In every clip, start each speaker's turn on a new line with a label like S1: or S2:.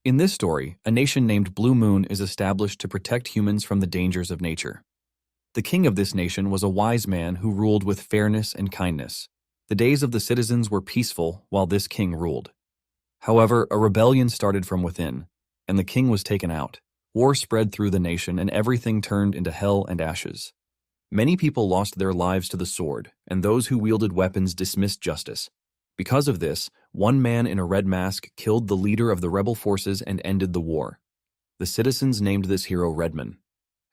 S1: In this story, a nation named Blue Moon is established to protect humans from the dangers of nature. The king of this nation was a wise man who ruled with fairness and kindness. The days of the citizens were peaceful while this king ruled. However, a rebellion started from within, and the king was taken out. War spread through the nation, and everything turned into hell and ashes. Many people lost their lives to the sword, and those who wielded weapons dismissed justice. Because of this, one man in a red mask killed the leader of the rebel forces and ended the war. The citizens named this hero Redman.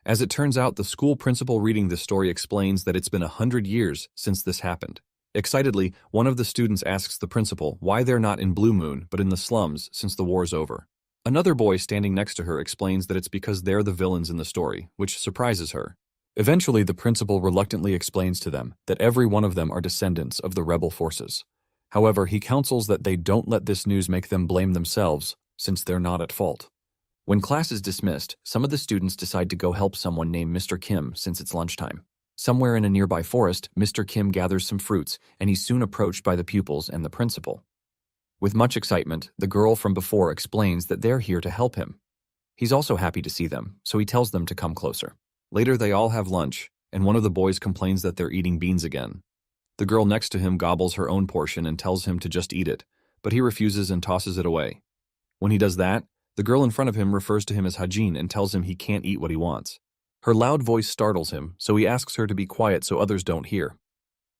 S1: As it turns out, the school principal reading this story explains that it's been 100 years since this happened. Excitedly, one of the students asks the principal why they're not in Blue Moon but in the slums since the war's over. Another boy standing next to her explains that it's because they're the villains in the story, which surprises her. Eventually, the principal reluctantly explains to them that every one of them are descendants of the rebel forces. However, he counsels that they don't let this news make them blame themselves, since they're not at fault. When class is dismissed, some of the students decide to go help someone named Mr. Kim since it's lunchtime. Somewhere in a nearby forest, Mr. Kim gathers some fruits, and he's soon approached by the pupils and the principal. With much excitement, the girl from before explains that they're here to help him. He's also happy to see them, so he tells them to come closer. Later, they all have lunch, and one of the boys complains that they're eating beans again. The girl next to him gobbles her own portion and tells him to just eat it, but he refuses and tosses it away. When he does that, the girl in front of him refers to him as Hajin and tells him he can't eat what he wants. Her loud voice startles him, so he asks her to be quiet so others don't hear.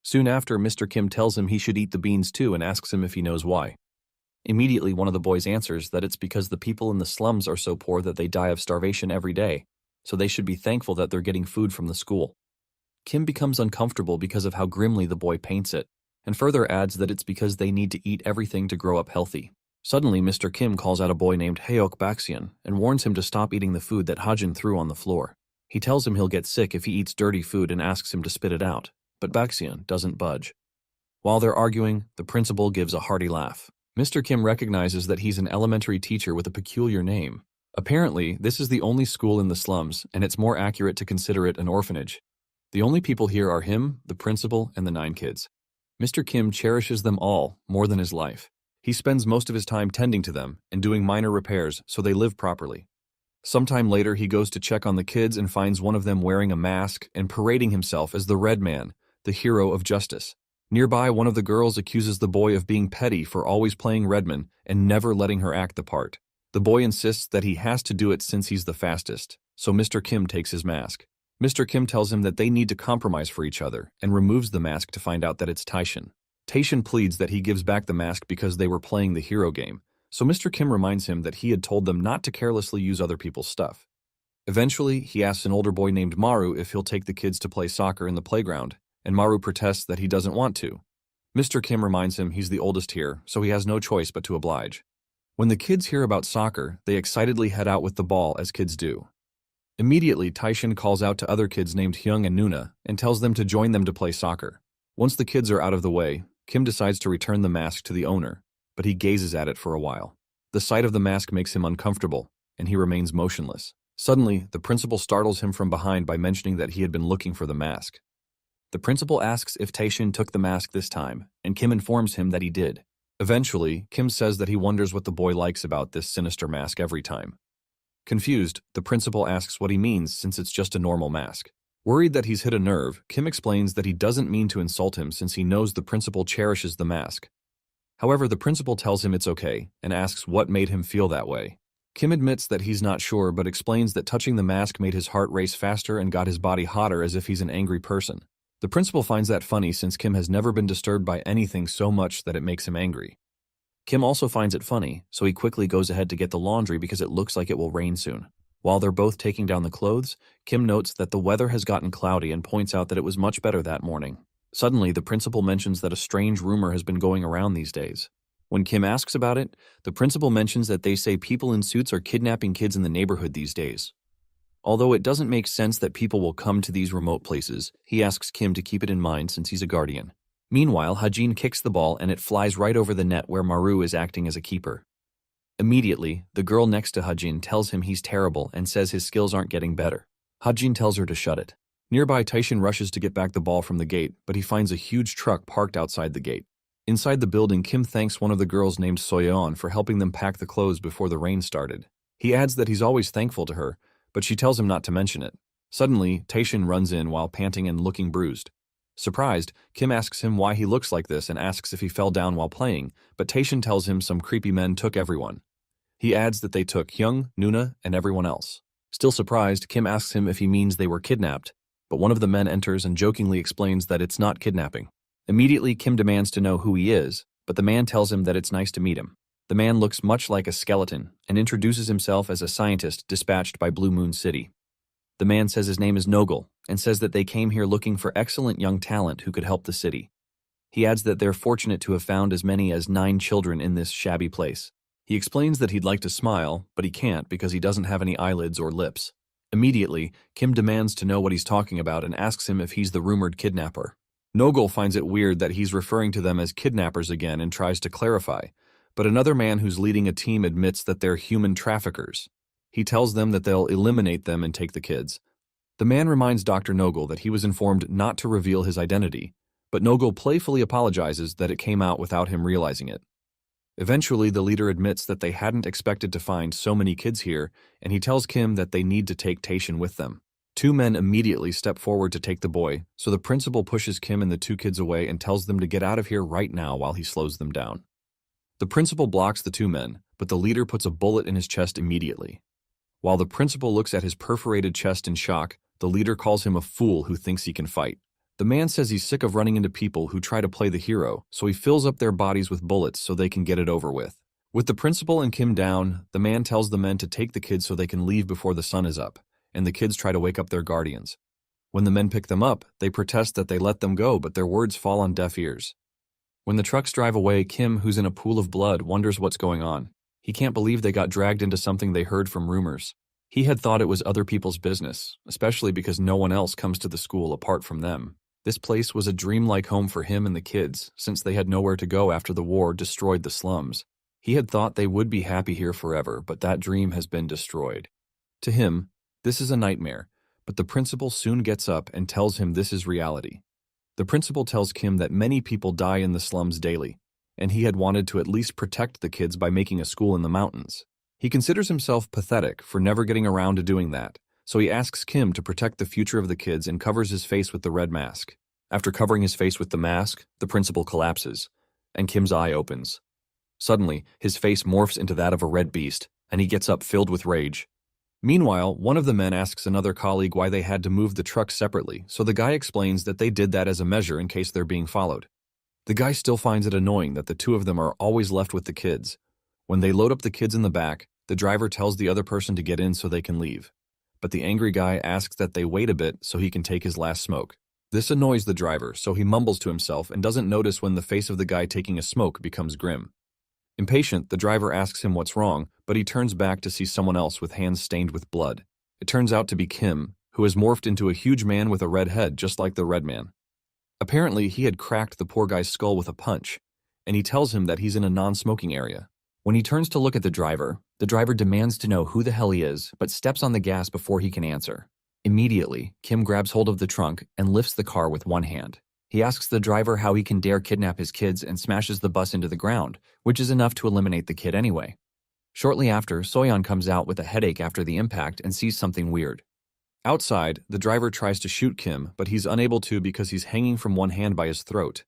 S1: Soon after, Mr. Kim tells him he should eat the beans too and asks him if he knows why. Immediately, one of the boys answers that it's because the people in the slums are so poor that they die of starvation every day, so they should be thankful that they're getting food from the school. Kim becomes uncomfortable because of how grimly the boy paints it, and further adds that it's because they need to eat everything to grow up healthy. Suddenly, Mr. Kim calls out a boy named Haeok Baxian and warns him to stop eating the food that Hajin threw on the floor. He tells him he'll get sick if he eats dirty food and asks him to spit it out, but Baxian doesn't budge. While they're arguing, the principal gives a hearty laugh. Mr. Kim recognizes that he's an elementary teacher with a peculiar name. Apparently, this is the only school in the slums, and it's more accurate to consider it an orphanage. The only people here are him, the principal, and the 9 kids. Mr. Kim cherishes them all more than his life. He spends most of his time tending to them and doing minor repairs so they live properly. Sometime later, he goes to check on the kids and finds one of them wearing a mask and parading himself as the Red Man, the hero of justice. Nearby, one of the girls accuses the boy of being petty for always playing Redman and never letting her act the part. The boy insists that he has to do it since he's the fastest, so Mr. Kim takes his mask. Mr. Kim tells him that they need to compromise for each other and removes the mask to find out that it's Taishan. Taishan pleads that he gives back the mask because they were playing the hero game, so Mr. Kim reminds him that he had told them not to carelessly use other people's stuff. Eventually, he asks an older boy named Maru if he'll take the kids to play soccer in the playground, and Maru protests that he doesn't want to. Mr. Kim reminds him he's the oldest here, so he has no choice but to oblige. When the kids hear about soccer, they excitedly head out with the ball as kids do. Immediately, Taishan calls out to other kids named Hyung and Nuna and tells them to join them to play soccer. Once the kids are out of the way, Kim decides to return the mask to the owner, but he gazes at it for a while. The sight of the mask makes him uncomfortable, and he remains motionless. Suddenly, the principal startles him from behind by mentioning that he had been looking for the mask. The principal asks if Taishan took the mask this time, and Kim informs him that he did. Eventually, Kim says that he wonders what the boy likes about this sinister mask every time. Confused, the principal asks what he means since it's just a normal mask. Worried that he's hit a nerve, Kim explains that he doesn't mean to insult him since he knows the principal cherishes the mask. However, the principal tells him it's okay and asks what made him feel that way. Kim admits that he's not sure but explains that touching the mask made his heart race faster and got his body hotter as if he's an angry person. The principal finds that funny since Kim has never been disturbed by anything so much that it makes him angry. Kim also finds it funny, so he quickly goes ahead to get the laundry because it looks like it will rain soon. While they're both taking down the clothes, Kim notes that the weather has gotten cloudy and points out that it was much better that morning. Suddenly, the principal mentions that a strange rumor has been going around these days. When Kim asks about it, the principal mentions that they say people in suits are kidnapping kids in the neighborhood these days. Although it doesn't make sense that people will come to these remote places, he asks Kim to keep it in mind since he's a guardian. Meanwhile, Hajin kicks the ball and it flies right over the net where Maru is acting as a keeper. Immediately, the girl next to Hajin tells him he's terrible and says his skills aren't getting better. Hajin tells her to shut it. Nearby, Taishan rushes to get back the ball from the gate, but he finds a huge truck parked outside the gate. Inside the building, Kim thanks one of the girls named Soyeon for helping them pack the clothes before the rain started. He adds that he's always thankful to her, but she tells him not to mention it. Suddenly, Taeshin runs in while panting and looking bruised. Surprised, Kim asks him why he looks like this and asks if he fell down while playing, but Taeshin tells him some creepy men took everyone. He adds that they took Hyung, Nuna, and everyone else. Still surprised, Kim asks him if he means they were kidnapped, but one of the men enters and jokingly explains that it's not kidnapping. Immediately, Kim demands to know who he is, but the man tells him that it's nice to meet him. The man looks much like a skeleton and introduces himself as a scientist dispatched by Blue Moon City. The man says his name is Nogel and says that they came here looking for excellent young talent who could help the city. He adds that they're fortunate to have found as many as 9 children in this shabby place. He explains that he'd like to smile, but he can't because he doesn't have any eyelids or lips. Immediately, Kim demands to know what he's talking about and asks him if he's the rumored kidnapper. Nogel finds it weird that he's referring to them as kidnappers again and tries to clarify, but another man who's leading a team admits that they're human traffickers. He tells them that they'll eliminate them and take the kids. The man reminds Dr. Nogel that he was informed not to reveal his identity, but Nogel playfully apologizes that it came out without him realizing it. Eventually, the leader admits that they hadn't expected to find so many kids here, and he tells Kim that they need to take Taeshin with them. 2 men immediately step forward to take the boy, so the principal pushes Kim and the 2 kids away and tells them to get out of here right now while he slows them down. The principal blocks the 2 men, but the leader puts a bullet in his chest immediately. While the principal looks at his perforated chest in shock, the leader calls him a fool who thinks he can fight. The man says he's sick of running into people who try to play the hero, so he fills up their bodies with bullets so they can get it over with. With the principal and Kim down, the man tells the men to take the kids so they can leave before the sun is up, and the kids try to wake up their guardians. When the men pick them up, they protest that they let them go, but their words fall on deaf ears. When the trucks drive away, Kim, who's in a pool of blood, wonders what's going on. He can't believe they got dragged into something they heard from rumors. He had thought it was other people's business, especially because no one else comes to the school apart from them. This place was a dreamlike home for him and the kids, since they had nowhere to go after the war destroyed the slums. He had thought they would be happy here forever, but that dream has been destroyed. To him, this is a nightmare, but the principal soon gets up and tells him this is reality. The principal tells Kim that many people die in the slums daily, and he had wanted to at least protect the kids by making a school in the mountains. He considers himself pathetic for never getting around to doing that, so he asks Kim to protect the future of the kids and covers his face with the red mask. After covering his face with the mask, the principal collapses, and Kim's eye opens. Suddenly, his face morphs into that of a red beast, and he gets up filled with rage. Meanwhile, one of the men asks another colleague why they had to move the truck separately, so the guy explains that they did that as a measure in case they're being followed. The guy still finds it annoying that the 2 of them are always left with the kids. When they load up the kids in the back, the driver tells the other person to get in so they can leave. But the angry guy asks that they wait a bit so he can take his last smoke. This annoys the driver, so he mumbles to himself and doesn't notice when the face of the guy taking a smoke becomes grim. Impatient, the driver asks him what's wrong, but he turns back to see someone else with hands stained with blood. It turns out to be Kim, who has morphed into a huge man with a red head just like the red man. Apparently, he had cracked the poor guy's skull with a punch, and he tells him that he's in a non-smoking area. When he turns to look at the driver demands to know who the hell he is, but steps on the gas before he can answer. Immediately, Kim grabs hold of the trunk and lifts the car with one hand. He asks the driver how he can dare kidnap his kids and smashes the bus into the ground, which is enough to eliminate the kid anyway. Shortly after, Soyeon comes out with a headache after the impact and sees something weird. Outside, the driver tries to shoot Kim, but he's unable to because he's hanging from one hand by his throat.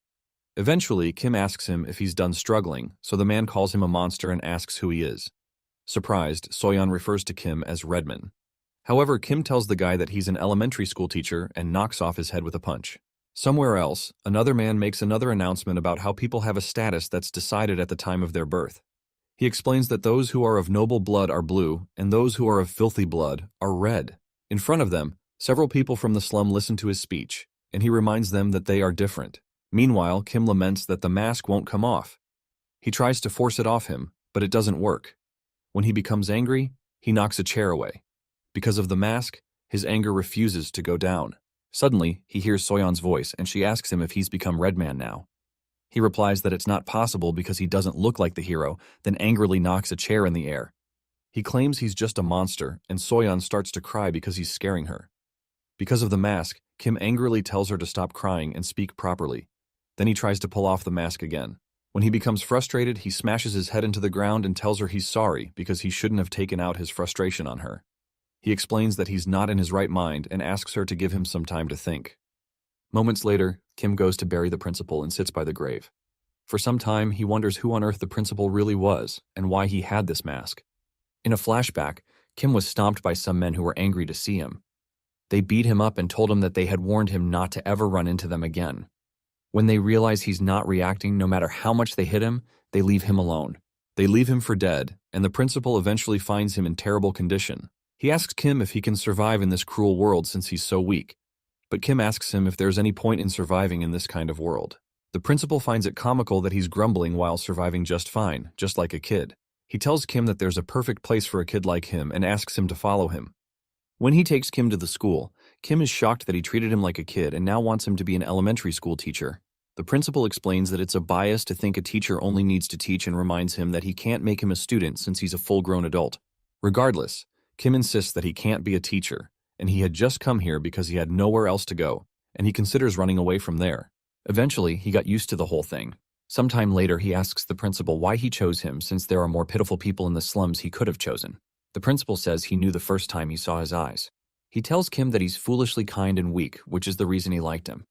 S1: Eventually, Kim asks him if he's done struggling, so the man calls him a monster and asks who he is. Surprised, Soyeon refers to Kim as Redman. However, Kim tells the guy that he's an elementary school teacher and knocks off his head with a punch. Somewhere else, another man makes another announcement about how people have a status that's decided at the time of their birth. He explains that those who are of noble blood are blue, and those who are of filthy blood are red. In front of them, several people from the slum listen to his speech, and he reminds them that they are different. Meanwhile, Kim laments that the mask won't come off. He tries to force it off him, but it doesn't work. When he becomes angry, he knocks a chair away. Because of the mask, his anger refuses to go down. Suddenly, he hears Soyeon's voice, and she asks him if he's become Redman now. He replies that it's not possible because he doesn't look like the hero, then angrily knocks a chair in the air. He claims he's just a monster, and Soyeon starts to cry because he's scaring her. Because of the mask, Kim angrily tells her to stop crying and speak properly. Then he tries to pull off the mask again. When he becomes frustrated, he smashes his head into the ground and tells her he's sorry because he shouldn't have taken out his frustration on her. He explains that he's not in his right mind and asks her to give him some time to think. Moments later, Kim goes to bury the principal and sits by the grave. For some time, he wonders who on earth the principal really was and why he had this mask. In a flashback, Kim was stomped by some men who were angry to see him. They beat him up and told him that they had warned him not to ever run into them again. When they realize he's not reacting no matter how much they hit him, they leave him alone. They leave him for dead, and the principal eventually finds him in terrible condition. He asks Kim if he can survive in this cruel world since he's so weak. But Kim asks him if there's any point in surviving in this kind of world. The principal finds it comical that he's grumbling while surviving just fine, just like a kid. He tells Kim that there's a perfect place for a kid like him and asks him to follow him. When he takes Kim to the school, Kim is shocked that he treated him like a kid and now wants him to be an elementary school teacher. The principal explains that it's a bias to think a teacher only needs to teach and reminds him that he can't make him a student since he's a full-grown adult. Regardless, Kim insists that he can't be a teacher, and he had just come here because he had nowhere else to go, and he considers running away from there. Eventually, he got used to the whole thing. Sometime later, he asks the principal why he chose him since there are more pitiful people in the slums he could have chosen. The principal says he knew the first time he saw his eyes. He tells Kim that he's foolishly kind and weak, which is the reason he liked him.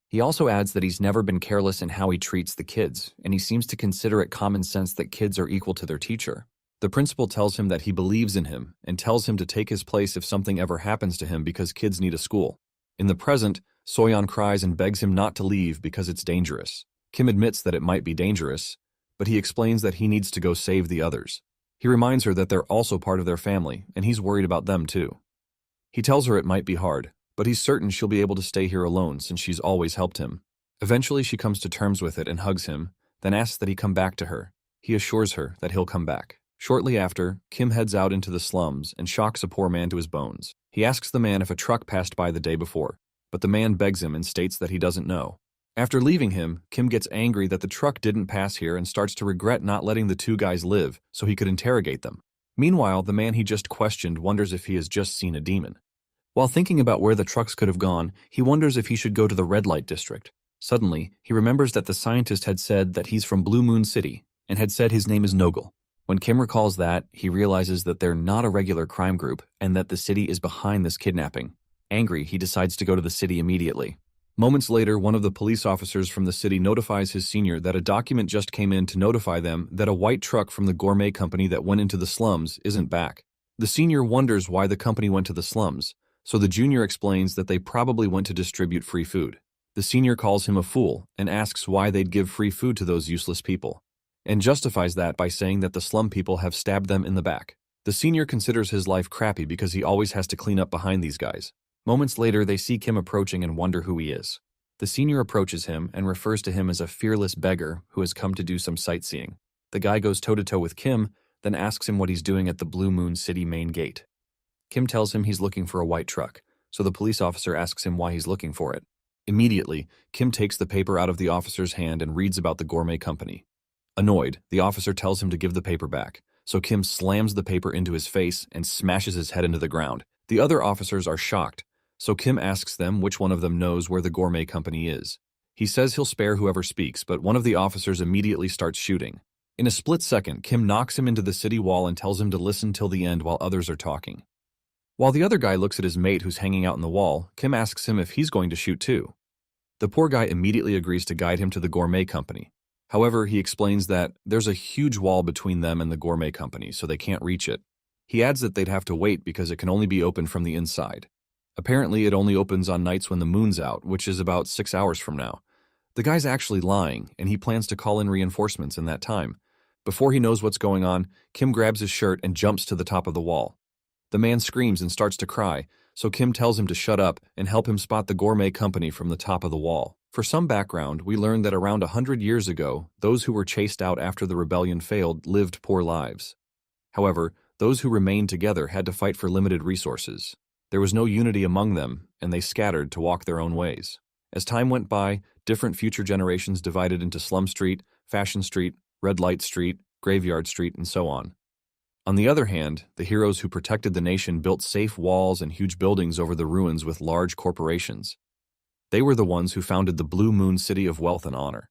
S1: He also adds that he's never been careless in how he treats the kids, and he seems to consider it common sense that kids are equal to their teacher. The principal tells him that he believes in him and tells him to take his place if something ever happens to him because kids need a school. In the present, Soyeon cries and begs him not to leave because it's dangerous. Kim admits that it might be dangerous, but he explains that he needs to go save the others. He reminds her that they're also part of their family, and he's worried about them too. He tells her it might be hard, but he's certain she'll be able to stay here alone since she's always helped him. Eventually she comes to terms with it and hugs him, then asks that he come back to her. He assures her that he'll come back. Shortly after, Kim heads out into the slums and shocks a poor man to his bones. He asks the man if a truck passed by the day before, but the man begs him and states that he doesn't know. After leaving him, Kim gets angry that the truck didn't pass here and starts to regret not letting the two guys live so he could interrogate them. Meanwhile, the man he just questioned wonders if he has just seen a demon. While thinking about where the trucks could have gone, he wonders if he should go to the red light district. Suddenly, he remembers that the scientist had said that he's from Blue Moon City and had said his name is Nogel. When Kim recalls that, he realizes that they're not a regular crime group and that the city is behind this kidnapping. Angry, he decides to go to the city immediately. Moments later, one of the police officers from the city notifies his senior that a document just came in to notify them that a white truck from the gourmet company that went into the slums isn't back. The senior wonders why the company went to the slums, so the junior explains that they probably went to distribute free food. The senior calls him a fool and asks why they'd give free food to those useless people, and justifies that by saying that the slum people have stabbed them in the back. The senior considers his life crappy because he always has to clean up behind these guys. Moments later, they see Kim approaching and wonder who he is. The senior approaches him and refers to him as a fearless beggar who has come to do some sightseeing. The guy goes toe-to-toe with Kim, then asks him what he's doing at the Blue Moon City main gate. Kim tells him he's looking for a white truck, so the police officer asks him why he's looking for it. Immediately, Kim takes the paper out of the officer's hand and reads about the gourmet company. Annoyed, the officer tells him to give the paper back, so Kim slams the paper into his face and smashes his head into the ground. The other officers are shocked, so Kim asks them which one of them knows where the gourmet company is. He says he'll spare whoever speaks, but one of the officers immediately starts shooting. In a split second, Kim knocks him into the city wall and tells him to listen till the end while others are talking. While the other guy looks at his mate who's hanging out in the wall, Kim asks him if he's going to shoot too. The poor guy immediately agrees to guide him to the gourmet company. However, he explains that there's a huge wall between them and the gourmet company, so they can't reach it. He adds that they'd have to wait because it can only be opened from the inside. Apparently, it only opens on nights when the moon's out, which is about 6 hours from now. The guy's actually lying, and he plans to call in reinforcements in that time. Before he knows what's going on, Kim grabs his shirt and jumps to the top of the wall. The man screams and starts to cry, so Kim tells him to shut up and help him spot the gourmet company from the top of the wall. For some background, we learn that around 100 years ago, those who were chased out after the rebellion failed lived poor lives. However, those who remained together had to fight for limited resources. There was no unity among them, and they scattered to walk their own ways. As time went by, different future generations divided into Slum Street, Fashion Street, Red Light Street, Graveyard Street, and so on. On the other hand, the heroes who protected the nation built safe walls and huge buildings over the ruins with large corporations. They were the ones who founded the Blue Moon City of Wealth and Honor.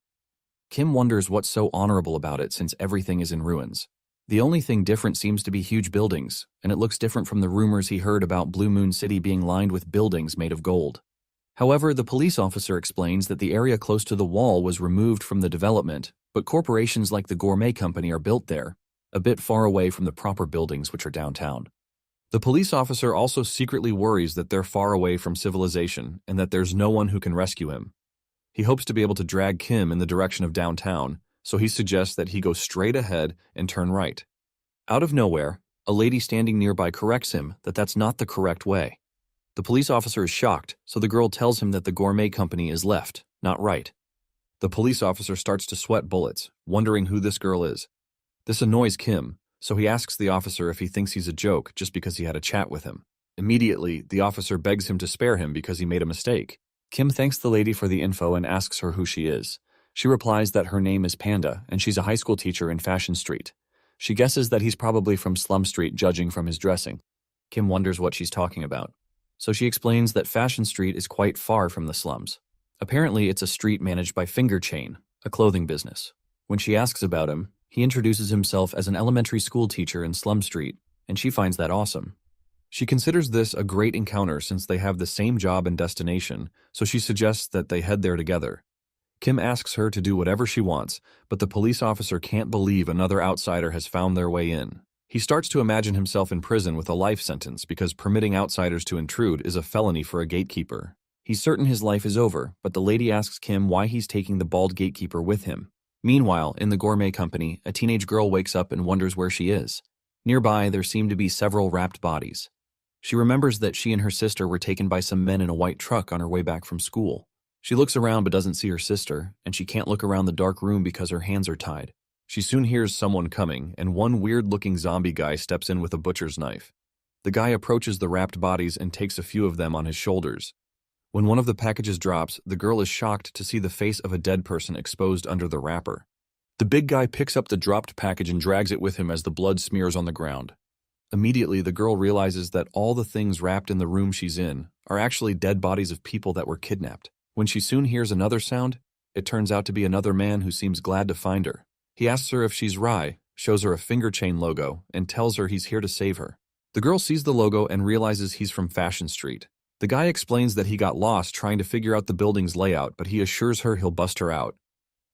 S1: Kim wonders what's so honorable about it since everything is in ruins. The only thing different seems to be huge buildings, and it looks different from the rumors he heard about Blue Moon City being lined with buildings made of gold. However, the police officer explains that the area close to the wall was removed from the development, but corporations like the Gourmet Company are built there, a bit far away from the proper buildings which are downtown. The police officer also secretly worries that they're far away from civilization and that there's no one who can rescue him. He hopes to be able to drag Kim in the direction of downtown, so he suggests that he go straight ahead and turn right. Out of nowhere, a lady standing nearby corrects him that that's not the correct way. The police officer is shocked, so the girl tells him that the Gourmet Company is left, not right. The police officer starts to sweat bullets, wondering who this girl is. This annoys Kim, so he asks the officer if he thinks he's a joke just because he had a chat with him. Immediately, the officer begs him to spare him because he made a mistake. Kim thanks the lady for the info and asks her who she is. She replies that her name is Panda and she's a high school teacher in Fashion Street. She guesses that he's probably from Slum Street judging from his dressing. Kim wonders what she's talking about. So she explains that Fashion Street is quite far from the slums. Apparently, it's a street managed by Finger Chain, a clothing business. When she asks about him, he introduces himself as an elementary school teacher in Slum Street, and she finds that awesome. She considers this a great encounter since they have the same job and destination, so she suggests that they head there together. Kim asks her to do whatever she wants, but the police officer can't believe another outsider has found their way in. He starts to imagine himself in prison with a life sentence because permitting outsiders to intrude is a felony for a gatekeeper. He's certain his life is over, but the lady asks Kim why he's taking the bald gatekeeper with him. Meanwhile, in the Gourmet Company, a teenage girl wakes up and wonders where she is. Nearby, there seem to be several wrapped bodies. She remembers that she and her sister were taken by some men in a white truck on her way back from school. She looks around but doesn't see her sister, and she can't look around the dark room because her hands are tied. She soon hears someone coming, and one weird-looking zombie guy steps in with a butcher's knife. The guy approaches the wrapped bodies and takes a few of them on his shoulders. When one of the packages drops, the girl is shocked to see the face of a dead person exposed under the wrapper. The big guy picks up the dropped package and drags it with him as the blood smears on the ground. Immediately, the girl realizes that all the things wrapped in the room she's in are actually dead bodies of people that were kidnapped. When she soon hears another sound, it turns out to be another man who seems glad to find her. He asks her if she's Rai, shows her a finger chain logo, and tells her he's here to save her. The girl sees the logo and realizes he's from Fashion Street. The guy explains that he got lost trying to figure out the building's layout, but he assures her he'll bust her out.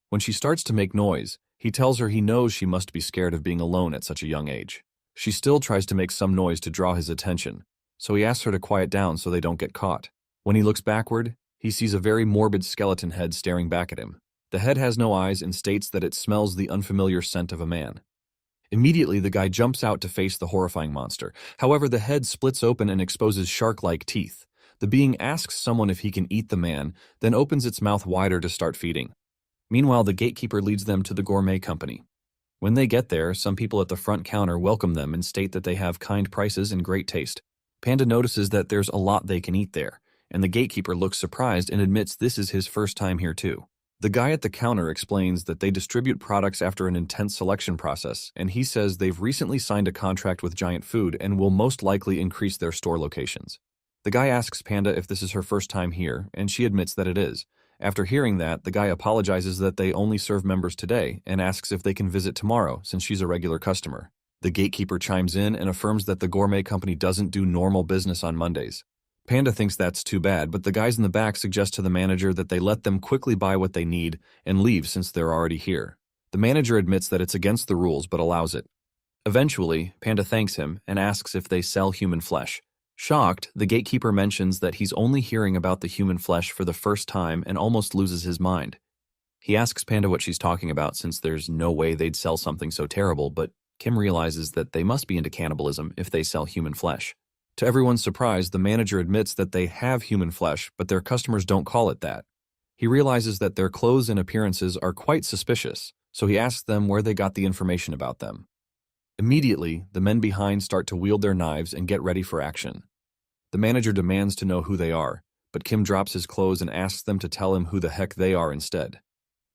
S1: When she starts to make noise, he tells her he knows she must be scared of being alone at such a young age. She still tries to make some noise to draw his attention, so he asks her to quiet down so they don't get caught. When he looks backward, he sees a very morbid skeleton head staring back at him. The head has no eyes and states that it smells the unfamiliar scent of a man. Immediately, the guy jumps out to face the horrifying monster. However, the head splits open and exposes shark-like teeth. The being asks someone if he can eat the man, then opens its mouth wider to start feeding. Meanwhile, the gatekeeper leads them to the Gourmet Company. When they get there, some people at the front counter welcome them and state that they have kind prices and great taste. Panda notices that there's a lot they can eat there, and the gatekeeper looks surprised and admits this is his first time here too. The guy at the counter explains that they distribute products after an intense selection process, and he says they've recently signed a contract with Giant Food and will most likely increase their store locations. The guy asks Panda if this is her first time here, and she admits that it is. After hearing that, the guy apologizes that they only serve members today and asks if they can visit tomorrow since she's a regular customer. The gatekeeper chimes in and affirms that the Gourmet Company doesn't do normal business on Mondays. Panda thinks that's too bad, but the guys in the back suggest to the manager that they let them quickly buy what they need and leave since they're already here. The manager admits that it's against the rules but allows it. Eventually, Panda thanks him and asks if they sell human flesh. Shocked, the gatekeeper mentions that he's only hearing about the human flesh for the first time and almost loses his mind. He asks Panda what she's talking about since there's no way they'd sell something so terrible, but Kim realizes that they must be into cannibalism if they sell human flesh. To everyone's surprise, the manager admits that they have human flesh, but their customers don't call it that. He realizes that their clothes and appearances are quite suspicious, so he asks them where they got the information about them. Immediately, the men behind start to wield their knives and get ready for action. The manager demands to know who they are, but Kim drops his clothes and asks them to tell him who the heck they are instead.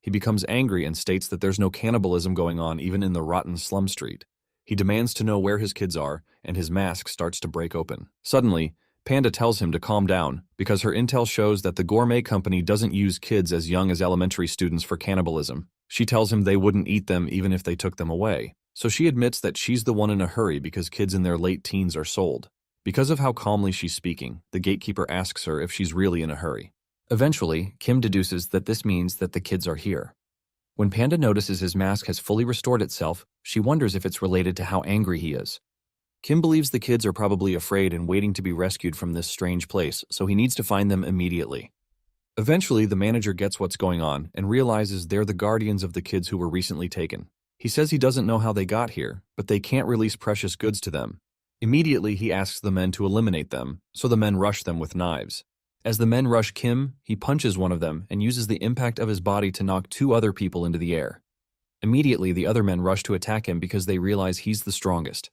S1: He becomes angry and states that there's no cannibalism going on even in the rotten slum street. He demands to know where his kids are, and his mask starts to break open. Suddenly, Panda tells him to calm down because her intel shows that the Gourmet Company doesn't use kids as young as elementary students for cannibalism. She tells him they wouldn't eat them even if they took them away, so she admits that she's the one in a hurry because kids in their late teens are sold. Because of how calmly she's speaking, the gatekeeper asks her if she's really in a hurry. Eventually, Kim deduces that this means that the kids are here. When Panda notices his mask has fully restored itself, she wonders if it's related to how angry he is. Kim believes the kids are probably afraid and waiting to be rescued from this strange place, so he needs to find them immediately. Eventually, the manager gets what's going on and realizes they're the guardians of the kids who were recently taken. He says he doesn't know how they got here, but they can't release precious goods to them. Immediately, he asks the men to eliminate them, so the men rush them with knives. As the men rush Kim, he punches one of them and uses the impact of his body to knock 2 other people into the air. Immediately, the other men rush to attack him because they realize he's the strongest.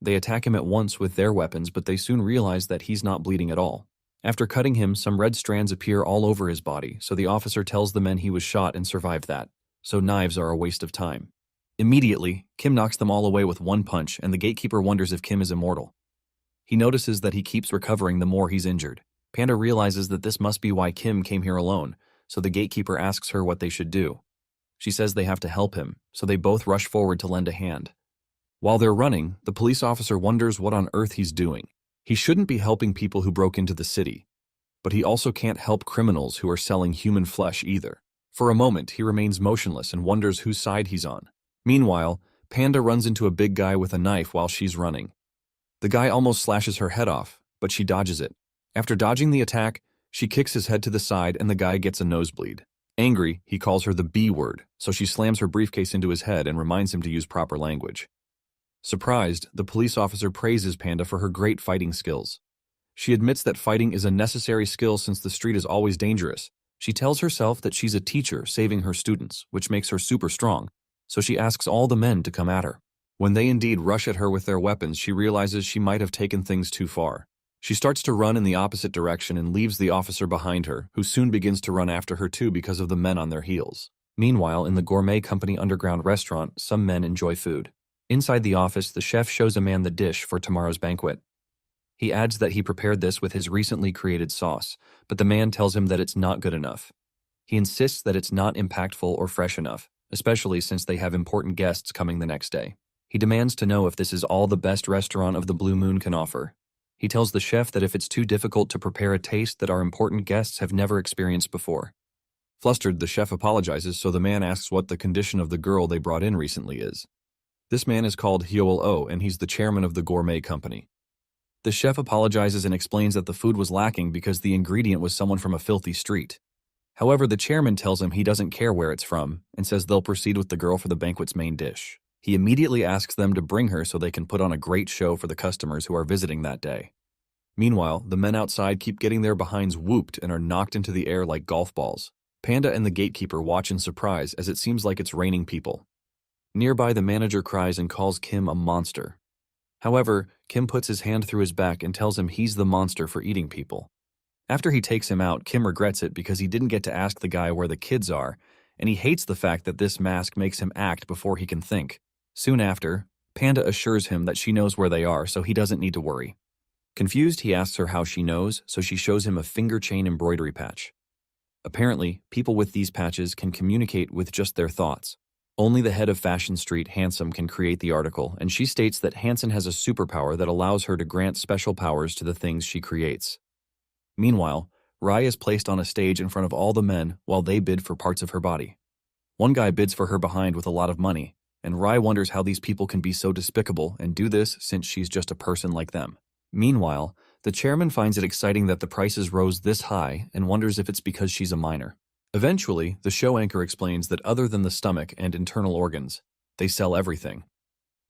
S1: They attack him at once with their weapons, but they soon realize that he's not bleeding at all. After cutting him, some red strands appear all over his body, so the officer tells the men he was shot and survived that, so knives are a waste of time. Immediately, Kim knocks them all away with one punch, and the gatekeeper wonders if Kim is immortal. He notices that he keeps recovering the more he's injured. Panda realizes that this must be why Kim came here alone, so the gatekeeper asks her what they should do. She says they have to help him, so they both rush forward to lend a hand. While they're running, the police officer wonders what on earth he's doing. He shouldn't be helping people who broke into the city, but he also can't help criminals who are selling human flesh either. For a moment, he remains motionless and wonders whose side he's on. Meanwhile, Panda runs into a big guy with a knife while she's running. The guy almost slashes her head off, but she dodges it. After dodging the attack, she kicks his head to the side and the guy gets a nosebleed. Angry, he calls her the B word, so she slams her briefcase into his head and reminds him to use proper language. Surprised, the police officer praises Panda for her great fighting skills. She admits that fighting is a necessary skill since the street is always dangerous. She tells herself that she's a teacher saving her students, which makes her super strong, so she asks all the men to come at her. When they indeed rush at her with their weapons, she realizes she might have taken things too far. She starts to run in the opposite direction and leaves the officer behind her, who soon begins to run after her too because of the men on their heels. Meanwhile, in the Gourmet Company underground restaurant, some men enjoy food. Inside the office, the chef shows a man the dish for tomorrow's banquet. He adds that he prepared this with his recently created sauce, but the man tells him that it's not good enough. He insists that it's not impactful or fresh enough, especially since they have important guests coming the next day. He demands to know if this is all the best restaurant of the Blue Moon can offer. He tells the chef that if it's too difficult to prepare a taste that our important guests have never experienced before. Flustered, the chef apologizes, so the man asks what the condition of the girl they brought in recently is. This man is called Hyoel Oh, and he's the chairman of the Gourmet Company. The chef apologizes and explains that the food was lacking because the ingredient was someone from a filthy street. However, the chairman tells him he doesn't care where it's from and says they'll proceed with the girl for the banquet's main dish. He immediately asks them to bring her so they can put on a great show for the customers who are visiting that day. Meanwhile, the men outside keep getting their behinds whooped and are knocked into the air like golf balls. Panda and the gatekeeper watch in surprise as it seems like it's raining people. Nearby, the manager cries and calls Kim a monster. However, Kim puts his hand through his back and tells him he's the monster for eating people. After he takes him out, Kim regrets it because he didn't get to ask the guy where the kids are, and he hates the fact that this mask makes him act before he can think. Soon after, Panda assures him that she knows where they are, so he doesn't need to worry. Confused, he asks her how she knows, so she shows him a finger chain embroidery patch. Apparently, people with these patches can communicate with just their thoughts. Only the head of Fashion Street, Handsome, can create the article, and she states that Hanson has a superpower that allows her to grant special powers to the things she creates. Meanwhile, Rai is placed on a stage in front of all the men while they bid for parts of her body. One guy bids for her behind with a lot of money, and Rai wonders how these people can be so despicable and do this since she's just a person like them. Meanwhile, the chairman finds it exciting that the prices rose this high and wonders if it's because she's a minor. Eventually, the show anchor explains that other than the stomach and internal organs, they sell everything.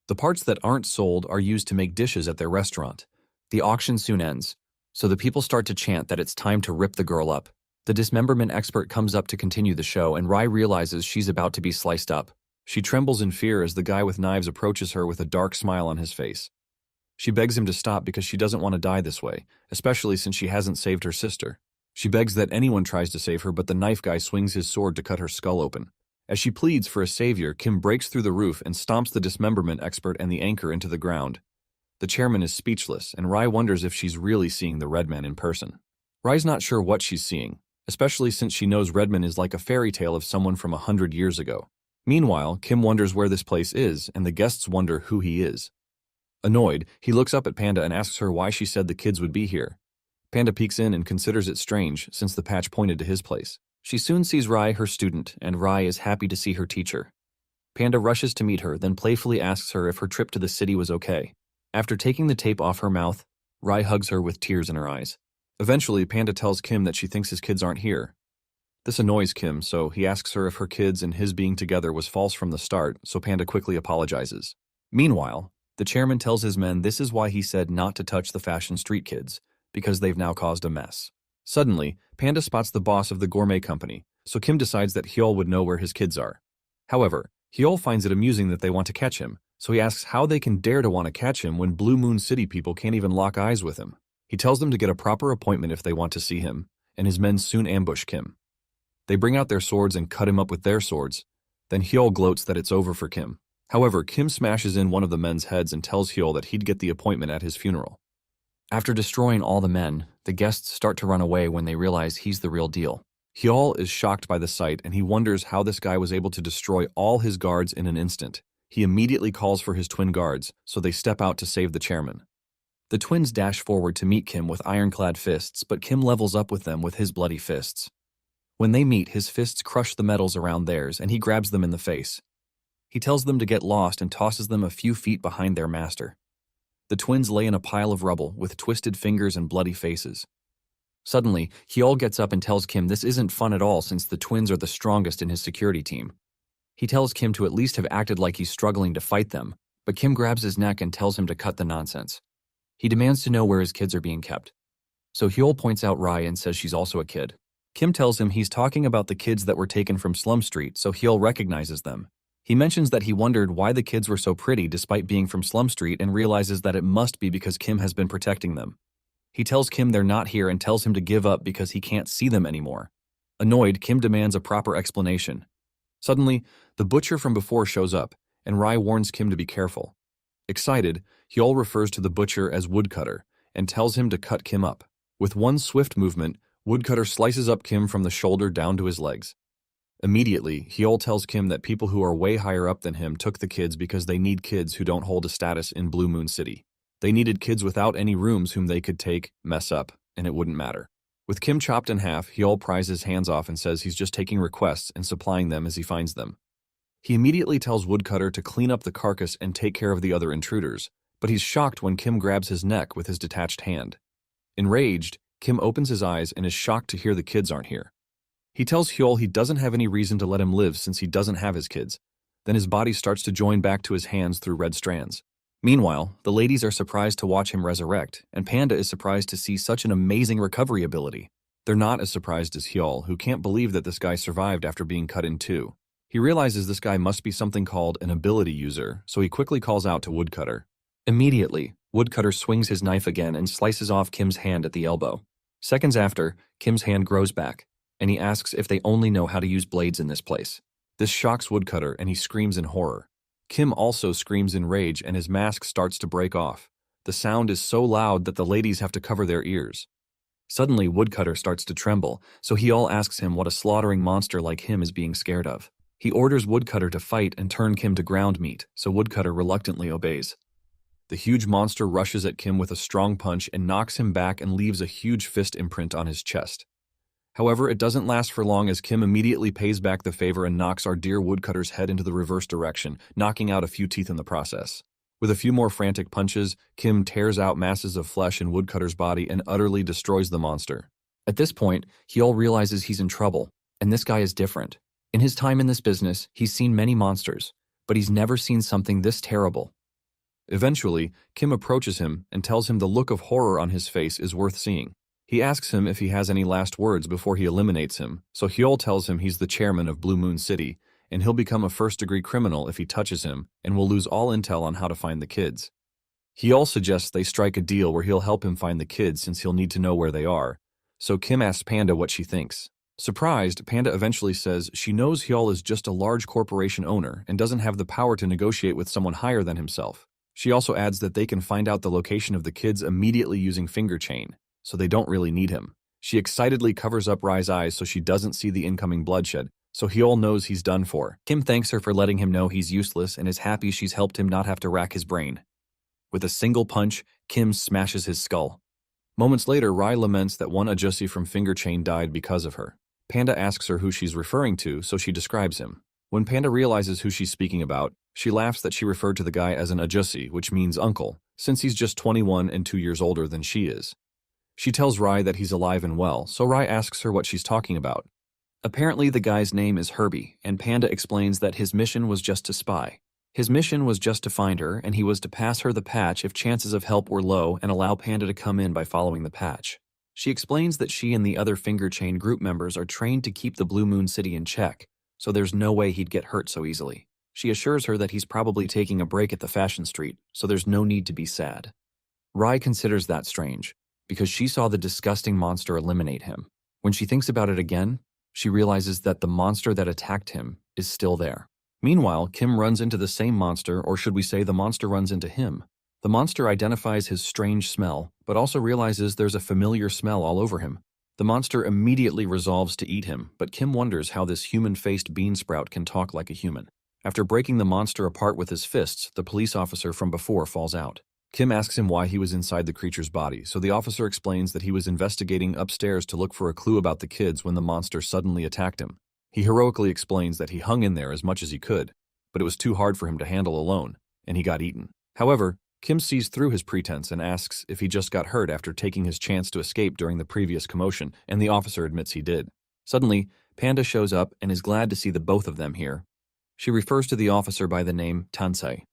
S1: The parts that aren't sold are used to make dishes at their restaurant. The auction soon ends, so the people start to chant that it's time to rip the girl up. The dismemberment expert comes up to continue the show, and Rai realizes she's about to be sliced up. She trembles in fear as the guy with knives approaches her with a dark smile on his face. She begs him to stop because she doesn't want to die this way, especially since she hasn't saved her sister. She begs that anyone tries to save her, but the knife guy swings his sword to cut her skull open. As she pleads for a savior, Kim breaks through the roof and stomps the dismemberment expert and the anchor into the ground. The chairman is speechless, and Rai wonders if she's really seeing the Red Man in person. Rai's not sure what she's seeing, especially since she knows Redman is like a fairy tale of someone from 100 years ago. Meanwhile, Kim wonders where this place is, and the guests wonder who he is. Annoyed, he looks up at Panda and asks her why she said the kids would be here. Panda peeks in and considers it strange, since the patch pointed to his place. She soon sees Rai, her student, and Rai is happy to see her teacher. Panda rushes to meet her, then playfully asks her if her trip to the city was okay. After taking the tape off her mouth, Rai hugs her with tears in her eyes. Eventually, Panda tells Kim that she thinks his kids aren't here. This annoys Kim, so he asks her if her kids and his being together was false from the start, so Panda quickly apologizes. Meanwhile, the chairman tells his men this is why he said not to touch the fashion street kids, because they've now caused a mess. Suddenly, Panda spots the boss of the gourmet company, so Kim decides that Hyol would know where his kids are. However, Hyol finds it amusing that they want to catch him, so he asks how they can dare to want to catch him when Blue Moon City people can't even lock eyes with him. He tells them to get a proper appointment if they want to see him, and his men soon ambush Kim. They bring out their swords and cut him up with their swords. Then Hyol gloats that it's over for Kim. However, Kim smashes in one of the men's heads and tells Hyol that he'd get the appointment at his funeral. After destroying all the men, the guests start to run away when they realize he's the real deal. Hyol is shocked by the sight and he wonders how this guy was able to destroy all his guards in an instant. He immediately calls for his twin guards, so they step out to save the chairman. The twins dash forward to meet Kim with ironclad fists, but Kim levels up with them with his bloody fists. When they meet, his fists crush the metals around theirs and he grabs them in the face. He tells them to get lost and tosses them a few feet behind their master. The twins lay in a pile of rubble with twisted fingers and bloody faces. Suddenly, Hyol gets up and tells Kim this isn't fun at all since the twins are the strongest in his security team. He tells Kim to at least have acted like he's struggling to fight them, but Kim grabs his neck and tells him to cut the nonsense. He demands to know where his kids are being kept. So Hyol points out Rai and says she's also a kid. Kim tells him he's talking about the kids that were taken from Slum Street, so Hyol recognizes them. He mentions that he wondered why the kids were so pretty despite being from Slum Street and realizes that it must be because Kim has been protecting them. He tells Kim they're not here and tells him to give up because he can't see them anymore. Annoyed, Kim demands a proper explanation. Suddenly, the butcher from before shows up, and Rai warns Kim to be careful. Excited, Hyol refers to the butcher as Woodcutter and tells him to cut Kim up. With one swift movement, Woodcutter slices up Kim from the shoulder down to his legs. Immediately, Hyol tells Kim that people who are way higher up than him took the kids because they need kids who don't hold a status in Blue Moon City. They needed kids without any rooms whom they could take, mess up, and it wouldn't matter. With Kim chopped in half, Hyol pries his hands off and says he's just taking requests and supplying them as he finds them. He immediately tells Woodcutter to clean up the carcass and take care of the other intruders, but he's shocked when Kim grabs his neck with his detached hand. Enraged, Kim opens his eyes and is shocked to hear the kids aren't here. He tells Hyol he doesn't have any reason to let him live since he doesn't have his kids. Then his body starts to join back to his hands through red strands. Meanwhile, the ladies are surprised to watch him resurrect, and Panda is surprised to see such an amazing recovery ability. They're not as surprised as Hyol, who can't believe that this guy survived after being cut in two. He realizes this guy must be something called an ability user, so he quickly calls out to Woodcutter. Immediately, Woodcutter swings his knife again and slices off Kim's hand at the elbow. Seconds after, Kim's hand grows back, and he asks if they only know how to use blades in this place. This shocks Woodcutter and he screams in horror. Kim also screams in rage and his mask starts to break off. The sound is so loud that the ladies have to cover their ears. Suddenly, Woodcutter starts to tremble, so Hyol asks him what a slaughtering monster like him is being scared of. He orders Woodcutter to fight and turn Kim to ground meat, so Woodcutter reluctantly obeys. The huge monster rushes at Kim with a strong punch and knocks him back and leaves a huge fist imprint on his chest. However, it doesn't last for long as Kim immediately pays back the favor and knocks our dear Woodcutter's head into the reverse direction, knocking out a few teeth in the process. With a few more frantic punches, Kim tears out masses of flesh in Woodcutter's body and utterly destroys the monster. At this point, Hyol realizes he's in trouble, and this guy is different. In his time in this business, he's seen many monsters, but he's never seen something this terrible. Eventually, Kim approaches him and tells him the look of horror on his face is worth seeing. He asks him if he has any last words before he eliminates him, so Hyol tells him he's the chairman of Blue Moon City, and he'll become a first-degree criminal if he touches him, and will lose all intel on how to find the kids. Hyol suggests they strike a deal where he'll help him find the kids since he'll need to know where they are, so Kim asks Panda what she thinks. Surprised, Panda eventually says she knows Hyol is just a large corporation owner and doesn't have the power to negotiate with someone higher than himself. She also adds that they can find out the location of the kids immediately using finger chain, so they don't really need him. She excitedly covers up Rai's eyes so she doesn't see the incoming bloodshed, so he all knows he's done for. Kim thanks her for letting him know he's useless and is happy she's helped him not have to rack his brain. With a single punch, Kim smashes his skull. Moments later, Rai laments that one Ajusi from Finger Chain died because of her. Panda asks her who she's referring to, so she describes him. When Panda realizes who she's speaking about, she laughs that she referred to the guy as an Ajusi, which means uncle, since he's just 21 and 2 years older than she is. She tells Rai that he's alive and well, so Rai asks her what she's talking about. Apparently the guy's name is Herbie, and Panda explains that his mission was just to spy. His mission was just to find her, and he was to pass her the patch if chances of help were low and allow Panda to come in by following the patch. She explains that she and the other Finger Chain group members are trained to keep the Blue Moon City in check, so there's no way he'd get hurt so easily. She assures her that he's probably taking a break at the fashion street, so there's no need to be sad. Rai considers that strange, because she saw the disgusting monster eliminate him. When she thinks about it again, she realizes that the monster that attacked him is still there. Meanwhile, Kim runs into the same monster, or should we say the monster runs into him. The monster identifies his strange smell, but also realizes there's a familiar smell all over him. The monster immediately resolves to eat him, but Kim wonders how this human-faced bean sprout can talk like a human. After breaking the monster apart with his fists, the police officer from before falls out. Kim asks him why he was inside the creature's body, so the officer explains that he was investigating upstairs to look for a clue about the kids when the monster suddenly attacked him. He heroically explains that he hung in there as much as he could, but it was too hard for him to handle alone, and he got eaten. However, Kim sees through his pretense and asks if he just got hurt after taking his chance to escape during the previous commotion, and the officer admits he did. Suddenly, Panda shows up and is glad to see the both of them here. She refers to the officer by the name Tansei.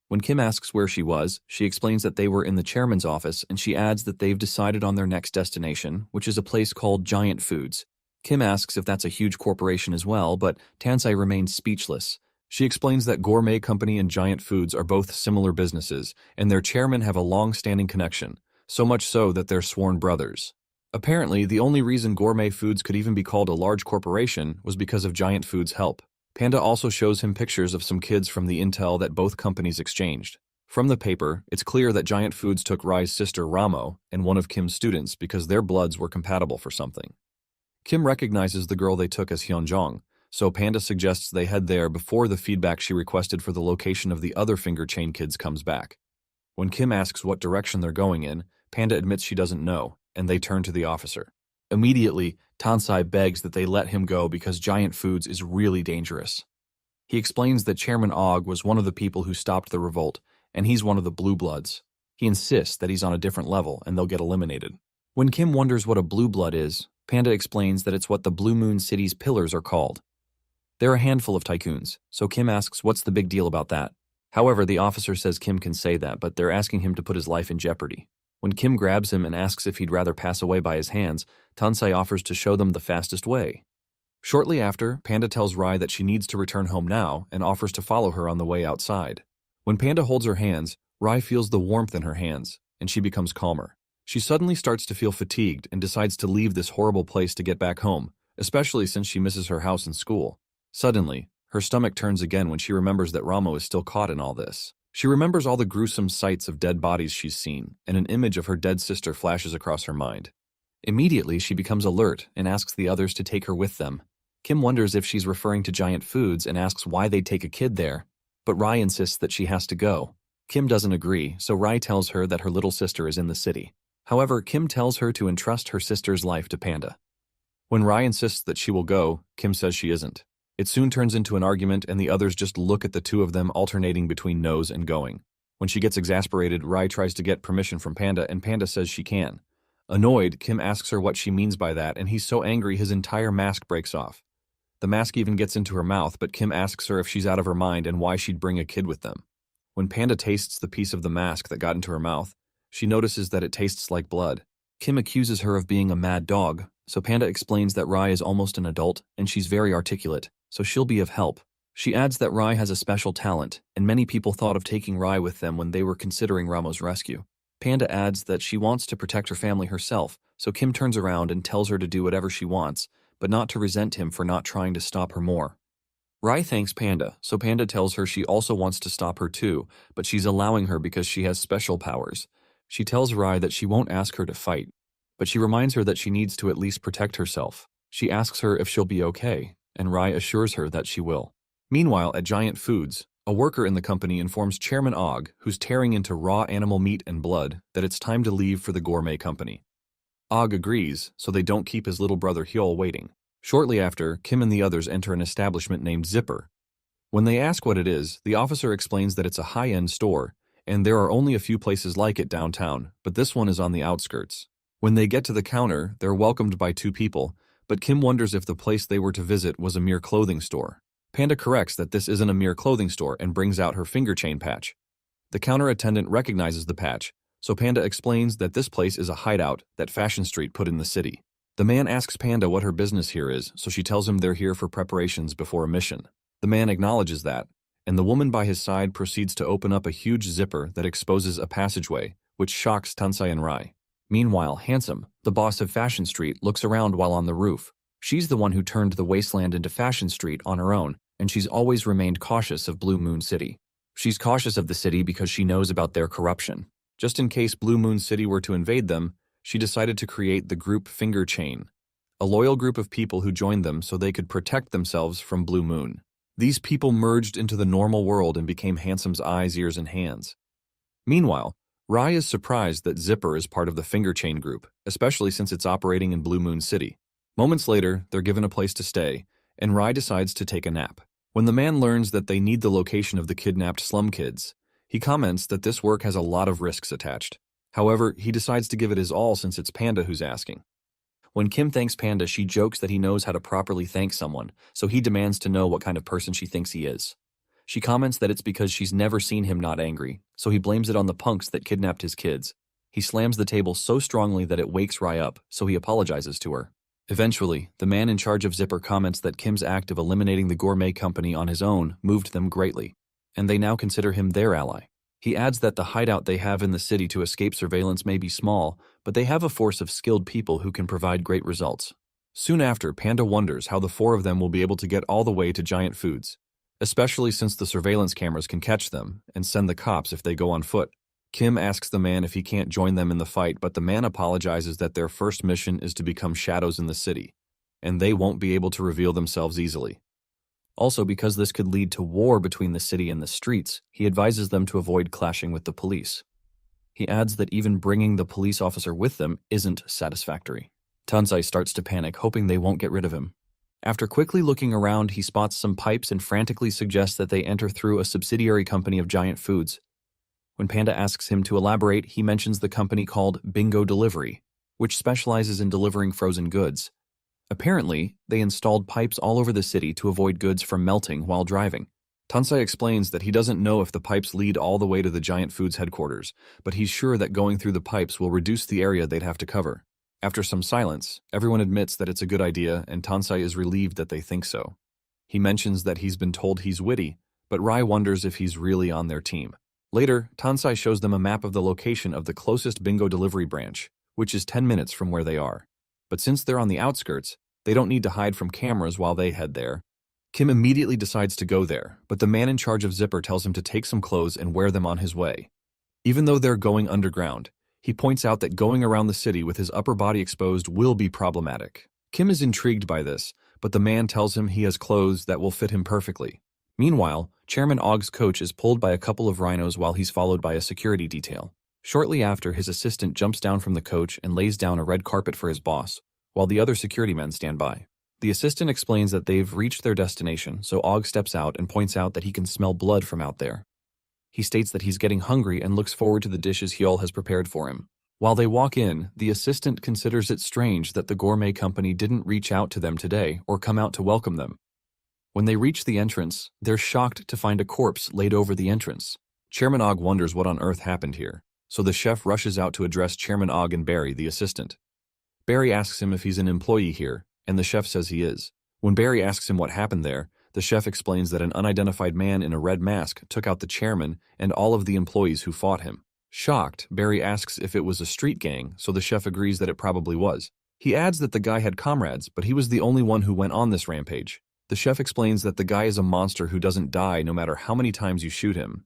S1: When Kim asks where she was, she explains that they were in the chairman's office, and she adds that they've decided on their next destination, which is a place called Giant Foods. Kim asks if that's a huge corporation as well, but Tansei remains speechless. She explains that Gourmet Company and Giant Foods are both similar businesses, and their chairmen have a long-standing connection, so much so that they're sworn brothers. Apparently, the only reason Gourmet Foods could even be called a large corporation was because of Giant Foods' help. Panda also shows him pictures of some kids from the intel that both companies exchanged. From the paper, it's clear that Giant Foods took Rai's sister Ramo and one of Kim's students because their bloods were compatible for something. Kim recognizes the girl they took as Hyunjong, so Panda suggests they head there before the feedback she requested for the location of the other Finger Chain kids comes back. When Kim asks what direction they're going in, Panda admits she doesn't know, and they turn to the officer. Immediately, Tansei begs that they let him go because Giant Foods is really dangerous. He explains that Chairman Og was one of the people who stopped the revolt, and he's one of the Blue Bloods. He insists that he's on a different level and they'll get eliminated. When Kim wonders what a Blue Blood is, Panda explains that it's what the Blue Moon City's pillars are called. They're a handful of tycoons, so Kim asks what's the big deal about that. However, the officer says Kim can say that, but they're asking him to put his life in jeopardy. When Kim grabs him and asks if he'd rather pass away by his hands, Tansei offers to show them the fastest way. Shortly after, Panda tells Rai that she needs to return home now and offers to follow her on the way outside. When Panda holds her hands, Rai feels the warmth in her hands, and she becomes calmer. She suddenly starts to feel fatigued and decides to leave this horrible place to get back home, especially since she misses her house and school. Suddenly, her stomach turns again when she remembers that Ramo is still caught in all this. She remembers all the gruesome sights of dead bodies she's seen, and an image of her dead sister flashes across her mind. Immediately, she becomes alert and asks the others to take her with them. Kim wonders if she's referring to Giant Foods and asks why they'd take a kid there, but Rai insists that she has to go. Kim doesn't agree, so Rai tells her that her little sister is in the city. However, Kim tells her to entrust her sister's life to Panda. When Rai insists that she will go, Kim says she isn't. It soon turns into an argument, and the others just look at the two of them alternating between no's and going. When she gets exasperated, Rai tries to get permission from Panda, and Panda says she can. Annoyed, Kim asks her what she means by that, and he's so angry his entire mask breaks off. The mask even gets into her mouth, but Kim asks her if she's out of her mind and why she'd bring a kid with them. When Panda tastes the piece of the mask that got into her mouth, she notices that it tastes like blood. Kim accuses her of being a mad dog, so Panda explains that Rai is almost an adult and she's very articulate, so she'll be of help. She adds that Rai has a special talent, and many people thought of taking Rai with them when they were considering Ramo's rescue. Panda adds that she wants to protect her family herself, so Kim turns around and tells her to do whatever she wants, but not to resent him for not trying to stop her more. Rai thanks Panda, so Panda tells her she also wants to stop her too, but she's allowing her because she has special powers. She tells Rai that she won't ask her to fight, but she reminds her that she needs to at least protect herself. She asks her if she'll be okay, and Rai assures her that she will. Meanwhile, at Giant Foods, a worker in the company informs Chairman Og, who's tearing into raw animal meat and blood, that it's time to leave for the gourmet company. Og agrees, so they don't keep his little brother Hyol waiting. Shortly after, Kim and the others enter an establishment named Zipper. When they ask what it is, the officer explains that it's a high-end store, and there are only a few places like it downtown, but this one is on the outskirts. When they get to the counter, they're welcomed by two people, but Kim wonders if the place they were to visit was a mere clothing store. Panda corrects that this isn't a mere clothing store and brings out her finger chain patch. The counter attendant recognizes the patch, so Panda explains that this place is a hideout that Fashion Street put in the city. The man asks Panda what her business here is, so she tells him they're here for preparations before a mission. The man acknowledges that, and the woman by his side proceeds to open up a huge zipper that exposes a passageway, which shocks Tansai and Rai. Meanwhile, Handsome, the boss of Fashion Street, looks around while on the roof. She's the one who turned the wasteland into Fashion Street on her own, and she's always remained cautious of Blue Moon City. She's cautious of the city because she knows about their corruption. Just in case Blue Moon City were to invade them, she decided to create the group Finger Chain, a loyal group of people who joined them so they could protect themselves from Blue Moon. These people merged into the normal world and became Handsome's eyes, ears, and hands. Meanwhile, Rai is surprised that Zipper is part of the Finger Chain group, especially since it's operating in Blue Moon City. Moments later, they're given a place to stay, and Rai decides to take a nap. When the man learns that they need the location of the kidnapped slum kids, he comments that this work has a lot of risks attached. However, he decides to give it his all since it's Panda who's asking. When Kim thanks Panda, she jokes that he knows how to properly thank someone, so he demands to know what kind of person she thinks he is. She comments that it's because she's never seen him not angry, so he blames it on the punks that kidnapped his kids. He slams the table so strongly that it wakes Rai up, so he apologizes to her. Eventually, the man in charge of Zipper comments that Kim's act of eliminating the gourmet company on his own moved them greatly, and they now consider him their ally. He adds that the hideout they have in the city to escape surveillance may be small, but they have a force of skilled people who can provide great results. Soon after, Panda wonders how the four of them will be able to get all the way to Giant Foods, especially since the surveillance cameras can catch them and send the cops if they go on foot. Kim asks the man if he can't join them in the fight, but the man apologizes that their first mission is to become shadows in the city, and they won't be able to reveal themselves easily. Also, because this could lead to war between the city and the streets, he advises them to avoid clashing with the police. He adds that even bringing the police officer with them isn't satisfactory. Tansai starts to panic, hoping they won't get rid of him. After quickly looking around, he spots some pipes and frantically suggests that they enter through a subsidiary company of Giant Foods. When Panda asks him to elaborate, he mentions the company called Bingo Delivery, which specializes in delivering frozen goods. Apparently, they installed pipes all over the city to avoid goods from melting while driving. Tansai explains that he doesn't know if the pipes lead all the way to the Giant Foods headquarters, but he's sure that going through the pipes will reduce the area they'd have to cover. After some silence, everyone admits that it's a good idea, and Tansai is relieved that they think so. He mentions that he's been told he's witty, but Rai wonders if he's really on their team. Later, Tansai shows them a map of the location of the closest Bingo Delivery branch, which is 10 minutes from where they are. But since they're on the outskirts, they don't need to hide from cameras while they head there. Kim immediately decides to go there, but the man in charge of Zipper tells him to take some clothes and wear them on his way. Even though they're going underground, he points out that going around the city with his upper body exposed will be problematic. Kim is intrigued by this, but the man tells him he has clothes that will fit him perfectly. Meanwhile, Chairman Og's coach is pulled by a couple of rhinos while he's followed by a security detail. Shortly after, his assistant jumps down from the coach and lays down a red carpet for his boss, while the other security men stand by. The assistant explains that they've reached their destination, so Og steps out and points out that he can smell blood from out there. He states that he's getting hungry and looks forward to the dishes Hyol has prepared for him. While they walk in, the assistant considers it strange that the gourmet company didn't reach out to them today or come out to welcome them. When they reach the entrance, they're shocked to find a corpse laid over the entrance. Chairman Og wonders what on earth happened here, so the chef rushes out to address Chairman Og and Barry, the assistant. Barry asks him if he's an employee here, and the chef says he is. When Barry asks him what happened there, the chef explains that an unidentified man in a red mask took out the chairman and all of the employees who fought him. Shocked, Barry asks if it was a street gang, so the chef agrees that it probably was. He adds that the guy had comrades, but he was the only one who went on this rampage. The chef explains that the guy is a monster who doesn't die no matter how many times you shoot him.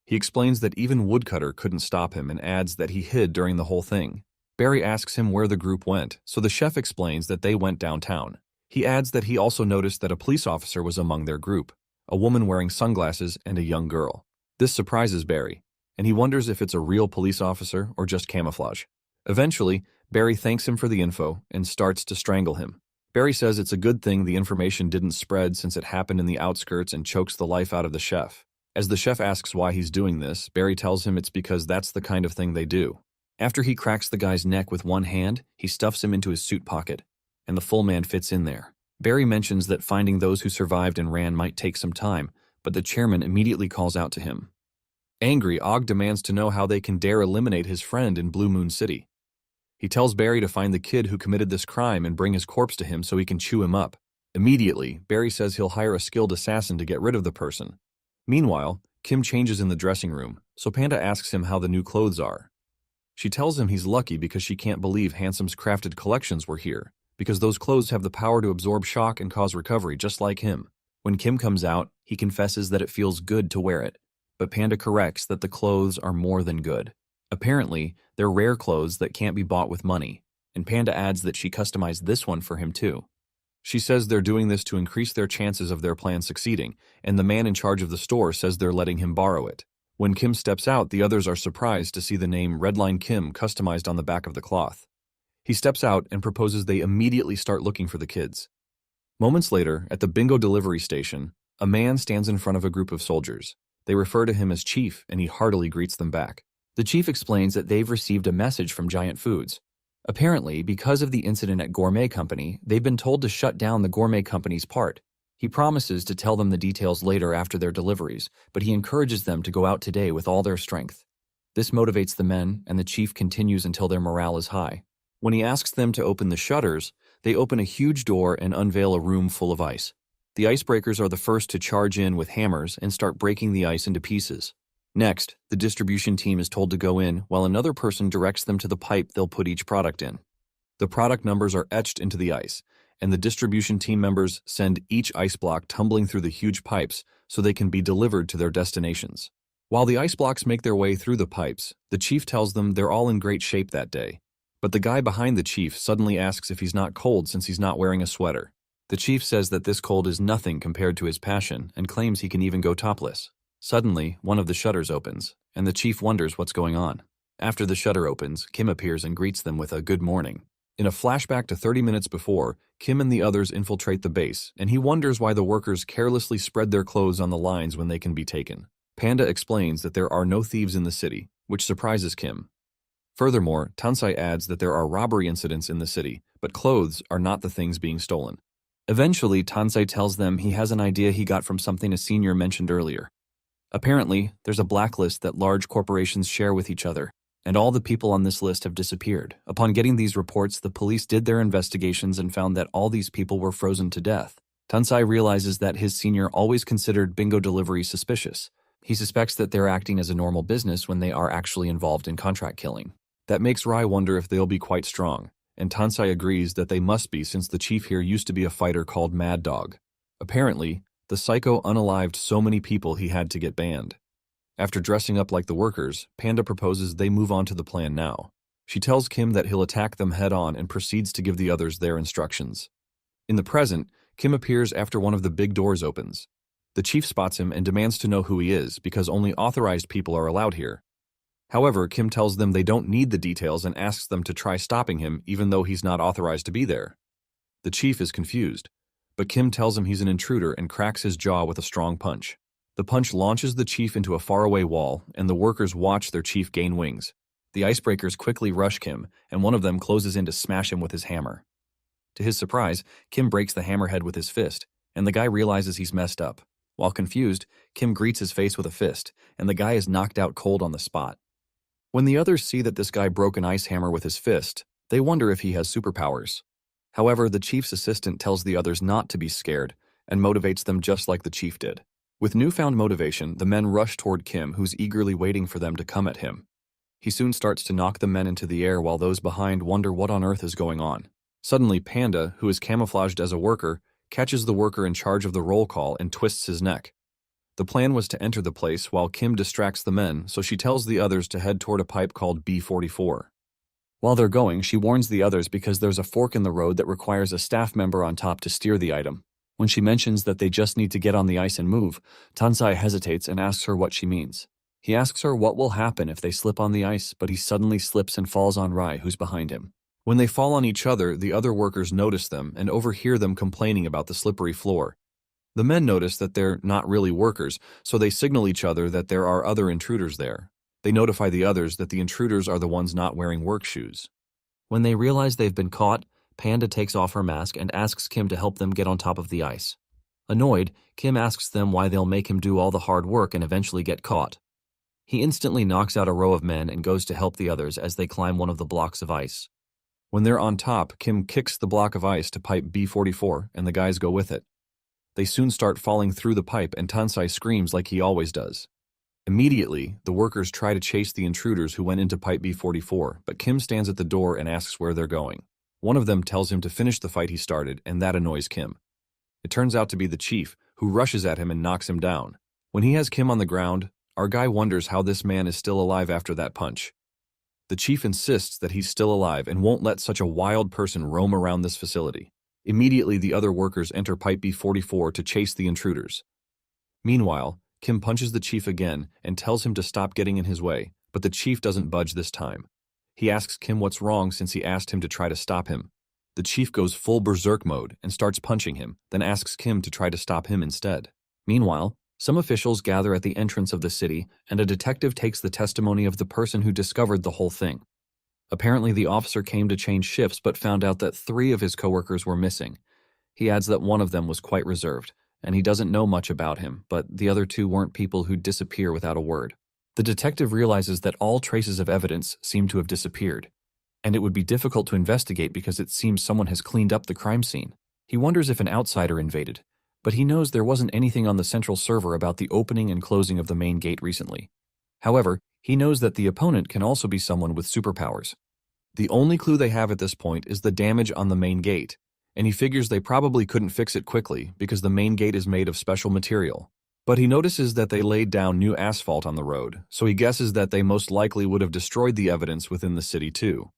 S1: He explains that even Woodcutter couldn't stop him and adds that he hid during the whole thing. Barry asks him where the group went, so the chef explains that they went downtown. He adds that he also noticed that a police officer was among their group, a woman wearing sunglasses and a young girl. This surprises Barry, and he wonders if it's a real police officer or just camouflage. Eventually, Barry thanks him for the info and starts to strangle him. Barry says it's a good thing the information didn't spread since it happened in the outskirts and chokes the life out of the chef. As the chef asks why he's doing this, Barry tells him it's because that's the kind of thing they do. After he cracks the guy's neck with one hand, he stuffs him into his suit pocket, and the full man fits in there. Barry mentions that finding those who survived and ran might take some time, but the chairman immediately calls out to him. Angry, Og demands to know how they can dare eliminate his friend in Blue Moon City. He tells Barry to find the kid who committed this crime and bring his corpse to him so he can chew him up. Immediately, Barry says he'll hire a skilled assassin to get rid of the person. Meanwhile, Kim changes in the dressing room, so Panda asks him how the new clothes are. She tells him he's lucky because she can't believe Handsome's crafted collections were here, because those clothes have the power to absorb shock and cause recovery just like him. When Kim comes out, he confesses that it feels good to wear it, but Panda corrects that the clothes are more than good. Apparently, they're rare clothes that can't be bought with money, and Panda adds that she customized this one for him too. She says they're doing this to increase their chances of their plan succeeding, and the man in charge of the store says they're letting him borrow it. When Kim steps out, the others are surprised to see the name Redline Kim customized on the back of the cloth. He steps out and proposes they immediately start looking for the kids. Moments later, at the bingo delivery station, a man stands in front of a group of soldiers. They refer to him as Chief, and he heartily greets them back. The chief explains that they've received a message from Giant Foods. Apparently, because of the incident at Gourmet Company, they've been told to shut down the Gourmet Company's part. He promises to tell them the details later after their deliveries, but he encourages them to go out today with all their strength. This motivates the men, and the chief continues until their morale is high. When he asks them to open the shutters, they open a huge door and unveil a room full of ice. The icebreakers are the first to charge in with hammers and start breaking the ice into pieces. Next, the distribution team is told to go in, while another person directs them to the pipe they'll put each product in. The product numbers are etched into the ice, and the distribution team members send each ice block tumbling through the huge pipes so they can be delivered to their destinations. While the ice blocks make their way through the pipes, the chief tells them they're all in great shape that day. But the guy behind the chief suddenly asks if he's not cold since he's not wearing a sweater. The chief says that this cold is nothing compared to his passion and claims he can even go topless. Suddenly, one of the shutters opens, and the chief wonders what's going on. After the shutter opens, Kim appears and greets them with a good morning. In a flashback to 30 minutes before, Kim and the others infiltrate the base, and he wonders why the workers carelessly spread their clothes on the lines when they can be taken. Panda explains that there are no thieves in the city, which surprises Kim. Furthermore, Tansai adds that there are robbery incidents in the city, but clothes are not the things being stolen. Eventually, Tansai tells them he has an idea he got from something a senior mentioned earlier. Apparently, there's a blacklist that large corporations share with each other, and all the people on this list have disappeared. Upon getting these reports, the police did their investigations and found that all these people were frozen to death. Tansai realizes that his senior always considered bingo delivery suspicious. He suspects that they're acting as a normal business when they are actually involved in contract killing. That makes Rai wonder if they'll be quite strong, and Tansai agrees that they must be since the chief here used to be a fighter called Mad Dog. Apparently, the psycho unalived so many people he had to get banned. After dressing up like the workers, Panda proposes they move on to the plan now. She tells Kim that he'll attack them head-on and proceeds to give the others their instructions. In the present, Kim appears after one of the big doors opens. The chief spots him and demands to know who he is because only authorized people are allowed here. However, Kim tells them they don't need the details and asks them to try stopping him even though he's not authorized to be there. The chief is confused, but Kim tells him he's an intruder and cracks his jaw with a strong punch. The punch launches the chief into a faraway wall, and the workers watch their chief gain wings. The icebreakers quickly rush Kim, and one of them closes in to smash him with his hammer. To his surprise, Kim breaks the hammerhead with his fist, and the guy realizes he's messed up. While confused, Kim greets his face with a fist, and the guy is knocked out cold on the spot. When the others see that this guy broke an ice hammer with his fist, they wonder if he has superpowers. However, the chief's assistant tells the others not to be scared and motivates them just like the chief did. With newfound motivation, the men rush toward Kim, who's eagerly waiting for them to come at him. He soon starts to knock the men into the air while those behind wonder what on earth is going on. Suddenly, Panda, who is camouflaged as a worker, catches the worker in charge of the roll call and twists his neck. The plan was to enter the place while Kim distracts the men, so she tells the others to head toward a pipe called B44. While they're going, she warns the others because there's a fork in the road that requires a staff member on top to steer the item. When she mentions that they just need to get on the ice and move, Tansai hesitates and asks her what she means. He asks her what will happen if they slip on the ice, but he suddenly slips and falls on Rai, who's behind him. When they fall on each other, the other workers notice them and overhear them complaining about the slippery floor. The men notice that they're not really workers, so they signal each other that there are other intruders there. They notify the others that the intruders are the ones not wearing work shoes. When they realize they've been caught, Panda takes off her mask and asks Kim to help them get on top of the ice. Annoyed, Kim asks them why they'll make him do all the hard work and eventually get caught. He instantly knocks out a row of men and goes to help the others as they climb one of the blocks of ice. When they're on top, Kim kicks the block of ice to pipe B44 and the guys go with it. They soon start falling through the pipe and Tansai screams like he always does. Immediately, the workers try to chase the intruders who went into pipe B44, but Kim stands at the door and asks where they're going. One of them tells him to finish the fight he started, and that annoys Kim. It turns out to be the chief, who rushes at him and knocks him down. When he has Kim on the ground, our guy wonders how this man is still alive after that punch. The chief insists that he's still alive and won't let such a wild person roam around this facility. Immediately, the other workers enter pipe B44 to chase the intruders. Meanwhile, Kim punches the chief again and tells him to stop getting in his way, but the chief doesn't budge this time. He asks Kim what's wrong since he asked him to try to stop him. The chief goes full berserk mode and starts punching him, then asks Kim to try to stop him instead. Meanwhile, some officials gather at the entrance of the city, and a detective takes the testimony of the person who discovered the whole thing. Apparently, the officer came to change shifts but found out that 3 of his coworkers were missing. He adds that one of them was quite reserved, and he doesn't know much about him, but the other 2 weren't people who'd disappear without a word. The detective realizes that all traces of evidence seem to have disappeared, and it would be difficult to investigate because it seems someone has cleaned up the crime scene. He wonders if an outsider invaded, but he knows there wasn't anything on the central server about the opening and closing of the main gate recently. However, he knows that the opponent can also be someone with superpowers. The only clue they have at this point is the damage on the main gate, and he figures they probably couldn't fix it quickly because the main gate is made of special material. But he notices that they laid down new asphalt on the road, so he guesses that they most likely would have destroyed the evidence within the city too.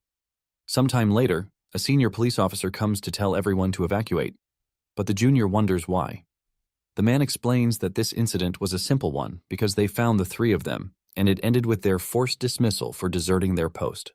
S1: Sometime later, a senior police officer comes to tell everyone to evacuate, but the junior wonders why. The man explains that this incident was a simple one because they found the 3 of them, and it ended with their forced dismissal for deserting their post.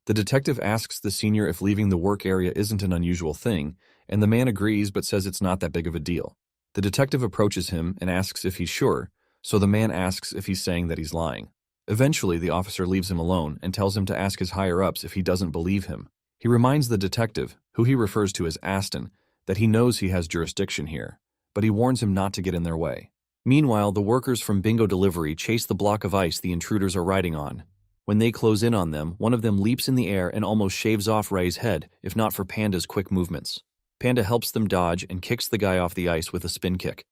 S1: The detective asks the senior if leaving the work area isn't an unusual thing, and the man agrees but says it's not that big of a deal. The detective approaches him and asks if he's sure, so the man asks if he's saying that he's lying. Eventually, the officer leaves him alone and tells him to ask his higher-ups if he doesn't believe him. He reminds the detective, who he refers to as Aston, that he knows he has jurisdiction here, but he warns him not to get in their way. Meanwhile, the workers from Bingo Delivery chase the block of ice the intruders are riding on. When they close in on them, one of them leaps in the air and almost shaves off Ray's head, if not for Panda's quick movements. Panda helps them dodge and kicks the guy off the ice with a spin kick.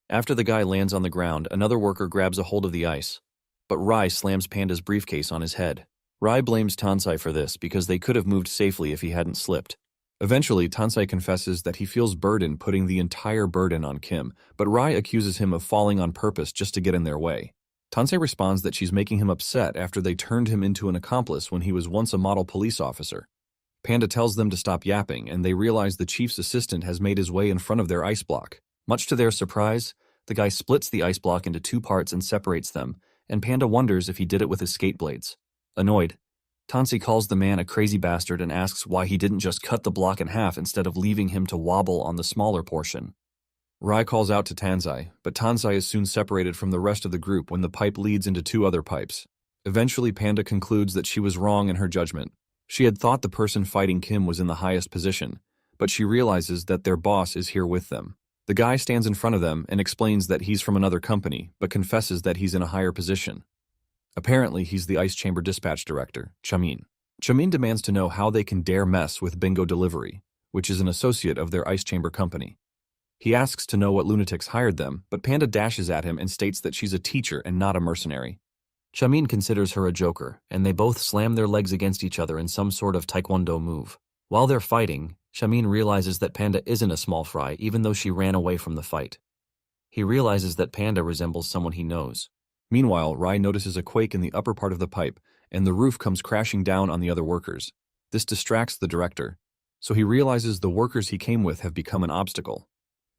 S1: After the guy lands on the ground, another worker grabs a hold of the ice, but Rai slams Panda's briefcase on his head. Rai blames Tansai for this because they could have moved safely if he hadn't slipped. Eventually, Tansai confesses that he feels burdened putting the entire burden on Kim, but Rai accuses him of falling on purpose just to get in their way. Tansai responds that she's making him upset after they turned him into an accomplice when he was once a model police officer. Panda tells them to stop yapping, and they realize the chief's assistant has made his way in front of their ice block. Much to their surprise, the guy splits the ice block into 2 parts and separates them, and Panda wonders if he did it with his skate blades. Annoyed, Tansai calls the man a crazy bastard and asks why he didn't just cut the block in half instead of leaving him to wobble on the smaller portion. Rai calls out to Tansai, but Tansai is soon separated from the rest of the group when the pipe leads into 2 other pipes. Eventually, Panda concludes that she was wrong in her judgment. She had thought the person fighting Kim was in the highest position, but she realizes that their boss is here with them. The guy stands in front of them and explains that he's from another company, but confesses that he's in a higher position. Apparently, he's the ice chamber dispatch director, Chamin. Chamin demands to know how they can dare mess with Bingo Delivery, which is an associate of their ice chamber company. He asks to know what lunatics hired them, but Panda dashes at him and states that she's a teacher and not a mercenary. Chamin considers her a joker, and they both slam their legs against each other in some sort of taekwondo move. While they're fighting, Chamin realizes that Panda isn't a small fry even though she ran away from the fight. He realizes that Panda resembles someone he knows. Meanwhile, Rai notices a quake in the upper part of the pipe and the roof comes crashing down on the other workers. This distracts the director, so he realizes the workers he came with have become an obstacle.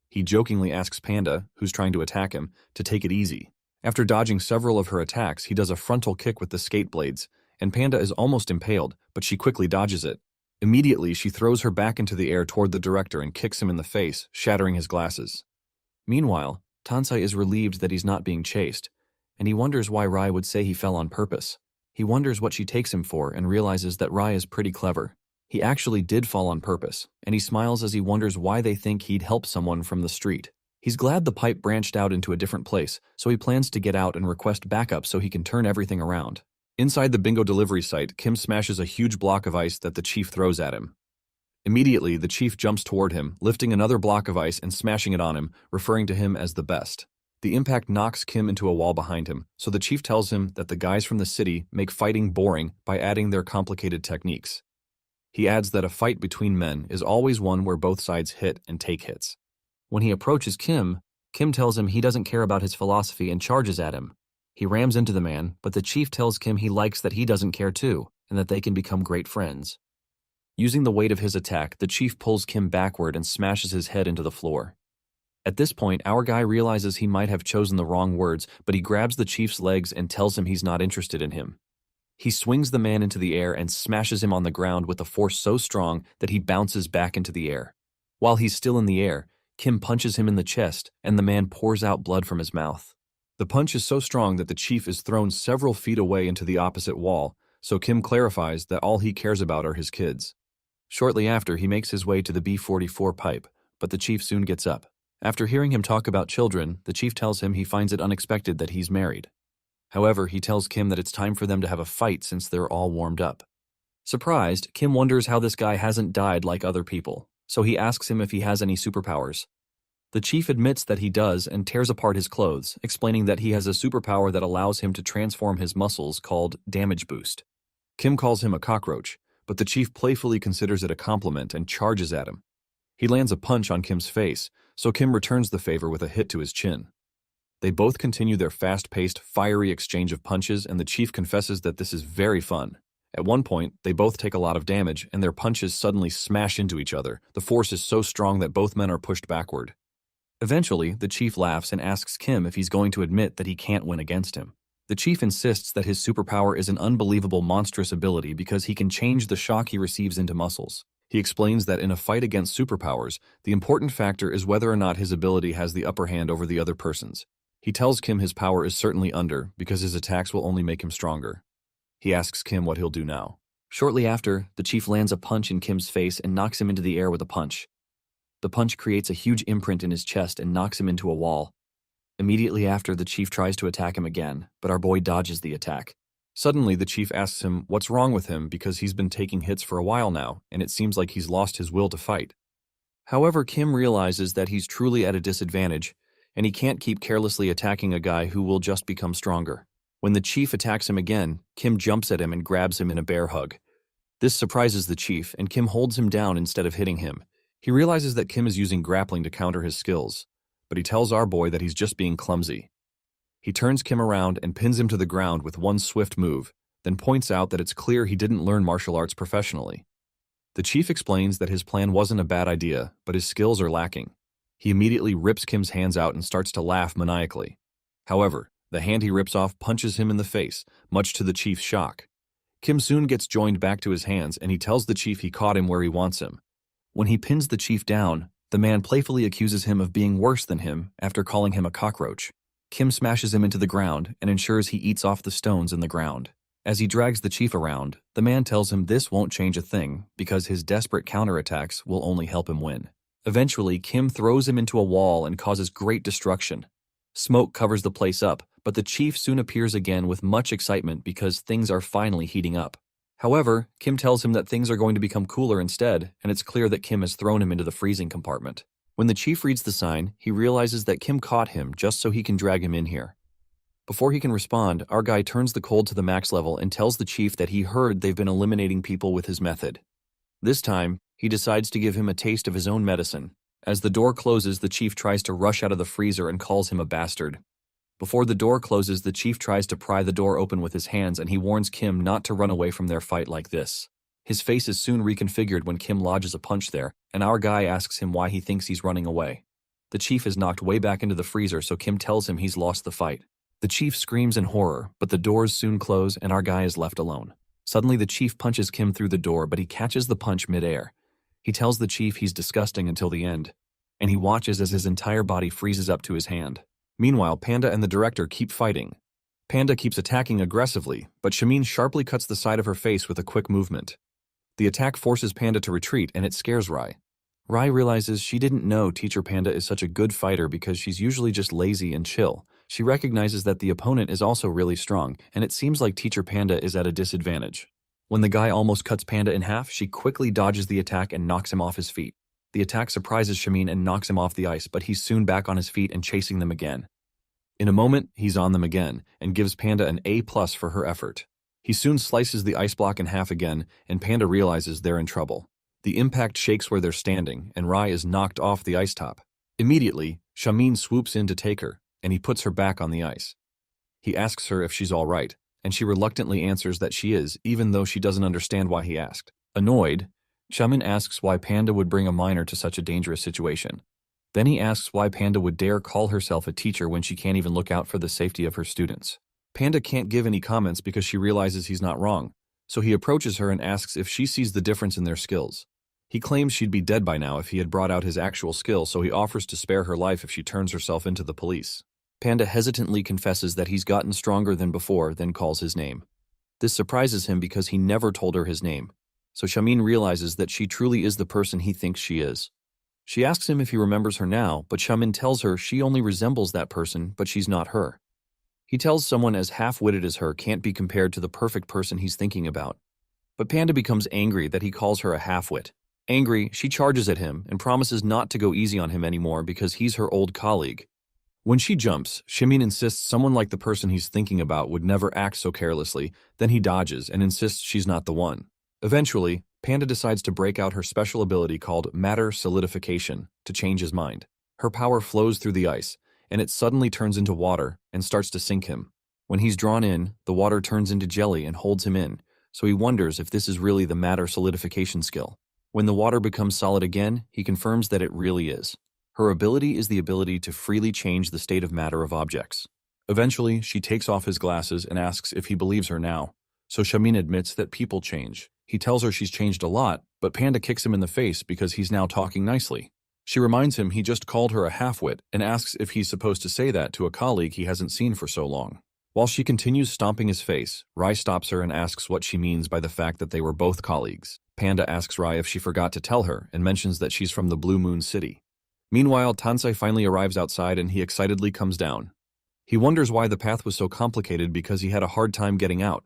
S1: He jokingly asks Panda, who's trying to attack him, to take it easy. After dodging several of her attacks, he does a frontal kick with the skate blades, and Panda is almost impaled, but she quickly dodges it. Immediately, she throws her back into the air toward the director and kicks him in the face, shattering his glasses. Meanwhile, Tansai is relieved that he's not being chased, and he wonders why Rai would say he fell on purpose. He wonders what she takes him for and realizes that Rai is pretty clever. He actually did fall on purpose, and he smiles as he wonders why they think he'd help someone from the street. He's glad the pipe branched out into a different place, so he plans to get out and request backup so he can turn everything around. Inside the bingo delivery site, Kim smashes a huge block of ice that the chief throws at him. Immediately, the chief jumps toward him, lifting another block of ice and smashing it on him, referring to him as the best. The impact knocks Kim into a wall behind him, so the chief tells him that the guys from the city make fighting boring by adding their complicated techniques. He adds that a fight between men is always one where both sides hit and take hits. When he approaches Kim, Kim tells him he doesn't care about his philosophy and charges at him. He rams into the man, but the chief tells Kim he likes that he doesn't care too, and that they can become great friends. Using the weight of his attack, the chief pulls Kim backward and smashes his head into the floor. At this point, our guy realizes he might have chosen the wrong words, but he grabs the chief's legs and tells him he's not interested in him. He swings the man into the air and smashes him on the ground with a force so strong that he bounces back into the air. While he's still in the air, Kim punches him in the chest, and the man pours out blood from his mouth. The punch is so strong that the chief is thrown several feet away into the opposite wall, so Kim clarifies that all he cares about are his kids. Shortly after, he makes his way to the B-44 pipe, but the chief soon gets up. After hearing him talk about children, the chief tells him he finds it unexpected that he's married. However, he tells Kim that it's time for them to have a fight since they're all warmed up. Surprised, Kim wonders how this guy hasn't died like other people, so he asks him if he has any superpowers. The chief admits that he does and tears apart his clothes, explaining that he has a superpower that allows him to transform his muscles called Damage Boost. Kim calls him a cockroach, but the chief playfully considers it a compliment and charges at him. He lands a punch on Kim's face, so Kim returns the favor with a hit to his chin. They both continue their fast-paced, fiery exchange of punches, and the chief confesses that this is very fun. At one point, they both take a lot of damage, and their punches suddenly smash into each other. The force is so strong that both men are pushed backward. Eventually, the chief laughs and asks Kim if he's going to admit that he can't win against him. The chief insists that his superpower is an unbelievable monstrous ability because he can change the shock he receives into muscles. He explains that in a fight against superpowers, the important factor is whether or not his ability has the upper hand over the other person's. He tells Kim his power is certainly under because his attacks will only make him stronger. He asks Kim what he'll do now. Shortly after, the chief lands a punch in Kim's face and knocks him into the air with a punch. The punch creates a huge imprint in his chest and knocks him into a wall. Immediately after, the chief tries to attack him again, but our boy dodges the attack. Suddenly, the chief asks him what's wrong with him because he's been taking hits for a while now, and it seems like he's lost his will to fight. However, Kim realizes that he's truly at a disadvantage, and he can't keep carelessly attacking a guy who will just become stronger. When the chief attacks him again, Kim jumps at him and grabs him in a bear hug. This surprises the chief, and Kim holds him down instead of hitting him. He realizes that Kim is using grappling to counter his skills, but he tells our boy that he's just being clumsy. He turns Kim around and pins him to the ground with one swift move, then points out that it's clear he didn't learn martial arts professionally. The chief explains that his plan wasn't a bad idea, but his skills are lacking. He immediately rips Kim's hands out and starts to laugh maniacally. However, the hand he rips off punches him in the face, much to the chief's shock. Kim soon gets joined back to his hands, and he tells the chief he caught him where he wants him. When he pins the chief down, the man playfully accuses him of being worse than him after calling him a cockroach. Kim smashes him into the ground and ensures he eats off the stones in the ground. As he drags the chief around, the man tells him this won't change a thing because his desperate counterattacks will only help him win. Eventually, Kim throws him into a wall and causes great destruction. Smoke covers the place up, but the chief soon appears again with much excitement because things are finally heating up. However, Kim tells him that things are going to become cooler instead, and it's clear that Kim has thrown him into the freezing compartment. When the chief reads the sign, he realizes that Kim caught him just so he can drag him in here. Before he can respond, our guy turns the cold to the max level and tells the chief that he heard they've been eliminating people with his method. This time, he decides to give him a taste of his own medicine. As the door closes, the chief tries to rush out of the freezer and calls him a bastard. Before the door closes, the chief tries to pry the door open with his hands and he warns Kim not to run away from their fight like this. His face is soon reconfigured when Kim lodges a punch there, and our guy asks him why he thinks he's running away. The chief is knocked way back into the freezer, so Kim tells him he's lost the fight. The chief screams in horror, but the doors soon close and our guy is left alone. Suddenly the chief punches Kim through the door, but he catches the punch mid-air. He tells the chief he's disgusting until the end, and he watches as his entire body freezes up to his hand. Meanwhile, Panda and the director keep fighting. Panda keeps attacking aggressively, but Shamin sharply cuts the side of her face with a quick movement. The attack forces Panda to retreat, and it scares Rai. Rai realizes she didn't know Teacher Panda is such a good fighter because she's usually just lazy and chill. She recognizes that the opponent is also really strong, and it seems like Teacher Panda is at a disadvantage. When the guy almost cuts Panda in half, she quickly dodges the attack and knocks him off his feet. The attack surprises Shamin and knocks him off the ice, but he's soon back on his feet and chasing them again. In a moment, he's on them again, and gives Panda an A+ for her effort. He soon slices the ice block in half again, and Panda realizes they're in trouble. The impact shakes where they're standing, and Rai is knocked off the ice top. Immediately, Shamin swoops in to take her, and he puts her back on the ice. He asks her if she's all right, and she reluctantly answers that she is, even though she doesn't understand why he asked. Annoyed, Shamin asks why Panda would bring a minor to such a dangerous situation. Then he asks why Panda would dare call herself a teacher when she can't even look out for the safety of her students. Panda can't give any comments because she realizes he's not wrong, so he approaches her and asks if she sees the difference in their skills. He claims she'd be dead by now if he had brought out his actual skill, so he offers to spare her life if she turns herself into the police. Panda hesitantly confesses that he's gotten stronger than before, then calls his name. This surprises him because he never told her his name, so Shamin realizes that she truly is the person he thinks she is. She asks him if he remembers her now, but Shamin tells her she only resembles that person, but she's not her. He tells someone as half-witted as her can't be compared to the perfect person he's thinking about. But Panda becomes angry that he calls her a half-wit. Angry, she charges at him and promises not to go easy on him anymore because he's her old colleague. When she jumps, Shamin insists someone like the person he's thinking about would never act so carelessly, then he dodges and insists she's not the one. Eventually, Panda decides to break out her special ability called matter solidification to change his mind. Her power flows through the ice, and it suddenly turns into water and starts to sink him. When he's drawn in, the water turns into jelly and holds him in, so he wonders if this is really the matter solidification skill. When the water becomes solid again, he confirms that it really is. Her ability is the ability to freely change the state of matter of objects. Eventually, she takes off his glasses and asks if he believes her now, so Shamin admits that people change. He tells her she's changed a lot, but Panda kicks him in the face because he's now talking nicely. She reminds him he just called her a half-wit and asks if he's supposed to say that to a colleague he hasn't seen for so long. While she continues stomping his face, Rai stops her and asks what she means by the fact that they were both colleagues. Panda asks Rai if she forgot to tell her and mentions that she's from the Blue Moon City. Meanwhile, Tansei finally arrives outside and he excitedly comes down. He wonders why the path was so complicated because he had a hard time getting out.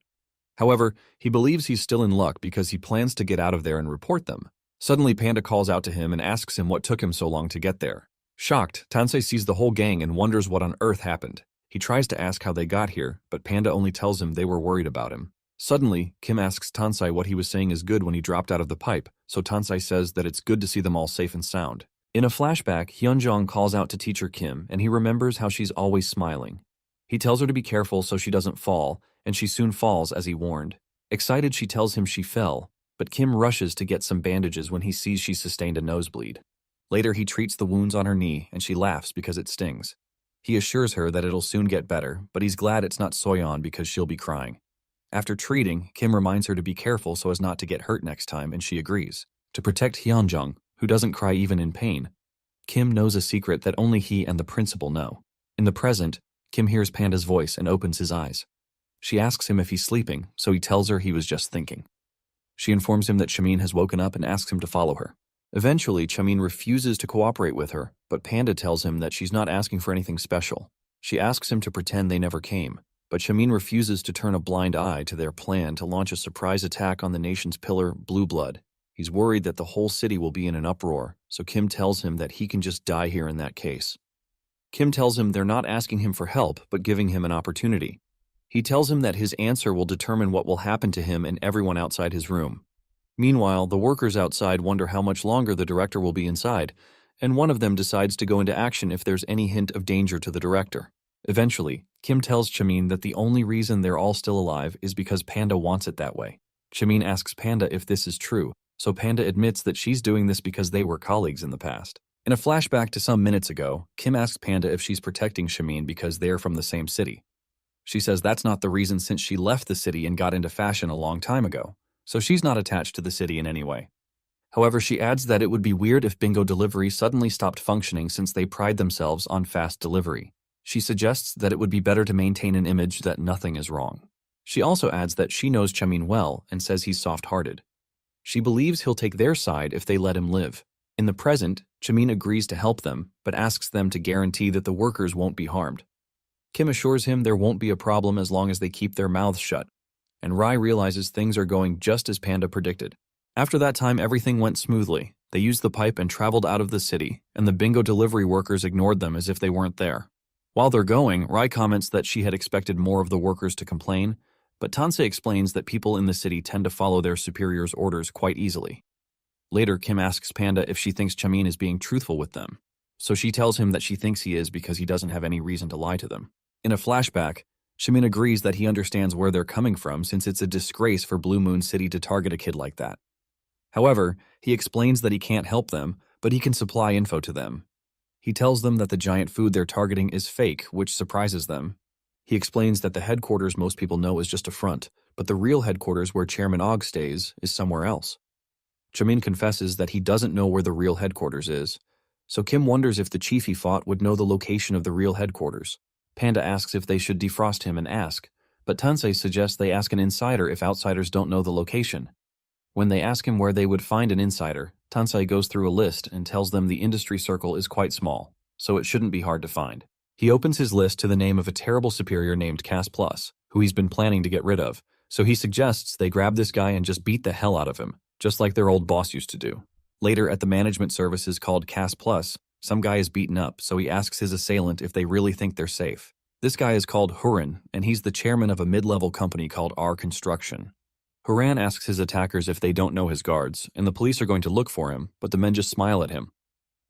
S1: However, he believes he's still in luck because he plans to get out of there and report them. Suddenly, Panda calls out to him and asks him what took him so long to get there. Shocked, Tansei sees the whole gang and wonders what on earth happened. He tries to ask how they got here, but Panda only tells him they were worried about him. Suddenly, Kim asks Tansei what he was saying is good when he dropped out of the pipe, so Tansei says that it's good to see them all safe and sound. In a flashback, Hyunjong calls out to Teacher Kim, and he remembers how she's always smiling. He tells her to be careful so she doesn't fall, and she soon falls as he warned. Excited, she tells him she fell, but Kim rushes to get some bandages when he sees she sustained a nosebleed. Later, he treats the wounds on her knee, and she laughs because it stings. He assures her that it'll soon get better, but he's glad it's not Soyeon because she'll be crying. After treating, Kim reminds her to be careful so as not to get hurt next time, and she agrees. To protect Hyunjong, who doesn't cry even in pain, Kim knows a secret that only he and the principal know. In the present, Kim hears Panda's voice and opens his eyes. She asks him if he's sleeping, so he tells her he was just thinking. She informs him that Shamin has woken up and asks him to follow her. Eventually, Shamin refuses to cooperate with her, but Panda tells him that she's not asking for anything special. She asks him to pretend they never came, but Shamin refuses to turn a blind eye to their plan to launch a surprise attack on the nation's pillar, Blue Blood. He's worried that the whole city will be in an uproar, so Kim tells him that he can just die here in that case. Kim tells him they're not asking him for help, but giving him an opportunity. He tells him that his answer will determine what will happen to him and everyone outside his room. Meanwhile, the workers outside wonder how much longer the director will be inside, and one of them decides to go into action if there's any hint of danger to the director. Eventually, Kim tells Chamin that the only reason they're all still alive is because Panda wants it that way. Chamin asks Panda if this is true, so Panda admits that she's doing this because they were colleagues in the past. In a flashback to some minutes ago, Kim asks Panda if she's protecting Chamin because they're from the same city. She says that's not the reason since she left the city and got into fashion a long time ago, so she's not attached to the city in any way. However, she adds that it would be weird if Bingo Delivery suddenly stopped functioning since they pride themselves on fast delivery. She suggests that it would be better to maintain an image that nothing is wrong. She also adds that she knows Chamin well and says he's soft-hearted. She believes he'll take their side if they let him live. In the present, Chamin agrees to help them, but asks them to guarantee that the workers won't be harmed. Kim assures him there won't be a problem as long as they keep their mouths shut, and Rai realizes things are going just as Panda predicted. After that time, everything went smoothly. They used the pipe and traveled out of the city, and the Bingo Delivery workers ignored them as if they weren't there. While they're going, Rai comments that she had expected more of the workers to complain, but Tansei explains that people in the city tend to follow their superiors' orders quite easily. Later, Kim asks Panda if she thinks Chamin is being truthful with them, so she tells him that she thinks he is because he doesn't have any reason to lie to them. In a flashback, Chamin agrees that he understands where they're coming from since it's a disgrace for Blue Moon City to target a kid like that. However, he explains that he can't help them, but he can supply info to them. He tells them that the giant food they're targeting is fake, which surprises them. He explains that the headquarters most people know is just a front, but the real headquarters where Chairman Og stays is somewhere else. Chamin confesses that he doesn't know where the real headquarters is, so Kim wonders if the chief he fought would know the location of the real headquarters. Panda asks if they should defrost him and ask, but Tansei suggests they ask an insider if outsiders don't know the location. When they ask him where they would find an insider, Tansei goes through a list and tells them the industry circle is quite small, so it shouldn't be hard to find. He opens his list to the name of a terrible superior named Cass Plus, who he's been planning to get rid of, so he suggests they grab this guy and just beat the hell out of him, just like their old boss used to do. Later, at the management services called Cass Plus, some guy is beaten up, so he asks his assailant if they really think they're safe. This guy is called Hurin, and he's the chairman of a mid-level company called R Construction. Huran asks his attackers if they don't know his guards, and the police are going to look for him, but the men just smile at him.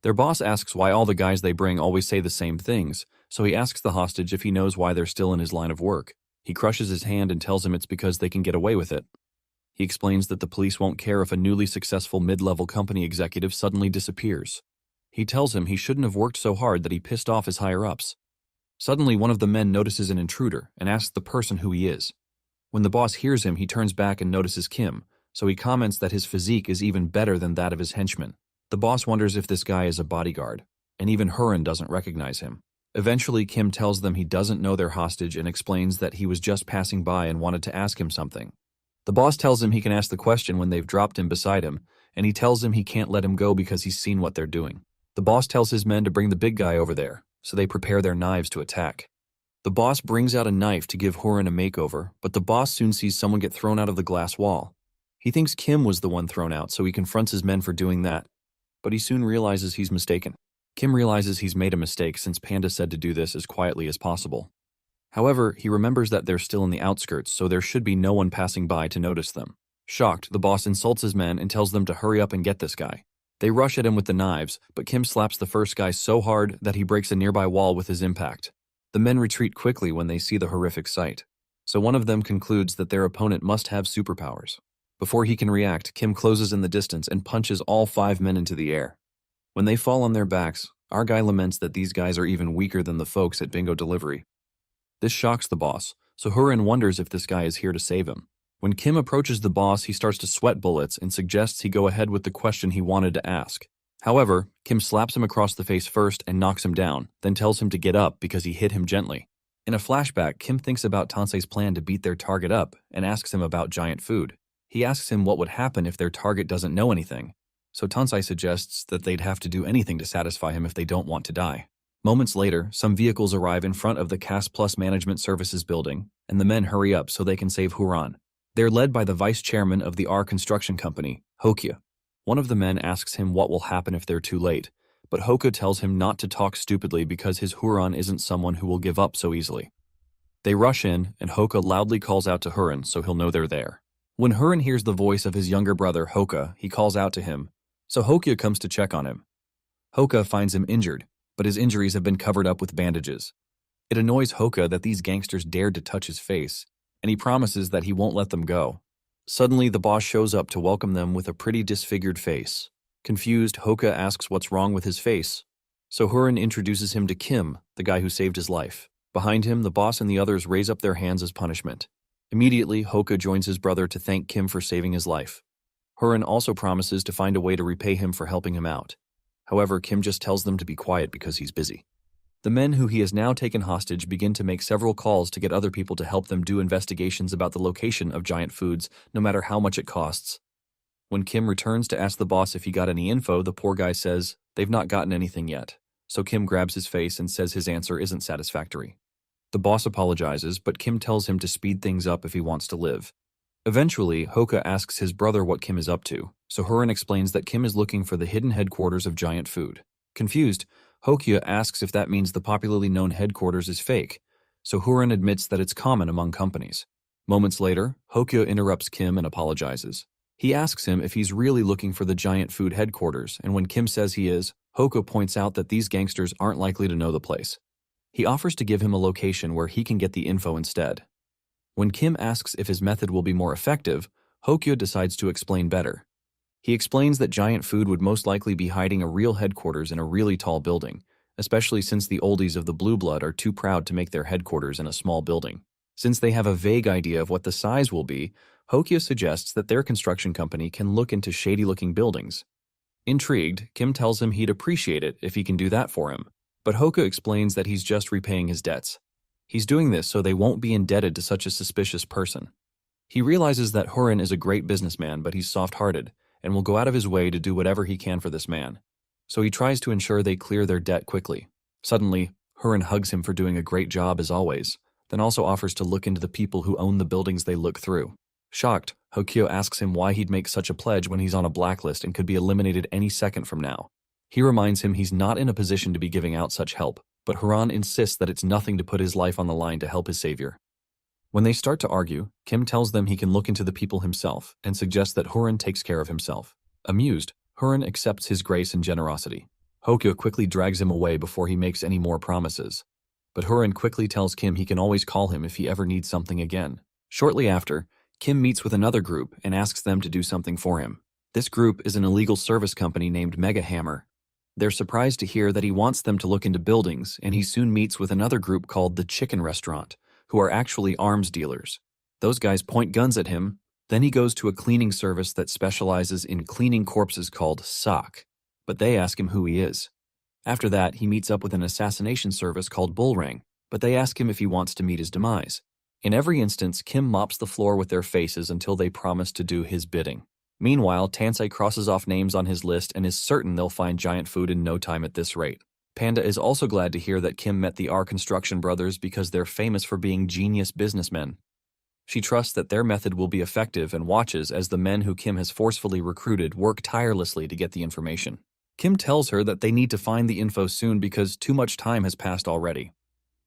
S1: Their boss asks why all the guys they bring always say the same things, so he asks the hostage if he knows why they're still in his line of work. He crushes his hand and tells him it's because they can get away with it. He explains that the police won't care if a newly successful mid-level company executive suddenly disappears. He tells him he shouldn't have worked so hard that he pissed off his higher-ups. Suddenly, one of the men notices an intruder and asks the person who he is. When the boss hears him, he turns back and notices Kim, so he comments that his physique is even better than that of his henchman. The boss wonders if this guy is a bodyguard, and even Hurin doesn't recognize him. Eventually, Kim tells them he doesn't know their hostage and explains that he was just passing by and wanted to ask him something. The boss tells him he can ask the question when they've dropped him beside him, and he tells him he can't let him go because he's seen what they're doing. The boss tells his men to bring the big guy over there, so they prepare their knives to attack. The boss brings out a knife to give Hurin a makeover, but the boss soon sees someone get thrown out of the glass wall. He thinks Kim was the one thrown out, so he confronts his men for doing that, but he soon realizes he's mistaken. Kim realizes he's made a mistake since Panda said to do this as quietly as possible. However, he remembers that they're still in the outskirts, so there should be no one passing by to notice them. Shocked, the boss insults his men and tells them to hurry up and get this guy. They rush at him with the knives, but Kim slaps the first guy so hard that he breaks a nearby wall with his impact. The men retreat quickly when they see the horrific sight, so one of them concludes that their opponent must have superpowers. Before he can react, Kim closes in the distance and punches all 5 men into the air. When they fall on their backs, our guy laments that these guys are even weaker than the folks at Bingo Delivery. This shocks the boss, so Hurin wonders if this guy is here to save him. When Kim approaches the boss, he starts to sweat bullets and suggests he go ahead with the question he wanted to ask. However, Kim slaps him across the face first and knocks him down, then tells him to get up because he hit him gently. In a flashback, Kim thinks about Tansei's plan to beat their target up and asks him about giant food. He asks him what would happen if their target doesn't know anything, so Tansei suggests that they'd have to do anything to satisfy him if they don't want to die. Moments later, some vehicles arrive in front of the Cass Plus Management Services building, and the men hurry up so they can save Huran. They're led by the vice chairman of the R Construction Company, Hokya. One of the men asks him what will happen if they're too late, but Hoka tells him not to talk stupidly because his Huron isn't someone who will give up so easily. They rush in, and Hoka loudly calls out to Huron so he'll know they're there. When Huron hears the voice of his younger brother, Hoka, he calls out to him, so Hokya comes to check on him. Hoka finds him injured, but his injuries have been covered up with bandages. It annoys Hoka that these gangsters dared to touch his face, and he promises that he won't let them go. Suddenly, the boss shows up to welcome them with a pretty disfigured face. Confused, Hoka asks what's wrong with his face. So Hurin introduces him to Kim, the guy who saved his life. Behind him, the boss and the others raise up their hands as punishment. Immediately, Hoka joins his brother to thank Kim for saving his life. Hurin also promises to find a way to repay him for helping him out. However, Kim just tells them to be quiet because he's busy. The men who he has now taken hostage begin to make several calls to get other people to help them do investigations about the location of giant foods, no matter how much it costs. When Kim returns to ask the boss if he got any info, the poor guy says they've not gotten anything yet. So Kim grabs his face and says his answer isn't satisfactory. The boss apologizes, but Kim tells him to speed things up if he wants to live. Eventually, Hoka asks his brother what Kim is up to, so Hurin explains that Kim is looking for the hidden headquarters of giant food. Confused, Hokia asks if that means the popularly known headquarters is fake, so Hurin admits that it's common among companies. Moments later, Hokia interrupts Kim and apologizes. He asks him if he's really looking for the giant food headquarters, and when Kim says he is, Hoka points out that these gangsters aren't likely to know the place. He offers to give him a location where he can get the info instead. When Kim asks if his method will be more effective, Hokia decides to explain better. He explains that giant food would most likely be hiding a real headquarters in a really tall building, especially since the oldies of the Blue Blood are too proud to make their headquarters in a small building. Since they have a vague idea of what the size will be, Hokia suggests that their construction company can look into shady-looking buildings. Intrigued, Kim tells him he'd appreciate it if he can do that for him, but Hoka explains that he's just repaying his debts. He's doing this so they won't be indebted to such a suspicious person. He realizes that Hurin is a great businessman, but he's soft-hearted, and will go out of his way to do whatever he can for this man. So he tries to ensure they clear their debt quickly. Suddenly, Hurin hugs him for doing a great job as always, then also offers to look into the people who own the buildings they look through. Shocked, Hokia asks him why he'd make such a pledge when he's on a blacklist and could be eliminated any second from now. He reminds him he's not in a position to be giving out such help, but Hurin insists that it's nothing to put his life on the line to help his savior. When they start to argue, Kim tells them he can look into the people himself and suggests that Hurin takes care of himself. Amused, Hurin accepts his grace and generosity. Hokia quickly drags him away before he makes any more promises. But Hurin quickly tells Kim he can always call him if he ever needs something again. Shortly after, Kim meets with another group and asks them to do something for him. This group is an illegal service company named Mega Hammer. They're surprised to hear that he wants them to look into buildings, and he soon meets with another group called the Chicken Restaurant, who are actually arms dealers. Those guys point guns at him. Then he goes to a cleaning service that specializes in cleaning corpses called SOC, but they ask him who he is. After that, he meets up with an assassination service called Bullring, but they ask him if he wants to meet his demise. In every instance, Kim mops the floor with their faces until they promise to do his bidding. Meanwhile, Tansei crosses off names on his list and is certain they'll find giant food in no time at this rate. Panda is also glad to hear that Kim met the R Construction brothers because they're famous for being genius businessmen. She trusts that their method will be effective and watches as the men who Kim has forcefully recruited work tirelessly to get the information. Kim tells her that they need to find the info soon because too much time has passed already.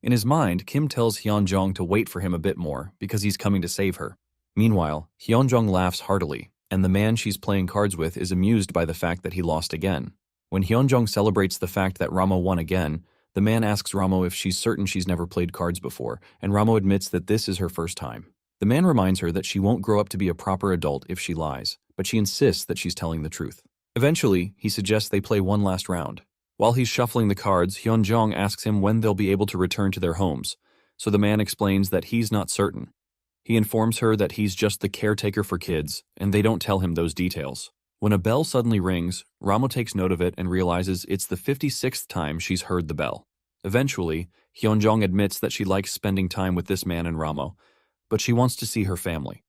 S1: In his mind, Kim tells Hyunjong to wait for him a bit more because he's coming to save her. Meanwhile, Hyunjong laughs heartily, and the man she's playing cards with is amused by the fact that he lost again. When Hyunjong celebrates the fact that Ramo won again, the man asks Ramo if she's certain she's never played cards before, and Ramo admits that this is her first time. The man reminds her that she won't grow up to be a proper adult if she lies, but she insists that she's telling the truth. Eventually, he suggests they play one last round. While he's shuffling the cards, Hyunjong asks him when they'll be able to return to their homes, so the man explains that he's not certain. He informs her that he's just the caretaker for kids, and they don't tell him those details. When a bell suddenly rings, Ramo takes note of it and realizes it's the 56th time she's heard the bell. Eventually, Hyunjong admits that she likes spending time with this man and Ramo, but she wants to see her family.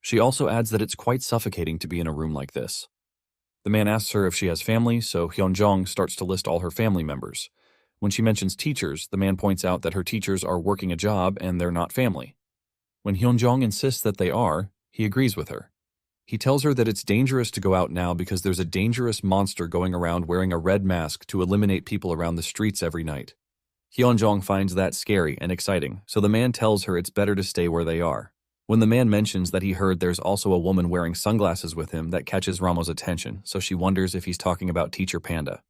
S1: She also adds that it's quite suffocating to be in a room like this. The man asks her if she has family, so Hyunjong starts to list all her family members. When she mentions teachers, the man points out that her teachers are working a job and they're not family. When Hyunjong insists that they are, he agrees with her. He tells her that it's dangerous to go out now because there's a dangerous monster going around wearing a red mask to eliminate people around the streets every night. Hyunjong finds that scary and exciting, so the man tells her it's better to stay where they are. When the man mentions that he heard there's also a woman wearing sunglasses with him, that catches Ramo's attention, so she wonders if he's talking about Teacher Panda.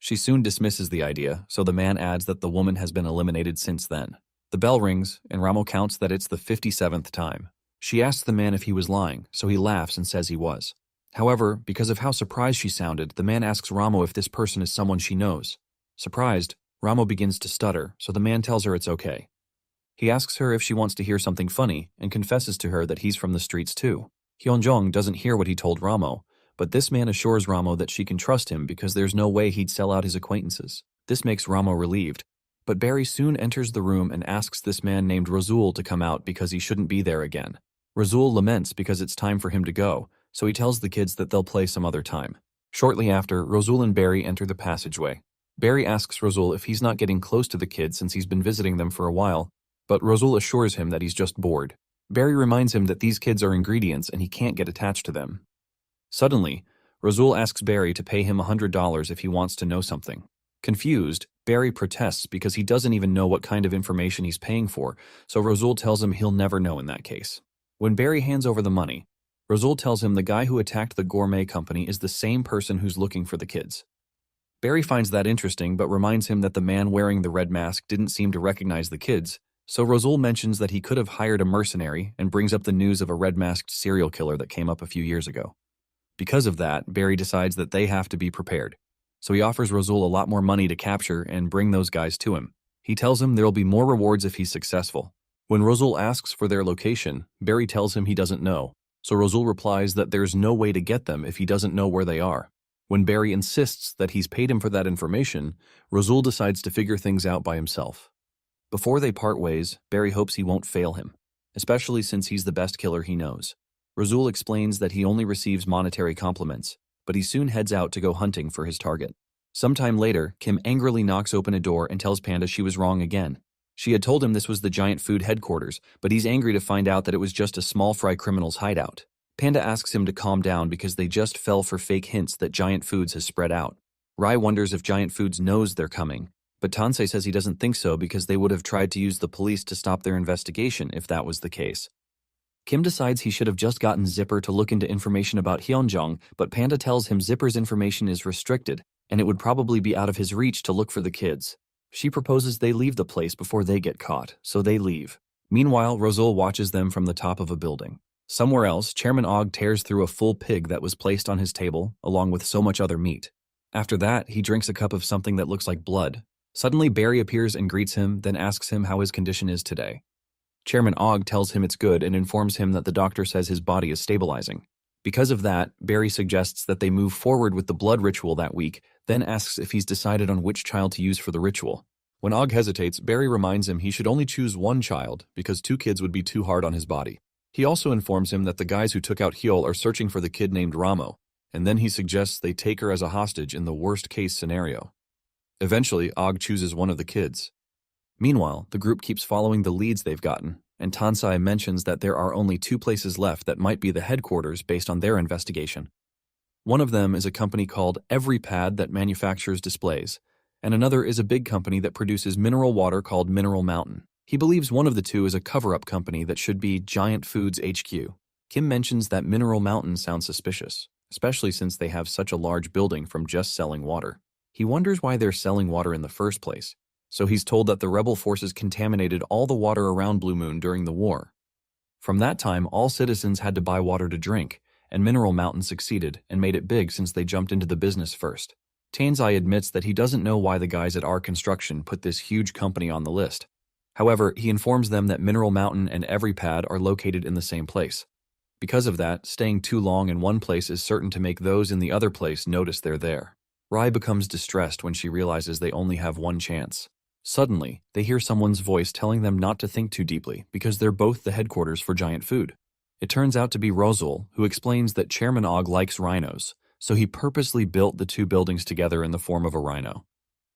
S1: She soon dismisses the idea, so the man adds that the woman has been eliminated since then. The bell rings, and Ramo counts that it's the 57th time. She asks the man if he was lying, so he laughs and says he was. However, because of how surprised she sounded, the man asks Ramo if this person is someone she knows. Surprised, Ramo begins to stutter, so the man tells her it's okay. He asks her if she wants to hear something funny and confesses to her that he's from the streets too. Hyunjong doesn't hear what he told Ramo, but this man assures Ramo that she can trust him because there's no way he'd sell out his acquaintances. This makes Ramo relieved, but Barry soon enters the room and asks this man named Razul to come out because he shouldn't be there again. Razul laments because it's time for him to go, so he tells the kids that they'll play some other time. Shortly after, Razul and Barry enter the passageway. Barry asks Razul if he's not getting close to the kids since he's been visiting them for a while, but Razul assures him that he's just bored. Barry reminds him that these kids are ingredients and he can't get attached to them. Suddenly, Razul asks Barry to pay him $100 if he wants to know something. Confused, Barry protests because he doesn't even know what kind of information he's paying for, so Razul tells him he'll never know in that case. When Barry hands over the money, Razul tells him the guy who attacked the gourmet company is the same person who's looking for the kids. Barry finds that interesting but reminds him that the man wearing the red mask didn't seem to recognize the kids, so Razul mentions that he could have hired a mercenary and brings up the news of a red-masked serial killer that came up a few years ago. Because of that, Barry decides that they have to be prepared, so he offers Razul a lot more money to capture and bring those guys to him. He tells him there'll be more rewards if he's successful. When Razul asks for their location, Barry tells him he doesn't know, so Razul replies that there's no way to get them if he doesn't know where they are. When Barry insists that he's paid him for that information, Razul decides to figure things out by himself. Before they part ways, Barry hopes he won't fail him, especially since he's the best killer he knows. Razul explains that he only receives monetary compliments, but he soon heads out to go hunting for his target. Sometime later, Kim angrily knocks open a door and tells Panda she was wrong again. She had told him this was the Giant Food headquarters, but he's angry to find out that it was just a small fry criminal's hideout. Panda asks him to calm down because they just fell for fake hints that Giant Foods has spread out. Rai wonders if Giant Foods knows they're coming, but Tansei says he doesn't think so because they would have tried to use the police to stop their investigation if that was the case. Kim decides he should have just gotten Zipper to look into information about Hyunjong, but Panda tells him Zipper's information is restricted, and it would probably be out of his reach to look for the kids. She proposes they leave the place before they get caught, so they leave. Meanwhile, Razul watches them from the top of a building. Somewhere else, Chairman Og tears through a full pig that was placed on his table, along with so much other meat. After that, he drinks a cup of something that looks like blood. Suddenly, Barry appears and greets him, then asks him how his condition is today. Chairman Og tells him it's good and informs him that the doctor says his body is stabilizing. Because of that, Barry suggests that they move forward with the blood ritual that week, then asks if he's decided on which child to use for the ritual. When Og hesitates, Barry reminds him he should only choose one child because 2 kids would be too hard on his body. He also informs him that the guys who took out Hyul are searching for the kid named Ramo, and then he suggests they take her as a hostage in the worst-case scenario. Eventually, Og chooses one of the kids. Meanwhile, the group keeps following the leads they've gotten, and Tansei mentions that there are only 2 places left that might be the headquarters based on their investigation. One of them is a company called Every Pad that manufactures displays, and another is a big company that produces mineral water called Mineral Mountain. He believes one of the 2 is a cover-up company that should be Giant Foods HQ. Kim mentions that Mineral Mountain sounds suspicious, especially since they have such a large building from just selling water. He wonders why they're selling water in the first place, so he's told that the rebel forces contaminated all the water around Blue Moon during the war. From that time, all citizens had to buy water to drink, and Mineral Mountain succeeded and made it big since they jumped into the business first. Tansei admits that he doesn't know why the guys at R Construction put this huge company on the list. However, he informs them that Mineral Mountain and Every Pad are located in the same place. Because of that, staying too long in one place is certain to make those in the other place notice they're there. Rai becomes distressed when she realizes they only have one chance. Suddenly, they hear someone's voice telling them not to think too deeply because they're both the headquarters for Giant Food. It turns out to be Razul, who explains that Chairman Og likes rhinos, so he purposely built the 2 buildings together in the form of a rhino.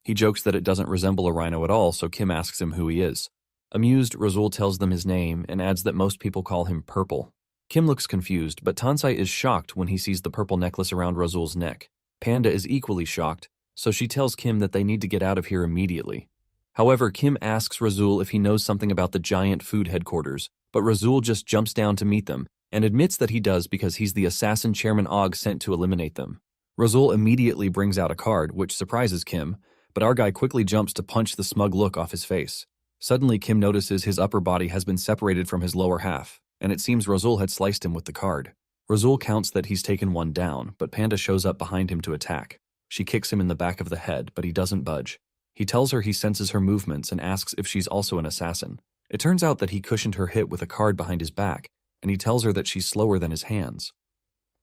S1: He jokes that it doesn't resemble a rhino at all, so Kim asks him who he is. Amused, Razul tells them his name and adds that most people call him Purple. Kim looks confused, but Tansei is shocked when he sees the purple necklace around Razul's neck. Panda is equally shocked, so she tells Kim that they need to get out of here immediately. However, Kim asks Razul if he knows something about the Giant Food headquarters, but Razul just jumps down to meet them and admits that he does because he's the assassin Chairman Og sent to eliminate them. Razul immediately brings out a card, which surprises Kim, but our guy quickly jumps to punch the smug look off his face. Suddenly, Kim notices his upper body has been separated from his lower half, and it seems Razul had sliced him with the card. Razul counts that he's taken one down, but Panda shows up behind him to attack. She kicks him in the back of the head, but he doesn't budge. He tells her he senses her movements and asks if she's also an assassin. It turns out that he cushioned her hit with a card behind his back, and he tells her that she's slower than his hands.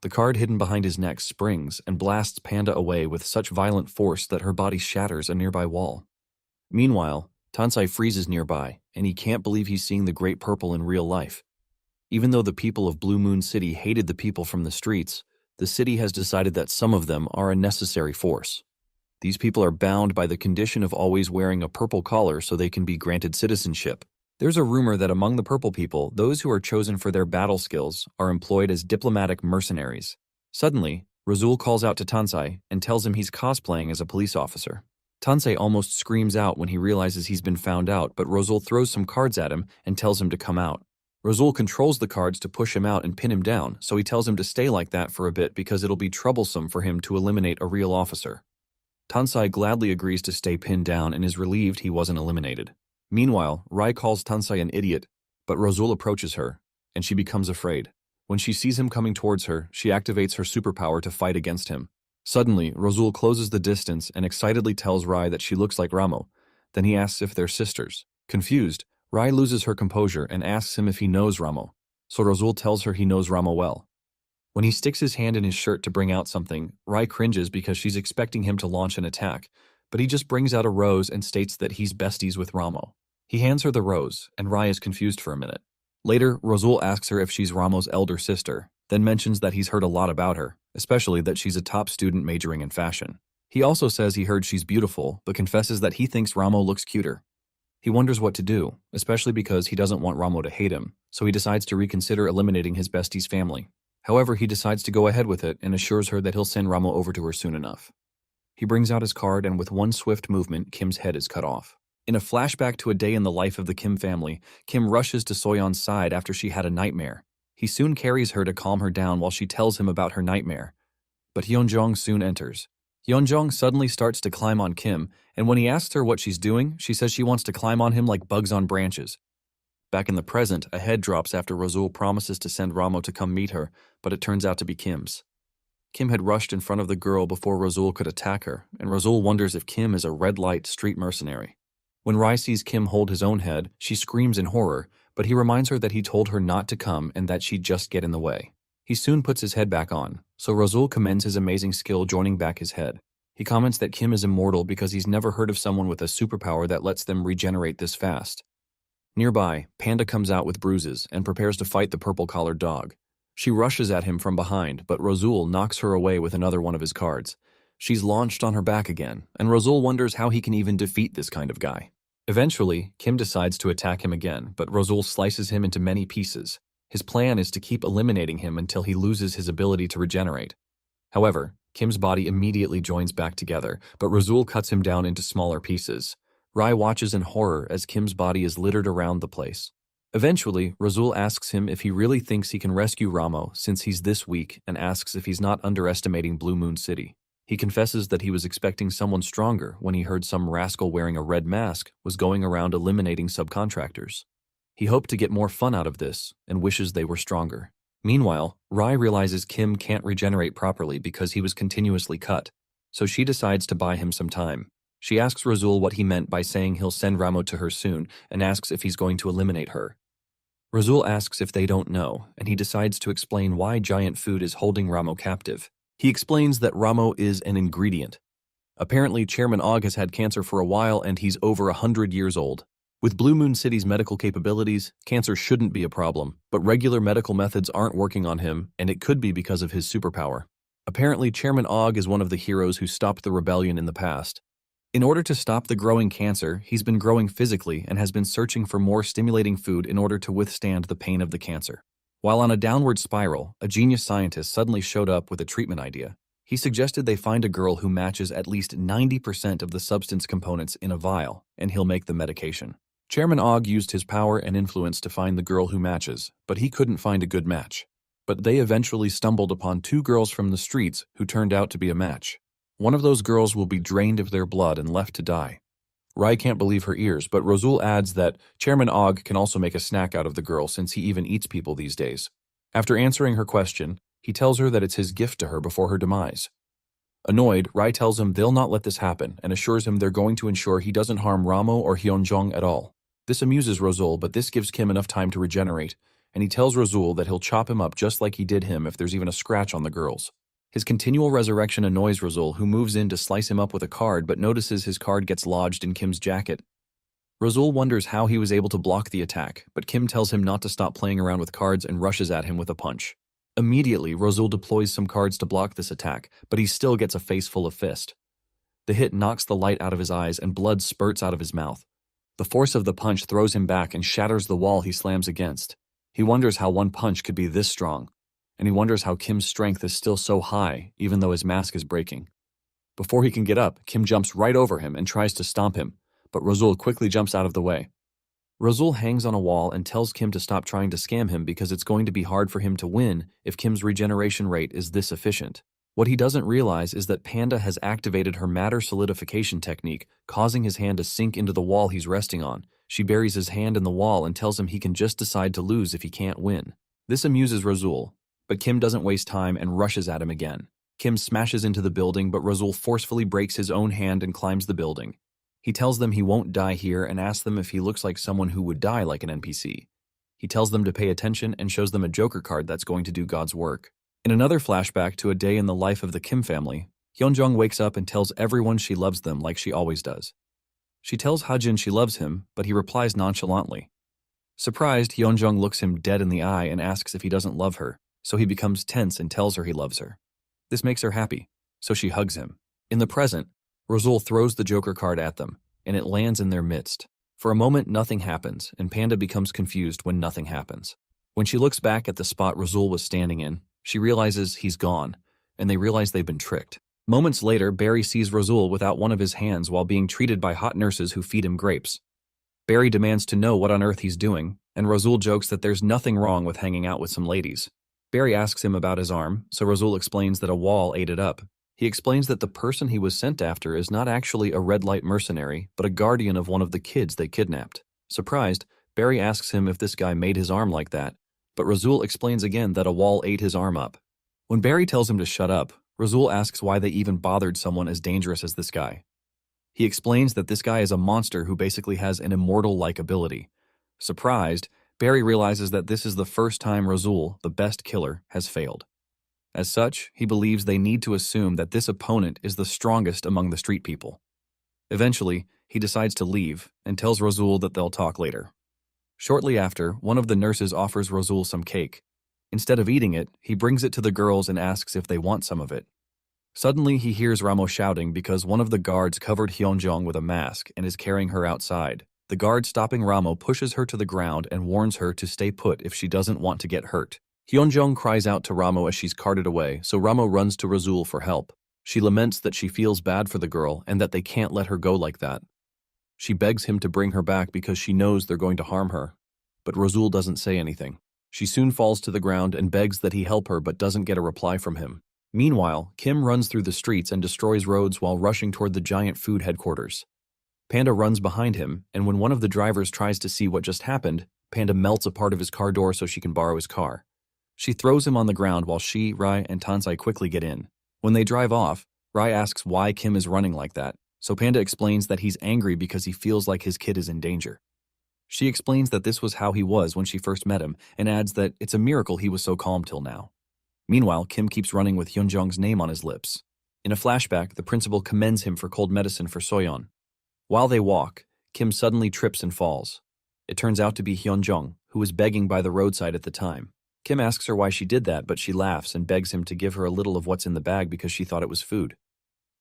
S1: The card hidden behind his neck springs and blasts Panda away with such violent force that her body shatters a nearby wall. Meanwhile, Tansai freezes nearby, and he can't believe he's seeing the Great Purple in real life. Even though the people of Blue Moon City hated the people from the streets, the city has decided that some of them are a necessary force. These people are bound by the condition of always wearing a purple collar so they can be granted citizenship. There's a rumor that among the purple people, those who are chosen for their battle skills are employed as diplomatic mercenaries. Suddenly, Razul calls out to Tansai and tells him he's cosplaying as a police officer. Tansai almost screams out when he realizes he's been found out, but Razul throws some cards at him and tells him to come out. Razul controls the cards to push him out and pin him down, so he tells him to stay like that for a bit because it'll be troublesome for him to eliminate a real officer. Tansai gladly agrees to stay pinned down and is relieved he wasn't eliminated. Meanwhile, Rai calls Tansai an idiot, but Razul approaches her, and she becomes afraid. When she sees him coming towards her, she activates her superpower to fight against him. Suddenly, Razul closes the distance and excitedly tells Rai that she looks like Ramo. Then he asks if they're sisters. Confused, Rai loses her composure and asks him if he knows Ramo, so Razul tells her he knows Ramo well. When he sticks his hand in his shirt to bring out something, Rai cringes because she's expecting him to launch an attack, but he just brings out a rose and states that he's besties with Ramo. He hands her the rose, and Rai is confused for a minute. Later, Razul asks her if she's Ramo's elder sister, then mentions that he's heard a lot about her, especially that she's a top student majoring in fashion. He also says he heard she's beautiful, but confesses that he thinks Ramo looks cuter. He wonders what to do, especially because he doesn't want Ramo to hate him, so he decides to reconsider eliminating his bestie's family. However, he decides to go ahead with it and assures her that he'll send Ramo over to her soon enough. He brings out his card, and with one swift movement, Kim's head is cut off. In a flashback to a day in the life of the Kim family, Kim rushes to Soyeon's side after she had a nightmare. He soon carries her to calm her down while she tells him about her nightmare. But Yeonjong soon enters. Yeonjong suddenly starts to climb on Kim, and when he asks her what she's doing, she says she wants to climb on him like bugs on branches. Back in the present, a head drops after Razul promises to send Ramo to come meet her, but it turns out to be Kim's. Kim had rushed in front of the girl before Razul could attack her, and Razul wonders if Kim is a red-light street mercenary. When Rai sees Kim hold his own head, she screams in horror, but he reminds her that he told her not to come and that she'd just get in the way. He soon puts his head back on, so Razul commends his amazing skill joining back his head. He comments that Kim is immortal because he's never heard of someone with a superpower that lets them regenerate this fast. Nearby, Panda comes out with bruises and prepares to fight the purple-collared dog. She rushes at him from behind, but Razul knocks her away with another one of his cards. She's launched on her back again, and Razul wonders how he can even defeat this kind of guy. Eventually, Kim decides to attack him again, but Razul slices him into many pieces. His plan is to keep eliminating him until he loses his ability to regenerate. However, Kim's body immediately joins back together, but Razul cuts him down into smaller pieces. Rai watches in horror as Kim's body is littered around the place. Eventually, Razul asks him if he really thinks he can rescue Ramo since he's this weak and asks if he's not underestimating Blue Moon City. He confesses that he was expecting someone stronger when he heard some rascal wearing a red mask was going around eliminating subcontractors. He hoped to get more fun out of this and wishes they were stronger. Meanwhile, Rai realizes Kim can't regenerate properly because he was continuously cut, so she decides to buy him some time. She asks Razul what he meant by saying he'll send Ramo to her soon and asks if he's going to eliminate her. Razul asks if they don't know, and he decides to explain why giant food is holding Ramo captive. He explains that Ramo is an ingredient. Apparently, Chairman Og has had cancer for a while and he's over 100 years old. With Blue Moon City's medical capabilities, cancer shouldn't be a problem, but regular medical methods aren't working on him, and it could be because of his superpower. Apparently, Chairman Og is one of the heroes who stopped the rebellion in the past. In order to stop the growing cancer, he's been growing physically and has been searching for more stimulating food in order to withstand the pain of the cancer. While on a downward spiral, a genius scientist suddenly showed up with a treatment idea. He suggested they find a girl who matches at least 90% of the substance components in a vial, and he'll make the medication. Chairman Og used his power and influence to find the girl who matches, but he couldn't find a good match. But they eventually stumbled upon two girls from the streets who turned out to be a match. One of those girls will be drained of their blood and left to die. Rai can't believe her ears, but Razul adds that Chairman Og can also make a snack out of the girl since he even eats people these days. After answering her question, he tells her that it's his gift to her before her demise. Annoyed, Rai tells him they'll not let this happen and assures him they're going to ensure he doesn't harm Ramo or Hyunjong at all. This amuses Razul, but this gives Kim enough time to regenerate, and he tells Razul that he'll chop him up just like he did him if there's even a scratch on the girls. His continual resurrection annoys Razul, who moves in to slice him up with a card but notices his card gets lodged in Kim's jacket. Razul wonders how he was able to block the attack, but Kim tells him not to stop playing around with cards and rushes at him with a punch. Immediately, Razul deploys some cards to block this attack, but he still gets a face full of fist. The hit knocks the light out of his eyes and blood spurts out of his mouth. The force of the punch throws him back and shatters the wall he slams against. He wonders how one punch could be this strong, and he wonders how Kim's strength is still so high, even though his mask is breaking. Before he can get up, Kim jumps right over him and tries to stomp him, but Razul quickly jumps out of the way. Razul hangs on a wall and tells Kim to stop trying to scam him because it's going to be hard for him to win if Kim's regeneration rate is this efficient. What he doesn't realize is that Panda has activated her matter solidification technique, causing his hand to sink into the wall he's resting on. She buries his hand in the wall and tells him he can just decide to lose if he can't win. This amuses Razul, but Kim doesn't waste time and rushes at him again. Kim smashes into the building, but Razul forcefully breaks his own hand and climbs the building. He tells them he won't die here and asks them if he looks like someone who would die like an NPC. He tells them to pay attention and shows them a Joker card that's going to do God's work. In another flashback to a day in the life of the Kim family, Hyunjong wakes up and tells everyone she loves them like she always does. She tells Hajin she loves him, but he replies nonchalantly. Surprised, Hyunjong looks him dead in the eye and asks if he doesn't love her, so he becomes tense and tells her he loves her. This makes her happy, so she hugs him. In the present, Razul throws the Joker card at them, and it lands in their midst. For a moment, nothing happens, and Panda becomes confused when nothing happens. When she looks back at the spot Razul was standing in, she realizes he's gone, and they realize they've been tricked. Moments later, Barry sees Razul without one of his hands while being treated by hot nurses who feed him grapes. Barry demands to know what on earth he's doing, and Razul jokes that there's nothing wrong with hanging out with some ladies. Barry asks him about his arm, so Razul explains that a wall ate it up. He explains that the person he was sent after is not actually a red light mercenary, but a guardian of one of the kids they kidnapped. Surprised, Barry asks him if this guy made his arm like that, but Razul explains again that a wall ate his arm up. When Barry tells him to shut up, Razul asks why they even bothered someone as dangerous as this guy. He explains that this guy is a monster who basically has an immortal-like ability. Surprised, Barry realizes that this is the first time Razul, the best killer, has failed. As such, he believes they need to assume that this opponent is the strongest among the street people. Eventually, he decides to leave and tells Razul that they'll talk later. Shortly after, one of the nurses offers Razul some cake. Instead of eating it, he brings it to the girls and asks if they want some of it. Suddenly, he hears Ramo shouting because one of the guards covered Hyunjong with a mask and is carrying her outside. The guard stopping Ramo pushes her to the ground and warns her to stay put if she doesn't want to get hurt. Hyunjong cries out to Ramo as she's carted away, so Ramo runs to Razul for help. She laments that she feels bad for the girl and that they can't let her go like that. She begs him to bring her back because she knows they're going to harm her. But Razul doesn't say anything. She soon falls to the ground and begs that he help her but doesn't get a reply from him. Meanwhile, Kim runs through the streets and destroys roads while rushing toward the giant food headquarters. Panda runs behind him, and when one of the drivers tries to see what just happened, Panda melts a part of his car door so she can borrow his car. She throws him on the ground while she, Rai, and Tansai quickly get in. When they drive off, Rai asks why Kim is running like that, so Panda explains that he's angry because he feels like his kid is in danger. She explains that this was how he was when she first met him, and adds that it's a miracle he was so calm till now. Meanwhile, Kim keeps running with Hyunjong's name on his lips. In a flashback, the principal commends him for cold medicine for Soyeon. While they walk, Kim suddenly trips and falls. It turns out to be Hyunjong, who was begging by the roadside at the time. Kim asks her why she did that, but she laughs and begs him to give her a little of what's in the bag because she thought it was food.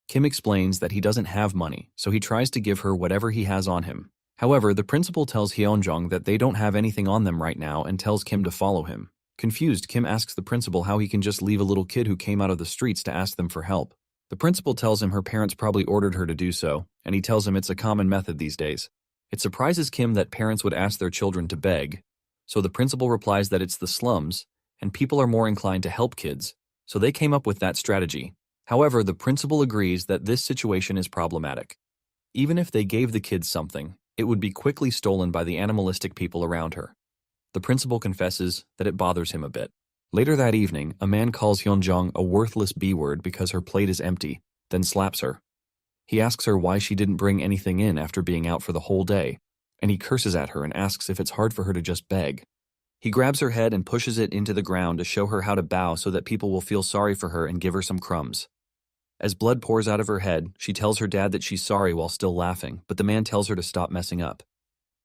S1: Kim explains that he doesn't have money, so he tries to give her whatever he has on him. However, the principal tells Hyunjong that they don't have anything on them right now and tells Kim to follow him. Confused, Kim asks the principal how he can just leave a little kid who came out of the streets to ask them for help. The principal tells him her parents probably ordered her to do so, and he tells him it's a common method these days. It surprises Kim that parents would ask their children to beg, so the principal replies that it's the slums, and people are more inclined to help kids, so they came up with that strategy. However, the principal agrees that this situation is problematic. Even if they gave the kids something, it would be quickly stolen by the animalistic people around her. The principal confesses that it bothers him a bit. Later that evening, a man calls Hyunjong a worthless B-word because her plate is empty, then slaps her. He asks her why she didn't bring anything in after being out for the whole day, and he curses at her and asks if it's hard for her to just beg. He grabs her head and pushes it into the ground to show her how to bow so that people will feel sorry for her and give her some crumbs. As blood pours out of her head, she tells her dad that she's sorry while still laughing, but the man tells her to stop messing up.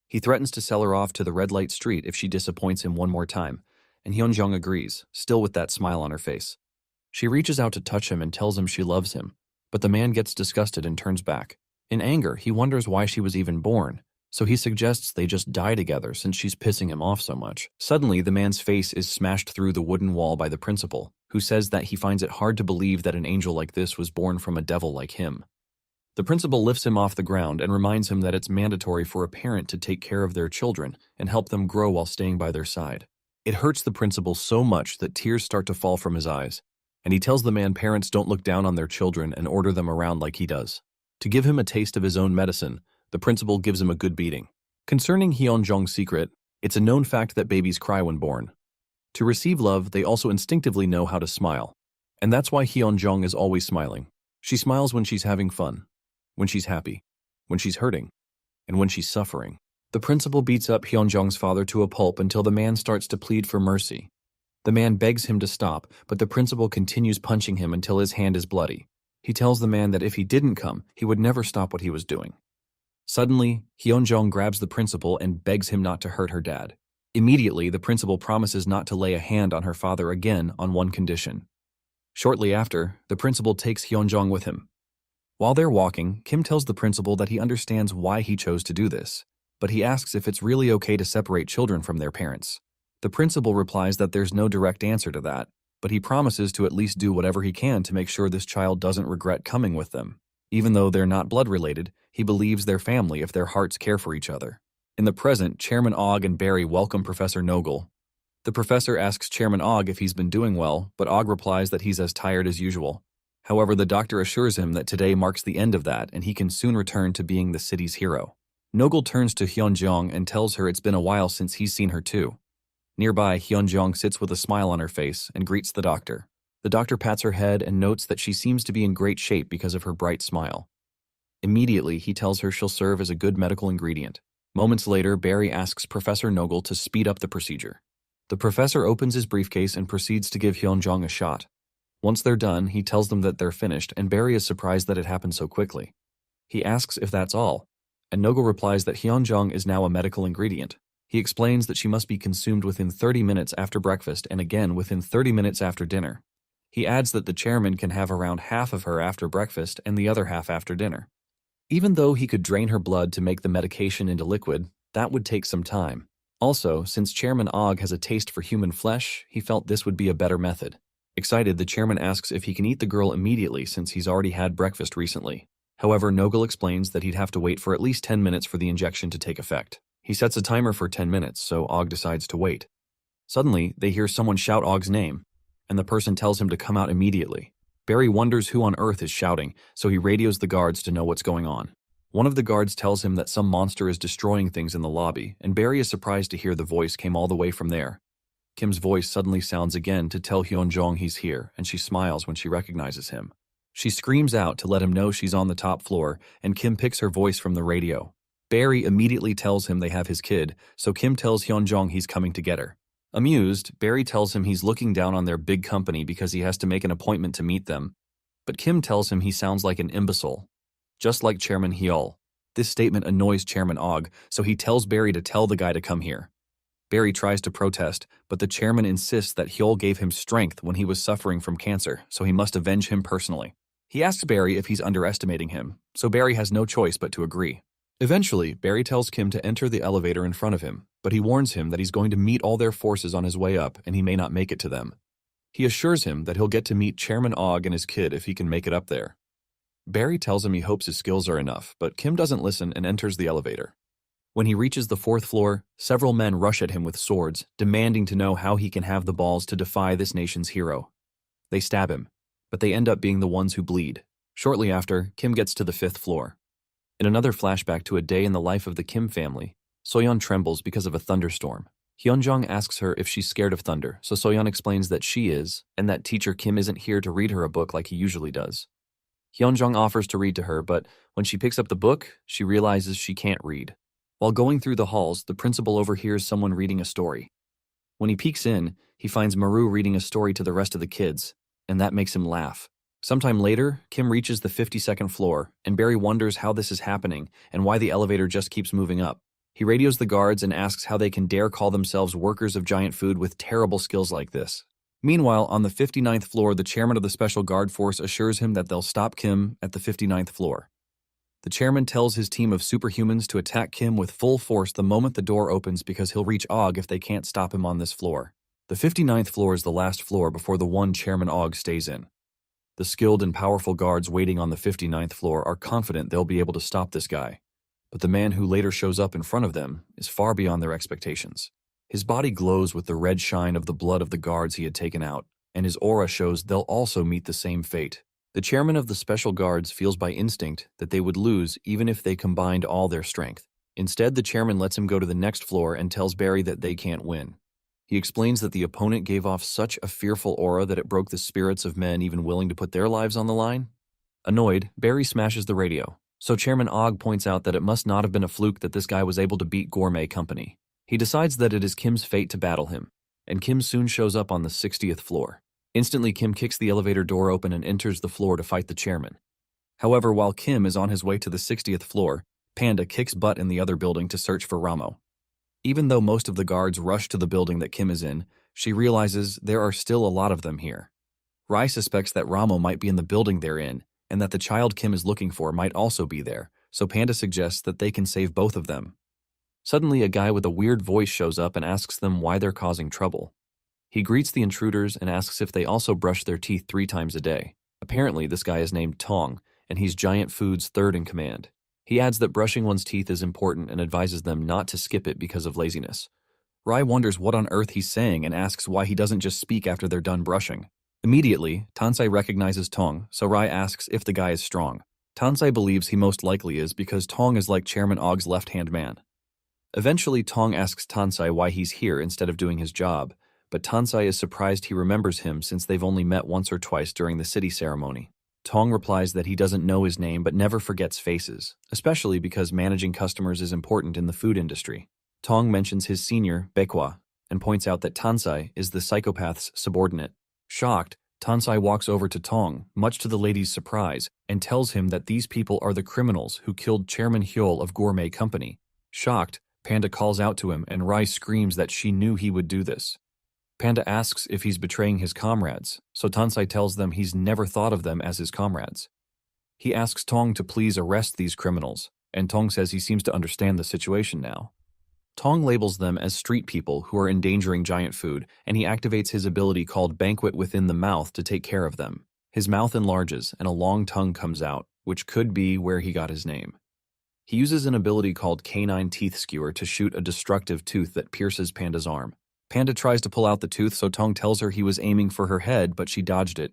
S1: He threatens to sell her off to the red light street if she disappoints him one more time, and Hyunjong agrees, still with that smile on her face. She reaches out to touch him and tells him she loves him, but the man gets disgusted and turns back. In anger, he wonders why she was even born, so he suggests they just die together since she's pissing him off so much. Suddenly, the man's face is smashed through the wooden wall by the principal, who says that he finds it hard to believe that an angel like this was born from a devil like him. The principal lifts him off the ground and reminds him that it's mandatory for a parent to take care of their children and help them grow while staying by their side. It hurts the principal so much that tears start to fall from his eyes, and he tells the man parents don't look down on their children and order them around like he does. To give him a taste of his own medicine, the principal gives him a good beating. Concerning Hyunjong's secret, it's a known fact that babies cry when born. To receive love, they also instinctively know how to smile. And that's why Hyunjong is always smiling. She smiles when she's having fun, when she's happy, when she's hurting, and when she's suffering. The principal beats up Hyunjong's father to a pulp until the man starts to plead for mercy. The man begs him to stop, but the principal continues punching him until his hand is bloody. He tells the man that if he didn't come, he would never stop what he was doing. Suddenly, Hyunjong grabs the principal and begs him not to hurt her dad. Immediately, the principal promises not to lay a hand on her father again on one condition. Shortly after, the principal takes Hyunjong with him. While they're walking, Kim tells the principal that he understands why he chose to do this, but he asks if it's really okay to separate children from their parents. The principal replies that there's no direct answer to that, but he promises to at least do whatever he can to make sure this child doesn't regret coming with them. Even though they're not blood-related, he believes they're family if their hearts care for each other. In the present, Chairman Og and Barry welcome Professor Nogel. The professor asks Chairman Og if he's been doing well, but Og replies that he's as tired as usual. However, the doctor assures him that today marks the end of that and he can soon return to being the city's hero. Nogel turns to Hyunjong and tells her it's been a while since he's seen her too. Nearby, Hyunjong sits with a smile on her face and greets the doctor. The doctor pats her head and notes that she seems to be in great shape because of her bright smile. Immediately, he tells her she'll serve as a good medical ingredient. Moments later, Barry asks Professor Nogel to speed up the procedure. The professor opens his briefcase and proceeds to give Hyunjong a shot. Once they're done, he tells them that they're finished, and Barry is surprised that it happened so quickly. He asks if that's all, and Nogel replies that Hyunjong is now a medical ingredient. He explains that she must be consumed within 30 minutes after breakfast and again within 30 minutes after dinner. He adds that the chairman can have around half of her after breakfast and the other half after dinner. Even though he could drain her blood to make the medication into liquid, that would take some time. Also, since Chairman Og has a taste for human flesh, he felt this would be a better method. Excited, the chairman asks if he can eat the girl immediately since he's already had breakfast recently. However, Nogel explains that he'd have to wait for at least 10 minutes for the injection to take effect. He sets a timer for 10 minutes, so Og decides to wait. Suddenly, they hear someone shout Og's name, and the person tells him to come out immediately. Barry wonders who on earth is shouting, so he radios the guards to know what's going on. One of the guards tells him that some monster is destroying things in the lobby, and Barry is surprised to hear the voice came all the way from there. Kim's voice suddenly sounds again to tell Hyunjong he's here, and she smiles when she recognizes him. She screams out to let him know she's on the top floor, and Kim picks her voice from the radio. Barry immediately tells him they have his kid, so Kim tells Hyunjong he's coming to get her. Amused, Barry tells him he's looking down on their big company because he has to make an appointment to meet them. But Kim tells him he sounds like an imbecile, just like Chairman Hyul. This statement annoys Chairman Og, so he tells Barry to tell the guy to come here. Barry tries to protest, but the chairman insists that Hyul gave him strength when he was suffering from cancer, so he must avenge him personally. He asks Barry if he's underestimating him, so Barry has no choice but to agree. Eventually, Barry tells Kim to enter the elevator in front of him, but he warns him that he's going to meet all their forces on his way up and he may not make it to them. He assures him that he'll get to meet Chairman Og and his kid if he can make it up there. Barry tells him he hopes his skills are enough, but Kim doesn't listen and enters the elevator. When he reaches the fourth floor, several men rush at him with swords, demanding to know how he can have the balls to defy this nation's hero. They stab him, but they end up being the ones who bleed. Shortly after, Kim gets to the fifth floor. In another flashback to a day in the life of the Kim family, Soyeon trembles because of a thunderstorm. Hyunjong asks her if she's scared of thunder, so Soyeon explains that she is, and that teacher Kim isn't here to read her a book like he usually does. Hyunjong offers to read to her, but when she picks up the book, she realizes she can't read. While going through the halls, the principal overhears someone reading a story. When he peeks in, he finds Maru reading a story to the rest of the kids, and that makes him laugh. Sometime later, Kim reaches the 52nd floor, and Barry wonders how this is happening and why the elevator just keeps moving up. He radios the guards and asks how they can dare call themselves workers of giant food with terrible skills like this. Meanwhile, on the 59th floor, the chairman of the Special Guard Force assures him that they'll stop Kim at the 59th floor. The chairman tells his team of superhumans to attack Kim with full force the moment the door opens because he'll reach Og if they can't stop him on this floor. The 59th floor is the last floor before the one Chairman Og stays in. The skilled and powerful guards waiting on the 59th floor are confident they'll be able to stop this guy. But the man who later shows up in front of them is far beyond their expectations. His body glows with the red shine of the blood of the guards he had taken out, and his aura shows they'll also meet the same fate. The chairman of the Special Guards feels by instinct that they would lose even if they combined all their strength. Instead, the chairman lets him go to the next floor and tells Barry that they can't win. He explains that the opponent gave off such a fearful aura that it broke the spirits of men even willing to put their lives on the line. Annoyed, Barry smashes the radio. So Chairman Og points out that it must not have been a fluke that this guy was able to beat Gourmet Company. He decides that it is Kim's fate to battle him, and Kim soon shows up on the 60th floor. Instantly, Kim kicks the elevator door open and enters the floor to fight the chairman. However, while Kim is on his way to the 60th floor, Panda kicks butt in the other building to search for Ramo. Even though most of the guards rush to the building that Kim is in, she realizes there are still a lot of them here. Rai suspects that Ramo might be in the building they're in, and that the child Kim is looking for might also be there, so Panda suggests that they can save both of them. Suddenly, a guy with a weird voice shows up and asks them why they're causing trouble. He greets the intruders and asks if they also brush their teeth 3 times a day. Apparently, this guy is named Tong, and he's Giant Food's third in command. He adds that brushing one's teeth is important and advises them not to skip it because of laziness. Rai wonders what on earth he's saying and asks why he doesn't just speak after they're done brushing. Immediately, Tansai recognizes Tong, so Rai asks if the guy is strong. Tansai believes he most likely is because Tong is like Chairman Og's left-hand man. Eventually, Tong asks Tansai why he's here instead of doing his job, but Tansai is surprised he remembers him since they've only met once or twice during the city ceremony. Tong replies that he doesn't know his name but never forgets faces, especially because managing customers is important in the food industry. Tong mentions his senior, Baekwa, and points out that Tansai is the psychopath's subordinate. Shocked, Tansai walks over to Tong, much to the lady's surprise, and tells him that these people are the criminals who killed Chairman Hyul of Gourmet Company. Shocked, Panda calls out to him and Rai screams that she knew he would do this. Panda asks if he's betraying his comrades, so Tansai tells them he's never thought of them as his comrades. He asks Tong to please arrest these criminals, and Tong says he seems to understand the situation now. Tong labels them as street people who are endangering Giant Food, and he activates his ability called Banquet within the mouth to take care of them. His mouth enlarges, and a long tongue comes out, which could be where he got his name. He uses an ability called Canine Teeth Skewer to shoot a destructive tooth that pierces Panda's arm. Panda tries to pull out the tooth, so Tong tells her he was aiming for her head, but she dodged it.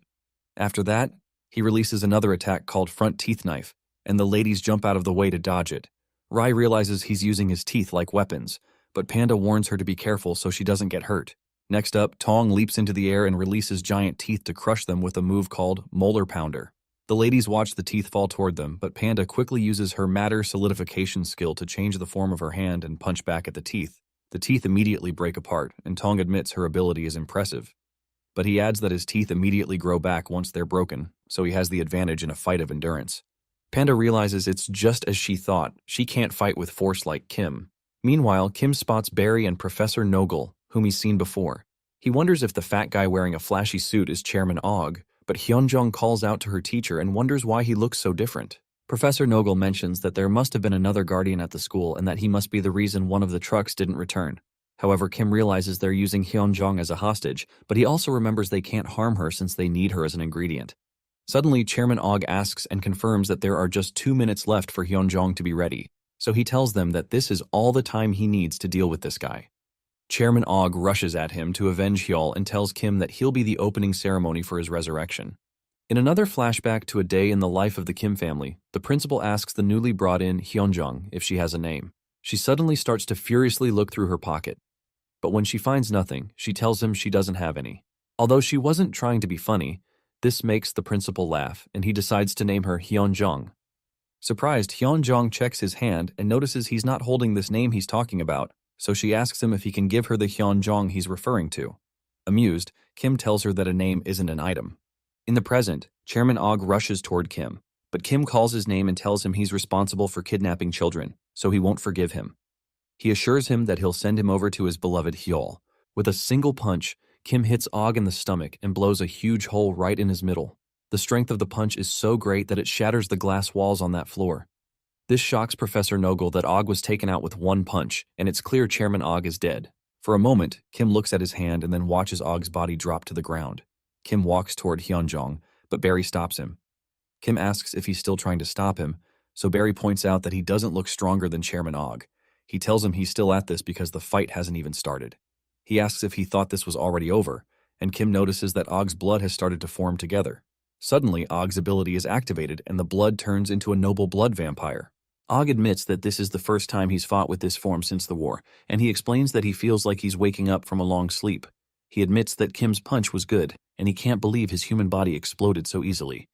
S1: After that, he releases another attack called Front Teeth Knife, and the ladies jump out of the way to dodge it. Rai realizes he's using his teeth like weapons, but Panda warns her to be careful so she doesn't get hurt. Next up, Tong leaps into the air and releases giant teeth to crush them with a move called Molar Pounder. The ladies watch the teeth fall toward them, but Panda quickly uses her matter solidification skill to change the form of her hand and punch back at the teeth. The teeth immediately break apart, and Tong admits her ability is impressive. But he adds that his teeth immediately grow back once they're broken, so he has the advantage in a fight of endurance. Panda realizes it's just as she thought, she can't fight with force like Kim. Meanwhile, Kim spots Barry and Professor Nogel, whom he's seen before. He wonders if the fat guy wearing a flashy suit is Chairman Og, but Hyunjong calls out to her teacher and wonders why he looks so different. Professor Nogel mentions that there must have been another guardian at the school and that he must be the reason one of the trucks didn't return. However, Kim realizes they're using Hyunjong as a hostage, but he also remembers they can't harm her since they need her as an ingredient. Suddenly, Chairman Og asks and confirms that there are just 2 minutes left for Hyunjong to be ready. So he tells them that this is all the time he needs to deal with this guy. Chairman Og rushes at him to avenge Hyol and tells Kim that he'll be the opening ceremony for his resurrection. In another flashback to a day in the life of the Kim family, the principal asks the newly brought in Hyunjung if she has a name. She suddenly starts to furiously look through her pocket. But when she finds nothing, she tells him she doesn't have any. Although she wasn't trying to be funny, this makes the principal laugh, and he decides to name her Hyunjung. Surprised, Hyunjung checks his hand and notices he's not holding this name he's talking about, so she asks him if he can give her the Hyunjung he's referring to. Amused, Kim tells her that a name isn't an item. In the present, Chairman Og rushes toward Kim, but Kim calls his name and tells him he's responsible for kidnapping children, so he won't forgive him. He assures him that he'll send him over to his beloved Hyol. With a single punch, Kim hits Og in the stomach and blows a huge hole right in his middle. The strength of the punch is so great that it shatters the glass walls on that floor. This shocks Professor Nogel that Og was taken out with one punch, and it's clear Chairman Og is dead. For a moment, Kim looks at his hand and then watches Og's body drop to the ground. Kim walks toward Hyunjong, but Barry stops him. Kim asks if he's still trying to stop him, so Barry points out that he doesn't look stronger than Chairman Og. He tells him he's still at this because the fight hasn't even started. He asks if he thought this was already over, and Kim notices that Og's blood has started to form together. Suddenly, Og's ability is activated and the blood turns into a noble blood vampire. Og admits that this is the first time he's fought with this form since the war, and he explains that he feels like he's waking up from a long sleep. He admits that Kim's punch was good, and he can't believe his human body exploded so easily.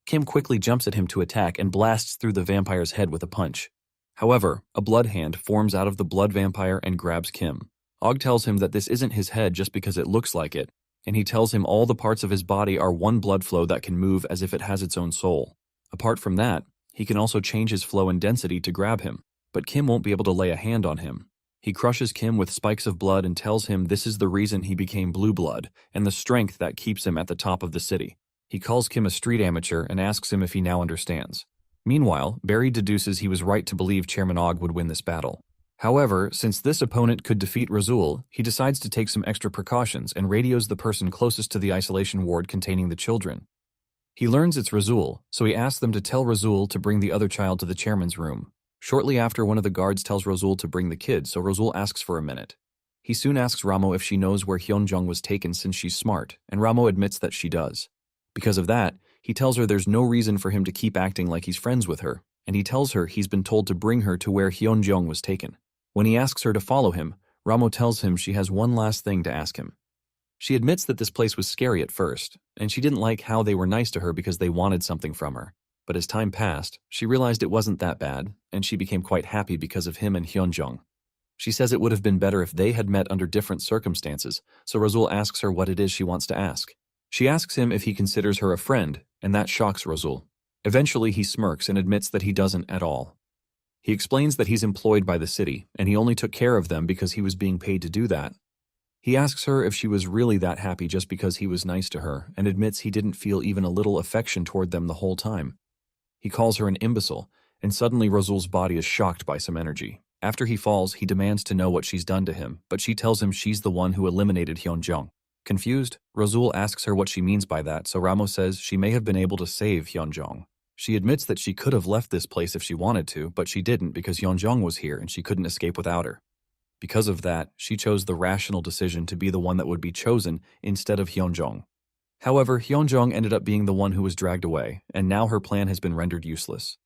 S1: Kim quickly jumps at him to attack and blasts through the vampire's head with a punch. However, a blood hand forms out of the blood vampire and grabs Kim. Og tells him that this isn't his head just because it looks like it, and he tells him all the parts of his body are one blood flow that can move as if it has its own soul. Apart from that, he can also change his flow and density to grab him, but Kim won't be able to lay a hand on him. He crushes Kim with spikes of blood and tells him this is the reason he became blue blood and the strength that keeps him at the top of the city. He calls Kim a street amateur and asks him if he now understands. Meanwhile, Barry deduces he was right to believe Chairman Og would win this battle. However, since this opponent could defeat Razul, he decides to take some extra precautions and radios the person closest to the isolation ward containing the children. He learns it's Razul, so he asks them to tell Razul to bring the other child to the chairman's room. Shortly after, one of the guards tells Razul to bring the kid, so Razul asks for a minute. He soon asks Ramo if she knows where Hyunjung was taken since she's smart, and Ramo admits that she does. Because of that, he tells her there's no reason for him to keep acting like he's friends with her, and he tells her he's been told to bring her to where Hyunjung was taken. When he asks her to follow him, Ramo tells him she has one last thing to ask him. She admits that this place was scary at first, and she didn't like how they were nice to her because they wanted something from her. But as time passed, she realized it wasn't that bad, and she became quite happy because of him and Hyunjung. She says it would have been better if they had met under different circumstances, so Razul asks her what it is she wants to ask. She asks him if he considers her a friend, and that shocks Razul. Eventually, he smirks and admits that he doesn't at all. He explains that he's employed by the city, and he only took care of them because he was being paid to do that. He asks her if she was really that happy just because he was nice to her, and admits he didn't feel even a little affection toward them the whole time. He calls her an imbecile, and suddenly Razul's body is shocked by some energy. After he falls, he demands to know what she's done to him, but she tells him she's the one who eliminated Hyunjung. Confused, Razul asks her what she means by that, so Ramo says she may have been able to save Hyunjung. She admits that she could have left this place if she wanted to, but she didn't because Hyunjung was here and she couldn't escape without her. Because of that, she chose the rational decision to be the one that would be chosen instead of Hyunjung. However, Hyunjung ended up being the one who was dragged away, and now her plan has been rendered useless.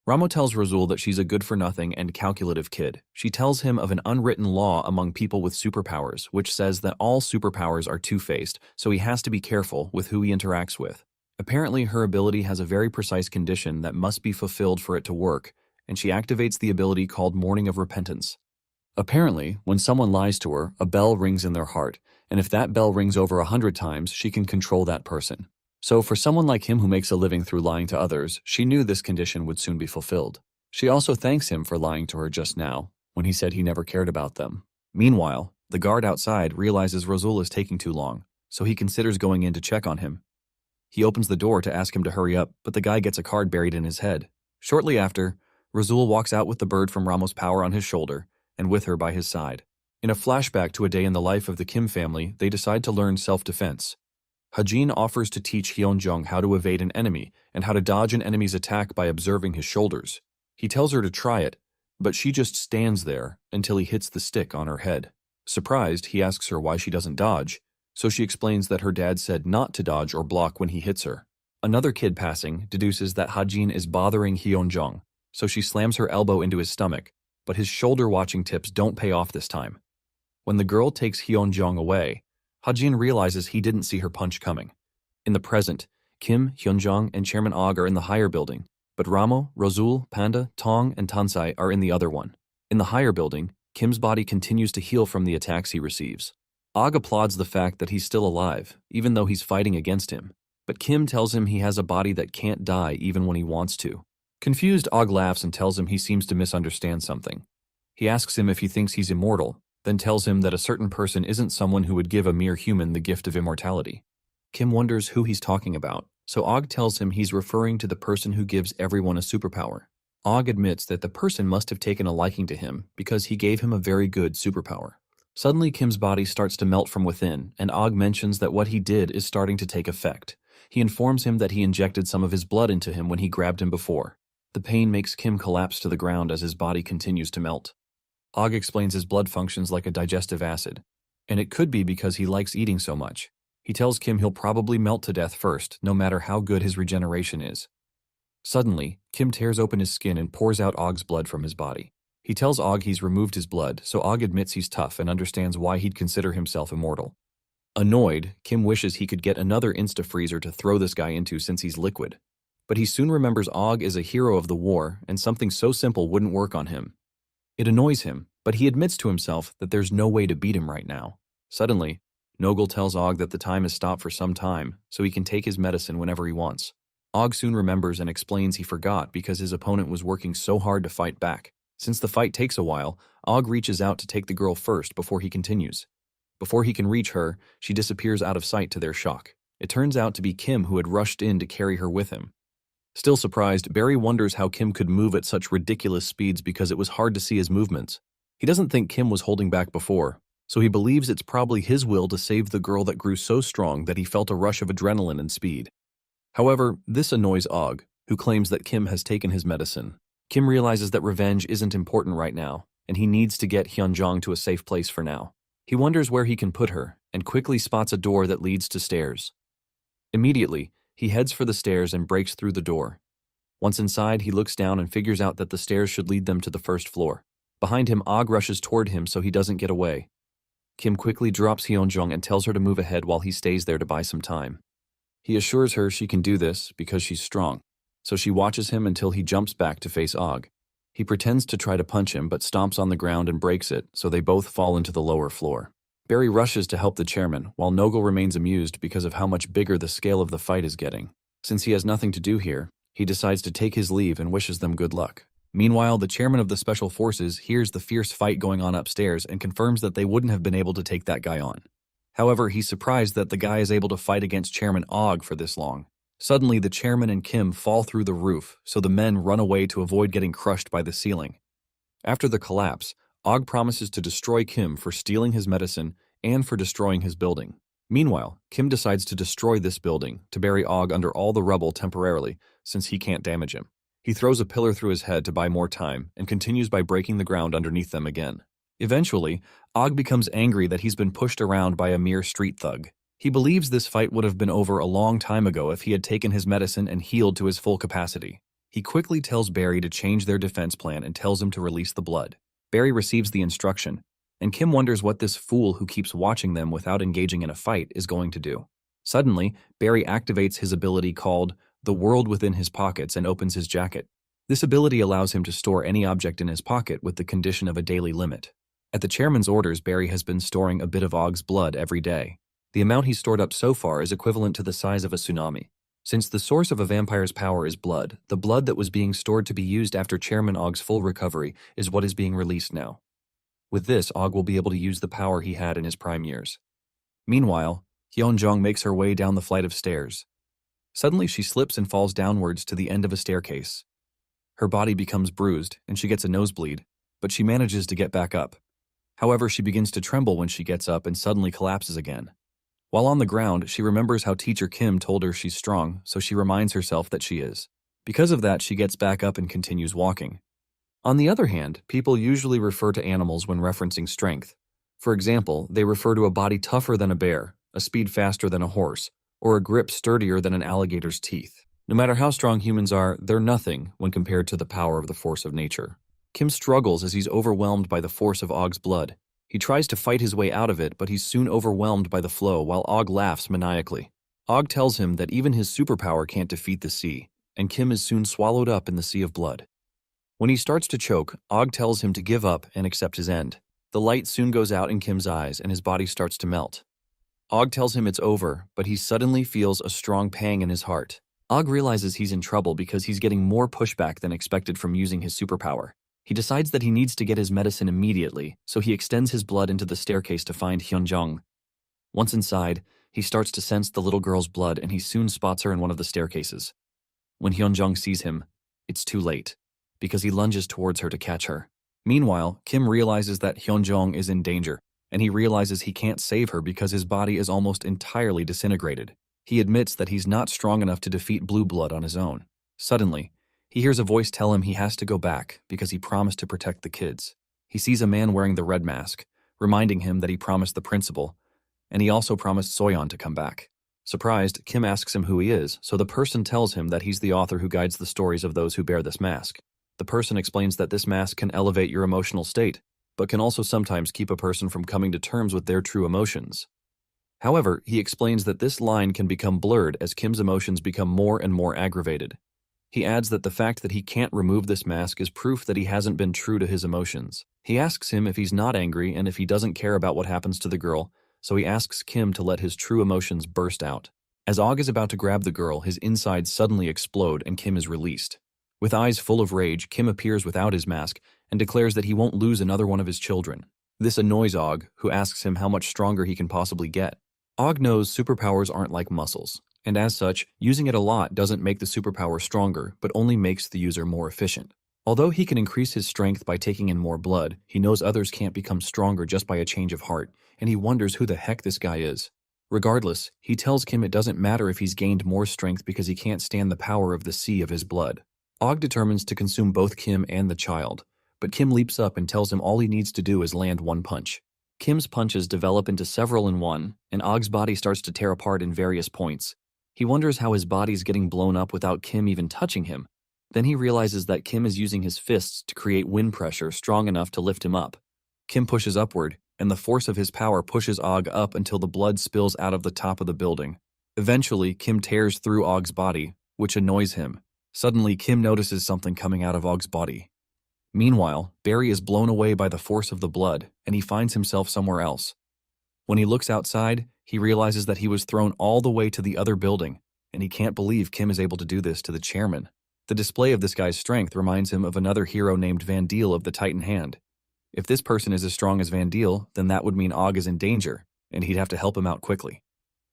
S1: Ramo tells Razul that she's a good-for-nothing and calculative kid. She tells him of an unwritten law among people with superpowers, which says that all superpowers are two-faced, so he has to be careful with who he interacts with. Apparently, her ability has a very precise condition that must be fulfilled for it to work, and she activates the ability called Morning of Repentance. Apparently, when someone lies to her, a bell rings in their heart, and if that bell rings over 100 times, she can control that person. So for someone like him who makes a living through lying to others, she knew this condition would soon be fulfilled. She also thanks him for lying to her just now, when he said he never cared about them. Meanwhile, the guard outside realizes Razul is taking too long, so he considers going in to check on him. He opens the door to ask him to hurry up, but the guy gets a card buried in his head. Shortly after, Razul walks out with the bird from Ramos' power on his shoulder, and with her by his side. In a flashback to a day in the life of the Kim family, they decide to learn self-defense. Hajin offers to teach Hyunjung how to evade an enemy and how to dodge an enemy's attack by observing his shoulders. He tells her to try it, but she just stands there until he hits the stick on her head. Surprised, he asks her why she doesn't dodge, so she explains that her dad said not to dodge or block when he hits her. Another kid passing deduces that Hajin is bothering Hyunjong, so she slams her elbow into his stomach, but his shoulder-watching tips don't pay off this time. When the girl takes Hyunjong away, Hajin realizes he didn't see her punch coming. In the present, Kim, Hyunjong, and Chairman Og are in the higher building, but Ramo, Rosul, Panda, Tong, and Tansai are in the other one. In the higher building, Kim's body continues to heal from the attacks he receives. Og applauds the fact that he's still alive, even though he's fighting against him, but Kim tells him he has a body that can't die even when he wants to. Confused, Og laughs and tells him he seems to misunderstand something. He asks him if he thinks he's immortal, then tells him that a certain person isn't someone who would give a mere human the gift of immortality. Kim wonders who he's talking about, so Og tells him he's referring to the person who gives everyone a superpower. Og admits that the person must have taken a liking to him because he gave him a very good superpower. Suddenly, Kim's body starts to melt from within, and Og mentions that what he did is starting to take effect. He informs him that he injected some of his blood into him when he grabbed him before. The pain makes Kim collapse to the ground as his body continues to melt. Og explains his blood functions like a digestive acid, and it could be because he likes eating so much. He tells Kim he'll probably melt to death first, no matter how good his regeneration is. Suddenly, Kim tears open his skin and pours out Og's blood from his body. He tells Og he's removed his blood, so Og admits he's tough and understands why he'd consider himself immortal. Annoyed, Kim wishes he could get another Insta-freezer to throw this guy into since he's liquid. But he soon remembers Og is a hero of the war, and something so simple wouldn't work on him. It annoys him, but he admits to himself that there's no way to beat him right now. Suddenly, Nogel tells Og that the time has stopped for some time, so he can take his medicine whenever he wants. Og soon remembers and explains he forgot because his opponent was working so hard to fight back. Since the fight takes a while, Og reaches out to take the girl first before he continues. Before he can reach her, she disappears out of sight to their shock. It turns out to be Kim who had rushed in to carry her with him. Still surprised, Barry wonders how Kim could move at such ridiculous speeds because it was hard to see his movements. He doesn't think Kim was holding back before, so he believes it's probably his will to save the girl that grew so strong that he felt a rush of adrenaline and speed. However, this annoys Og, who claims that Kim has taken his medicine. Kim realizes that revenge isn't important right now, and he needs to get Hyunjong to a safe place for now. He wonders where he can put her, and quickly spots a door that leads to stairs. Immediately, he heads for the stairs and breaks through the door. Once inside, he looks down and figures out that the stairs should lead them to the first floor. Behind him, Og rushes toward him so he doesn't get away. Kim quickly drops Hyunjong and tells her to move ahead while he stays there to buy some time. He assures her she can do this because she's strong, so she watches him until he jumps back to face Og. He pretends to try to punch him but stomps on the ground and breaks it, so they both fall into the lower floor. Barry rushes to help the chairman, while Nogel remains amused because of how much bigger the scale of the fight is getting. Since he has nothing to do here, he decides to take his leave and wishes them good luck. Meanwhile, the chairman of the Special Forces hears the fierce fight going on upstairs and confirms that they wouldn't have been able to take that guy on. However, he's surprised that the guy is able to fight against Chairman Og for this long. Suddenly, the chairman and Kim fall through the roof, so the men run away to avoid getting crushed by the ceiling. After the collapse, Og promises to destroy Kim for stealing his medicine and for destroying his building. Meanwhile, Kim decides to destroy this building to bury Og under all the rubble temporarily, since he can't damage him. He throws a pillar through his head to buy more time and continues by breaking the ground underneath them again. Eventually, Og becomes angry that he's been pushed around by a mere street thug. He believes this fight would have been over a long time ago if he had taken his medicine and healed to his full capacity. He quickly tells Barry to change their defense plan and tells him to release the blood. Barry receives the instruction, and Kim wonders what this fool who keeps watching them without engaging in a fight is going to do. Suddenly, Barry activates his ability called the World Within His Pockets and opens his jacket. This ability allows him to store any object in his pocket with the condition of a daily limit. At the chairman's orders, Barry has been storing a bit of Og's blood every day. The amount he's stored up so far is equivalent to the size of a tsunami. Since the source of a vampire's power is blood, the blood that was being stored to be used after Chairman Og's full recovery is what is being released now. With this, Og will be able to use the power he had in his prime years. Meanwhile, Hyunjong makes her way down the flight of stairs. Suddenly, she slips and falls downwards to the end of a staircase. Her body becomes bruised, and she gets a nosebleed, but she manages to get back up. However, she begins to tremble when she gets up and suddenly collapses again. While on the ground, she remembers how Teacher Kim told her she's strong, so she reminds herself that she is. Because of that, she gets back up and continues walking. On the other hand, people usually refer to animals when referencing strength. For example, they refer to a body tougher than a bear, a speed faster than a horse, or a grip sturdier than an alligator's teeth. No matter how strong humans are, they're nothing when compared to the power of the force of nature. Kim struggles as he's overwhelmed by the force of Og's blood. He tries to fight his way out of it, but he's soon overwhelmed by the flow while Og laughs maniacally. Og tells him that even his superpower can't defeat the sea, and Kim is soon swallowed up in the sea of blood. When he starts to choke, Og tells him to give up and accept his end. The light soon goes out in Kim's eyes and his body starts to melt. Og tells him it's over, but he suddenly feels a strong pang in his heart. Og realizes he's in trouble because he's getting more pushback than expected from using his superpower. He decides that he needs to get his medicine immediately, so he extends his blood into the staircase to find Hyunjong. Once inside, he starts to sense the little girl's blood and he soon spots her in one of the staircases. When Hyunjong sees him, it's too late, because he lunges towards her to catch her. Meanwhile, Kim realizes that Hyunjong is in danger, and he realizes he can't save her because his body is almost entirely disintegrated. He admits that he's not strong enough to defeat Blue Blood on his own. Suddenly, he hears a voice tell him he has to go back because he promised to protect the kids. He sees a man wearing the red mask, reminding him that he promised the principal, and he also promised Soyeon to come back. Surprised, Kim asks him who he is, so the person tells him that he's the author who guides the stories of those who bear this mask. The person explains that this mask can elevate your emotional state, but can also sometimes keep a person from coming to terms with their true emotions. However, he explains that this line can become blurred as Kim's emotions become more and more aggravated. He adds that the fact that he can't remove this mask is proof that he hasn't been true to his emotions. He asks him if he's not angry and if he doesn't care about what happens to the girl, so he asks Kim to let his true emotions burst out. As Og is about to grab the girl, his insides suddenly explode and Kim is released. With eyes full of rage, Kim appears without his mask and declares that he won't lose another one of his children. This annoys Og, who asks him how much stronger he can possibly get. Og knows superpowers aren't like muscles, and as such, using it a lot doesn't make the superpower stronger, but only makes the user more efficient. Although he can increase his strength by taking in more blood, he knows others can't become stronger just by a change of heart, and he wonders who the heck this guy is. Regardless, he tells Kim it doesn't matter if he's gained more strength because he can't stand the power of the sea of his blood. Og determines to consume both Kim and the child, but Kim leaps up and tells him all he needs to do is land one punch. Kim's punches develop into several in one, and Og's body starts to tear apart in various points. He wonders how his body's getting blown up without Kim even touching him. Then he realizes that Kim is using his fists to create wind pressure strong enough to lift him up. Kim pushes upward, and the force of his power pushes Og up until the blood spills out of the top of the building. Eventually, Kim tears through Og's body, which annoys him. Suddenly, Kim notices something coming out of Og's body. Meanwhile, Barry is blown away by the force of the blood, and he finds himself somewhere else. When he looks outside, he realizes that he was thrown all the way to the other building, and he can't believe Kim is able to do this to the chairman. The display of this guy's strength reminds him of another hero named Van Deel of the Titan Hand. If this person is as strong as Van Deel, then that would mean Og is in danger, and he'd have to help him out quickly.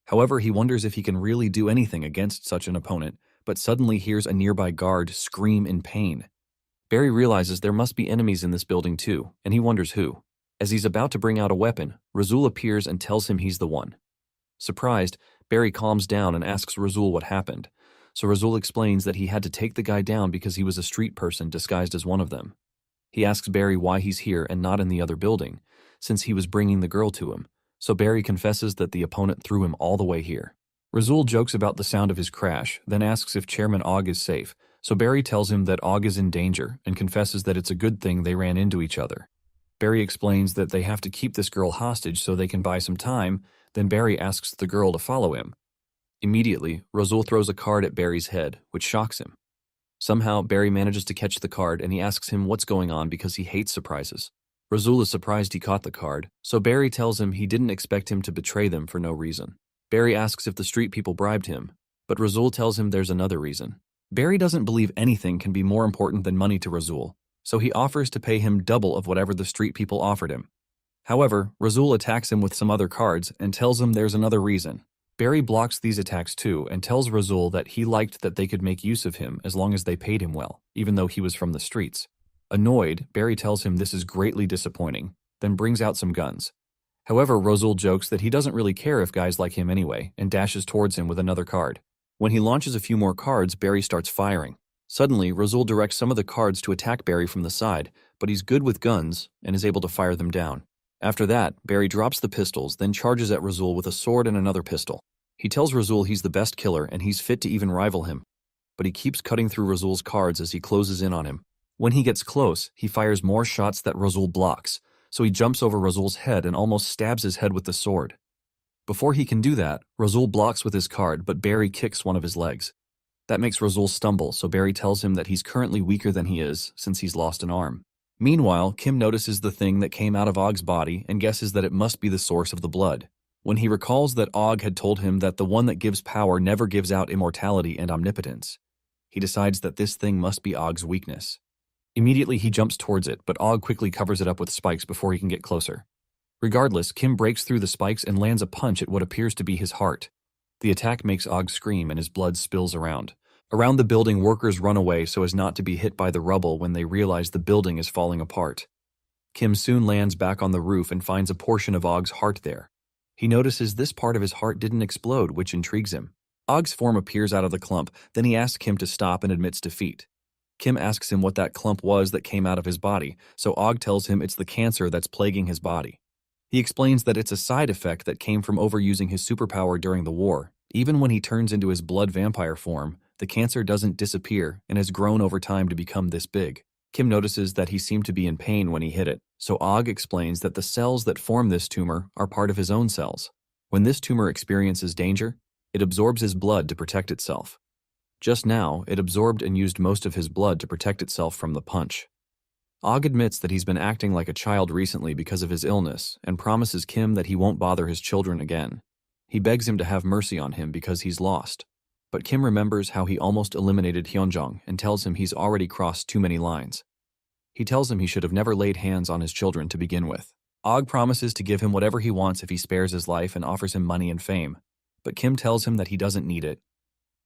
S1: However, he wonders if he can really do anything against such an opponent, but suddenly hears a nearby guard scream in pain. Barry realizes there must be enemies in this building too, and he wonders who. As he's about to bring out a weapon, Razul appears and tells him he's the one. Surprised, Barry calms down and asks Razul what happened, so Razul explains that he had to take the guy down because he was a street person disguised as one of them. He asks Barry why he's here and not in the other building, since he was bringing the girl to him, so Barry confesses that the opponent threw him all the way here. Razul jokes about the sound of his crash, then asks if Chairman Og is safe, so Barry tells him that Og is in danger and confesses that it's a good thing they ran into each other. Barry explains that they have to keep this girl hostage so they can buy some time, then Barry asks the girl to follow him. Immediately, Razul throws a card at Barry's head, which shocks him. Somehow, Barry manages to catch the card and he asks him what's going on because he hates surprises. Razul is surprised he caught the card, so Barry tells him he didn't expect him to betray them for no reason. Barry asks if the street people bribed him, but Razul tells him there's another reason. Barry doesn't believe anything can be more important than money to Razul, so he offers to pay him double of whatever the street people offered him. However, Razul attacks him with some other cards and tells him there's another reason. Barry blocks these attacks too and tells Razul that he liked that they could make use of him as long as they paid him well, even though he was from the streets. Annoyed, Barry tells him this is greatly disappointing, then brings out some guns. However, Razul jokes that he doesn't really care if guys like him anyway and dashes towards him with another card. When he launches a few more cards, Barry starts firing. Suddenly, Razul directs some of the cards to attack Barry from the side, but he's good with guns and is able to fire them down. After that, Barry drops the pistols, then charges at Razul with a sword and another pistol. He tells Razul he's the best killer and he's fit to even rival him, but he keeps cutting through Razul's cards as he closes in on him. When he gets close, he fires more shots that Razul blocks, so he jumps over Razul's head and almost stabs his head with the sword. Before he can do that, Razul blocks with his card, but Barry kicks one of his legs. That makes Razul stumble, so Barry tells him that he's currently weaker than he is, since he's lost an arm. Meanwhile, Kim notices the thing that came out of Og's body and guesses that it must be the source of the blood. When he recalls that Og had told him that the one that gives power never gives out immortality and omnipotence, he decides that this thing must be Og's weakness. Immediately he jumps towards it, but Og quickly covers it up with spikes before he can get closer. Regardless, Kim breaks through the spikes and lands a punch at what appears to be his heart. The attack makes Og scream and his blood spills around. Around the building, workers run away so as not to be hit by the rubble when they realize the building is falling apart. Kim soon lands back on the roof and finds a portion of Og's heart there. He notices this part of his heart didn't explode, which intrigues him. Og's form appears out of the clump, then he asks Kim to stop and admits defeat. Kim asks him what that clump was that came out of his body, so Og tells him it's the cancer that's plaguing his body. He explains that it's a side effect that came from overusing his superpower during the war. Even when he turns into his blood vampire form, the cancer doesn't disappear and has grown over time to become this big. Kim notices that he seemed to be in pain when he hit it, so Og explains that the cells that form this tumor are part of his own cells. When this tumor experiences danger, it absorbs his blood to protect itself. Just now, it absorbed and used most of his blood to protect itself from the punch. Og admits that he's been acting like a child recently because of his illness and promises Kim that he won't bother his children again. He begs him to have mercy on him because he's lost. But Kim remembers how he almost eliminated Hyunjong and tells him he's already crossed too many lines. He tells him he should have never laid hands on his children to begin with. Og promises to give him whatever he wants if he spares his life and offers him money and fame. But Kim tells him that he doesn't need it.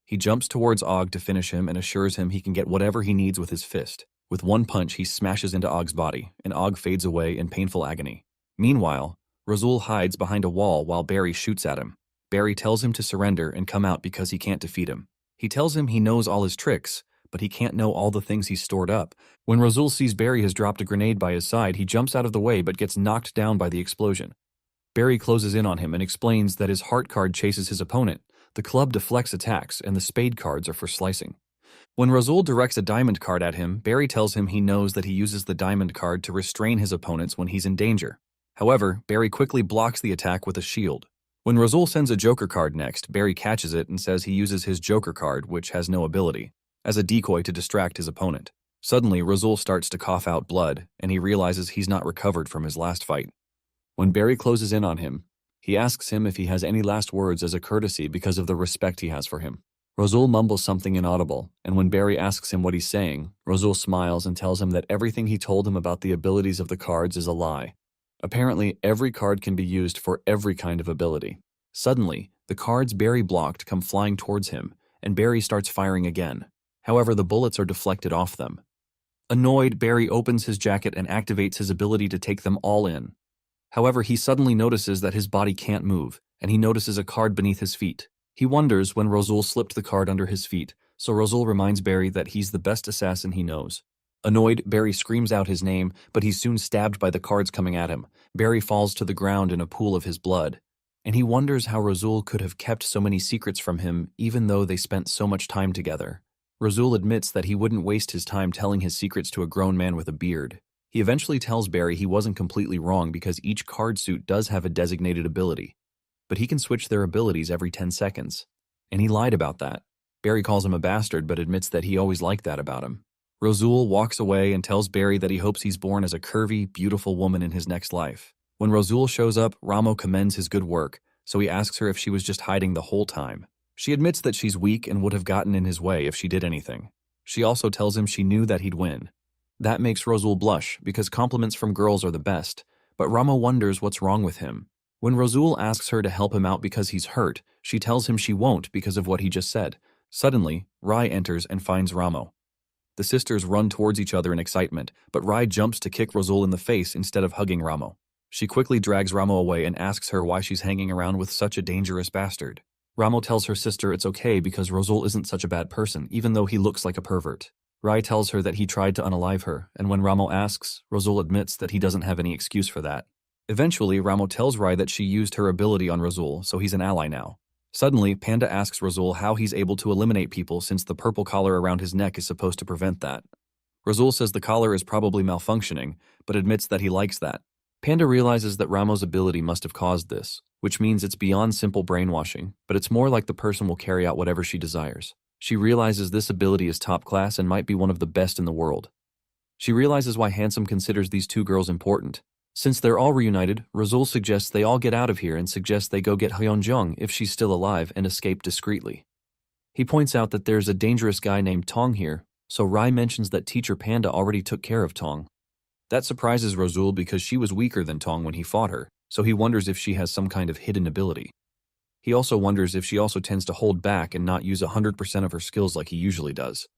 S1: He jumps towards Og to finish him and assures him he can get whatever he needs with his fist. With one punch, he smashes into Og's body, and Og fades away in painful agony. Meanwhile, Razul hides behind a wall while Barry shoots at him. Barry tells him to surrender and come out because he can't defeat him. He tells him he knows all his tricks, but he can't know all the things he's stored up. When Razul sees Barry has dropped a grenade by his side, he jumps out of the way but gets knocked down by the explosion. Barry closes in on him and explains that his heart card chases his opponent, the club deflects attacks, and the spade cards are for slicing. When Razul directs a diamond card at him, Barry tells him he knows that he uses the diamond card to restrain his opponents when he's in danger. However, Barry quickly blocks the attack with a shield. When Razul sends a joker card next, Barry catches it and says he uses his joker card, which has no ability, as a decoy to distract his opponent. Suddenly, Razul starts to cough out blood, and he realizes he's not recovered from his last fight. When Barry closes in on him, he asks him if he has any last words as a courtesy because of the respect he has for him. Razul mumbles something inaudible, and when Barry asks him what he's saying, Razul smiles and tells him that everything he told him about the abilities of the cards is a lie. Apparently, every card can be used for every kind of ability. Suddenly, the cards Barry blocked come flying towards him, and Barry starts firing again. However, the bullets are deflected off them. Annoyed, Barry opens his jacket and activates his ability to take them all in. However, he suddenly notices that his body can't move, and he notices a card beneath his feet. He wonders when Razul slipped the card under his feet, so Razul reminds Barry that he's the best assassin he knows. Annoyed, Barry screams out his name, but he's soon stabbed by the cards coming at him. Barry falls to the ground in a pool of his blood, and he wonders how Razul could have kept so many secrets from him even though they spent so much time together. Razul admits that he wouldn't waste his time telling his secrets to a grown man with a beard. He eventually tells Barry he wasn't completely wrong because each card suit does have a designated ability, but he can switch their abilities every 10 seconds. And he lied about that. Barry calls him a bastard but admits that he always liked that about him. Razul walks away and tells Barry that he hopes he's born as a curvy, beautiful woman in his next life. When Razul shows up, Ramo commends his good work, so he asks her if she was just hiding the whole time. She admits that she's weak and would have gotten in his way if she did anything. She also tells him she knew that he'd win. That makes Razul blush because compliments from girls are the best, but Ramo wonders what's wrong with him. When Razul asks her to help him out because he's hurt, she tells him she won't because of what he just said. Suddenly, Rai enters and finds Ramo. The sisters run towards each other in excitement, but Rai jumps to kick Razul in the face instead of hugging Ramo. She quickly drags Ramo away and asks her why she's hanging around with such a dangerous bastard. Ramo tells her sister it's okay because Rosul isn't such a bad person, even though he looks like a pervert. Rai tells her that he tried to unalive her, and when Ramo asks, Rosul admits that he doesn't have any excuse for that. Eventually, Ramo tells Rai that she used her ability on Rosul, so he's an ally now. Suddenly, Panda asks Rosul how he's able to eliminate people since the purple collar around his neck is supposed to prevent that. Rosul says the collar is probably malfunctioning, but admits that he likes that. Panda realizes that Ramo's ability must have caused this, which means it's beyond simple brainwashing, but it's more like the person will carry out whatever she desires. She realizes this ability is top class and might be one of the best in the world. She realizes why Handsome considers these two girls important. Since they're all reunited, Rosul suggests they all get out of here and suggests they go get Hyunjung if she's still alive and escape discreetly. He points out that there's a dangerous guy named Tong here, so Rai mentions that Teacher Panda already took care of Tong. That surprises Rosul because she was weaker than Tong when he fought her, so he wonders if she has some kind of hidden ability. He also wonders if she also tends to hold back and not use 100% of her skills like he usually does.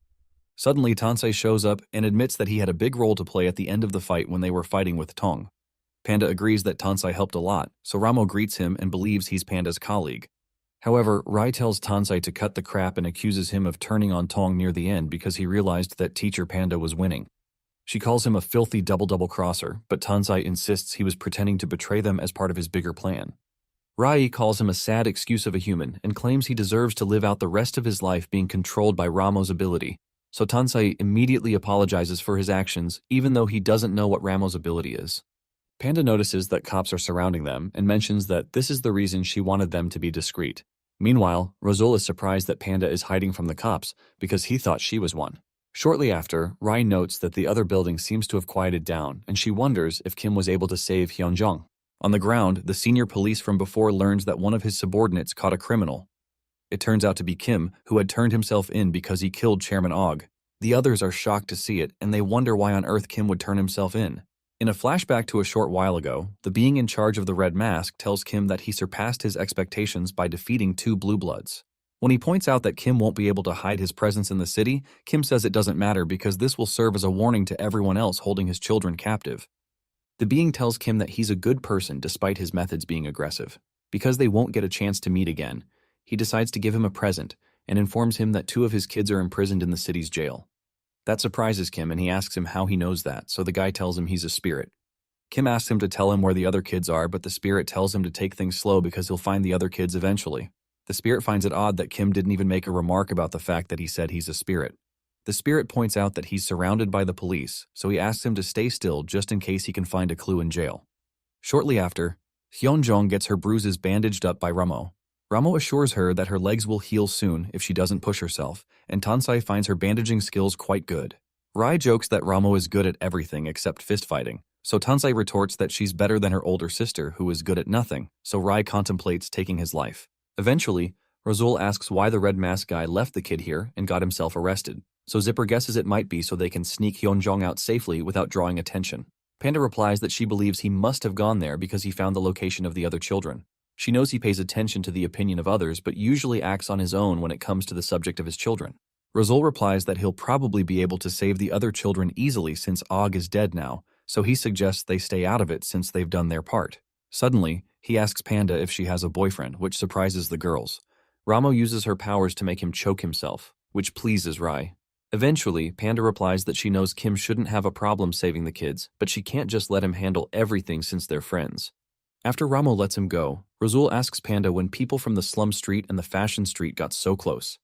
S1: Suddenly, Tansei shows up and admits that he had a big role to play at the end of the fight when they were fighting with Tong. Panda agrees that Tansei helped a lot, so Ramo greets him and believes he's Panda's colleague. However, Rai tells Tansei to cut the crap and accuses him of turning on Tong near the end because he realized that Teacher Panda was winning. She calls him a filthy double crosser, but Tansei insists he was pretending to betray them as part of his bigger plan. Rai calls him a sad excuse of a human and claims he deserves to live out the rest of his life being controlled by Ramo's ability, so Tansei immediately apologizes for his actions even though he doesn't know what Ramo's ability is. Panda notices that cops are surrounding them and mentions that this is the reason she wanted them to be discreet. Meanwhile, Rosul is surprised that Panda is hiding from the cops because he thought she was one. Shortly after, Rai notes that the other building seems to have quieted down and she wonders if Kim was able to save Hyunjung. On the ground, the senior police from before learns that one of his subordinates caught a criminal. It turns out to be Kim, who had turned himself in because he killed Chairman Og. The others are shocked to see it and they wonder why on earth Kim would turn himself in. In a flashback to a short while ago, the being in charge of the Red Mask tells Kim that he surpassed his expectations by defeating 2 Blue Bloods. When he points out that Kim won't be able to hide his presence in the city, Kim says it doesn't matter because this will serve as a warning to everyone else holding his children captive. The being tells Kim that he's a good person despite his methods being aggressive. Because they won't get a chance to meet again, he decides to give him a present and informs him that 2 of his kids are imprisoned in the city's jail. That surprises Kim and he asks him how he knows that, so the guy tells him he's a spirit. Kim asks him to tell him where the other kids are, but the spirit tells him to take things slow because he'll find the other kids eventually. The spirit finds it odd that Kim didn't even make a remark about the fact that he said he's a spirit. The spirit points out that he's surrounded by the police, so he asks him to stay still just in case he can find a clue in jail. Shortly after, Hyunjung gets her bruises bandaged up by Ramo. Ramo assures her that her legs will heal soon if she doesn't push herself, and Tansei finds her bandaging skills quite good. Rai jokes that Ramo is good at everything except fist-fighting, so Tansei retorts that she's better than her older sister who is good at nothing, so Rai contemplates taking his life. Eventually, Rosul asks why the Red Mask guy left the kid here and got himself arrested, so Zipper guesses it might be so they can sneak Hyunjung out safely without drawing attention. Panda replies that she believes he must have gone there because he found the location of the other children. She knows he pays attention to the opinion of others but usually acts on his own when it comes to the subject of his children. Rosul replies that he'll probably be able to save the other children easily since Og is dead now, so he suggests they stay out of it since they've done their part. Suddenly, he asks Panda if she has a boyfriend, which surprises the girls. Ramo uses her powers to make him choke himself, which pleases Rai. Eventually, Panda replies that she knows Kim shouldn't have a problem saving the kids, but she can't just let him handle everything since they're friends. After Ramo lets him go, Rosul asks Panda when people from the slum street and the fashion street got so close.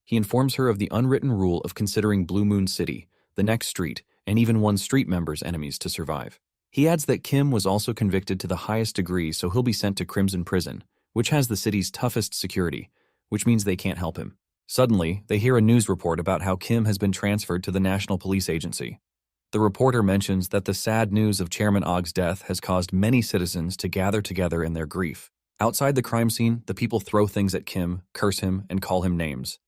S1: He informs her of the unwritten rule of considering Blue Moon City, the next street, and even one street member's enemies to survive. He adds that Kim was also convicted to the highest degree, so he'll be sent to Crimson Prison, which has the city's toughest security, which means they can't help him. Suddenly, they hear a news report about how Kim has been transferred to the National Police Agency. The reporter mentions that the sad news of Chairman Og's death has caused many citizens to gather together in their grief. Outside the crime scene, the people throw things at Kim, curse him, and call him names.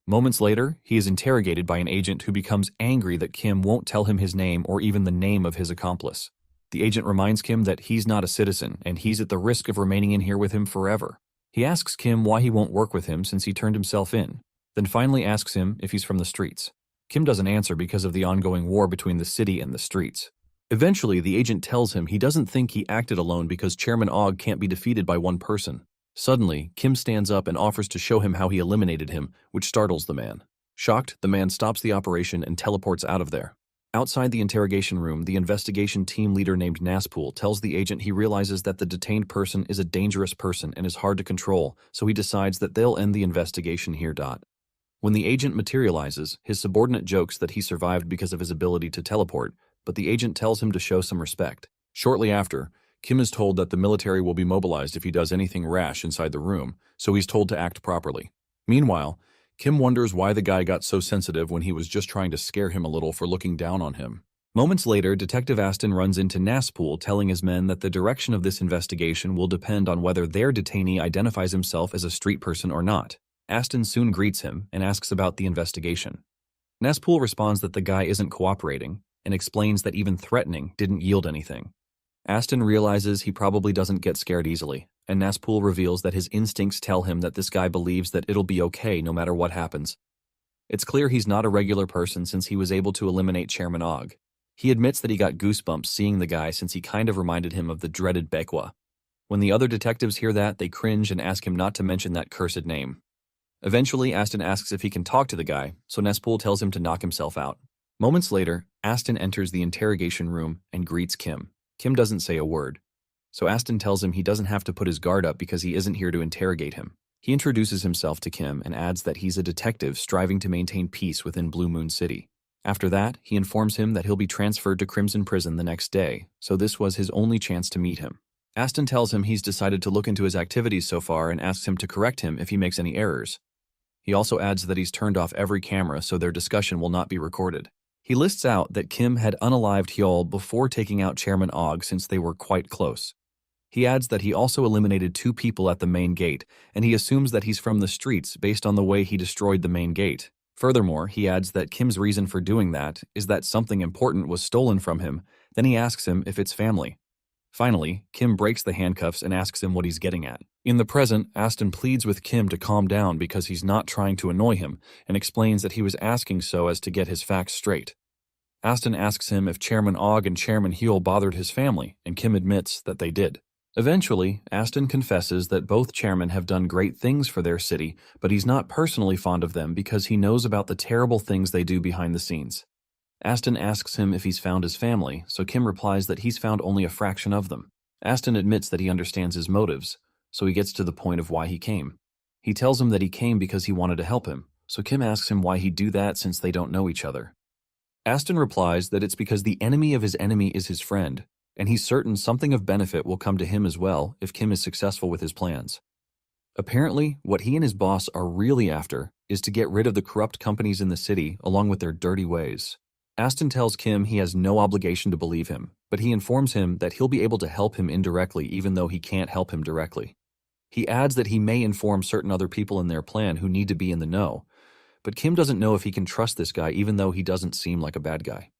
S1: Moments later, he is interrogated by an agent who becomes angry that Kim won't tell him his name or even the name of his accomplice. The agent reminds Kim that he's not a citizen and he's at the risk of remaining in here with him forever. He asks Kim why he won't work with him since he turned himself in, then finally asks him if he's from the streets. Kim doesn't answer because of the ongoing war between the city and the streets. Eventually, the agent tells him he doesn't think he acted alone because Chairman Og can't be defeated by one person. Suddenly, Kim stands up and offers to show him how he eliminated him, which startles the man. Shocked, the man stops the operation and teleports out of there. Outside the interrogation room, the investigation team leader named Naspool tells the agent he realizes that the detained person is a dangerous person and is hard to control, so he decides that they'll end the investigation here. When the agent materializes, his subordinate jokes that he survived because of his ability to teleport, but the agent tells him to show some respect. Shortly after, Kim is told that the military will be mobilized if he does anything rash inside the room, so he's told to act properly. Meanwhile, Kim wonders why the guy got so sensitive when he was just trying to scare him a little for looking down on him. Moments later, Detective Aston runs into Naspool telling his men that the direction of this investigation will depend on whether their detainee identifies himself as a street person or not. Aston soon greets him and asks about the investigation. Naspool responds that the guy isn't cooperating and explains that even threatening didn't yield anything. Aston realizes he probably doesn't get scared easily, and Naspool reveals that his instincts tell him that this guy believes that it'll be okay no matter what happens. It's clear he's not a regular person since he was able to eliminate Chairman Og. He admits that he got goosebumps seeing the guy since he kind of reminded him of the dreaded Bekwa. When the other detectives hear that, they cringe and ask him not to mention that cursed name. Eventually, Aston asks if he can talk to the guy, so Naspool tells him to knock himself out. Moments later, Aston enters the interrogation room and greets Kim. Kim doesn't say a word, so Aston tells him he doesn't have to put his guard up because he isn't here to interrogate him. He introduces himself to Kim and adds that he's a detective striving to maintain peace within Blue Moon City. After that, he informs him that he'll be transferred to Crimson Prison the next day, so this was his only chance to meet him. Aston tells him he's decided to look into his activities so far and asks him to correct him if he makes any errors. He also adds that he's turned off every camera so their discussion will not be recorded. He lists out that Kim had unalived Hyol before taking out Chairman Og since they were quite close. He adds that he also eliminated 2 people at the main gate, and he assumes that he's from the streets based on the way he destroyed the main gate. Furthermore, he adds that Kim's reason for doing that is that something important was stolen from him, then he asks him if it's family. Finally, Kim breaks the handcuffs and asks him what he's getting at. In the present, Aston pleads with Kim to calm down because he's not trying to annoy him, and explains that he was asking so as to get his facts straight. Aston asks him if Chairman Og and Chairman Hyol bothered his family, and Kim admits that they did. Eventually, Aston confesses that both chairmen have done great things for their city, but he's not personally fond of them because he knows about the terrible things they do behind the scenes. Aston asks him if he's found his family, so Kim replies that he's found only a fraction of them. Aston admits that he understands his motives, so he gets to the point of why he came. He tells him that he came because he wanted to help him, so Kim asks him why he'd do that since they don't know each other. Aston replies that it's because the enemy of his enemy is his friend, and he's certain something of benefit will come to him as well if Kim is successful with his plans. Apparently, what he and his boss are really after is to get rid of the corrupt companies in the city along with their dirty ways. Aston tells Kim he has no obligation to believe him, but he informs him that he'll be able to help him indirectly even though he can't help him directly. He adds that he may inform certain other people in their plan who need to be in the know, but Kim doesn't know if he can trust this guy even though he doesn't seem like a bad guy.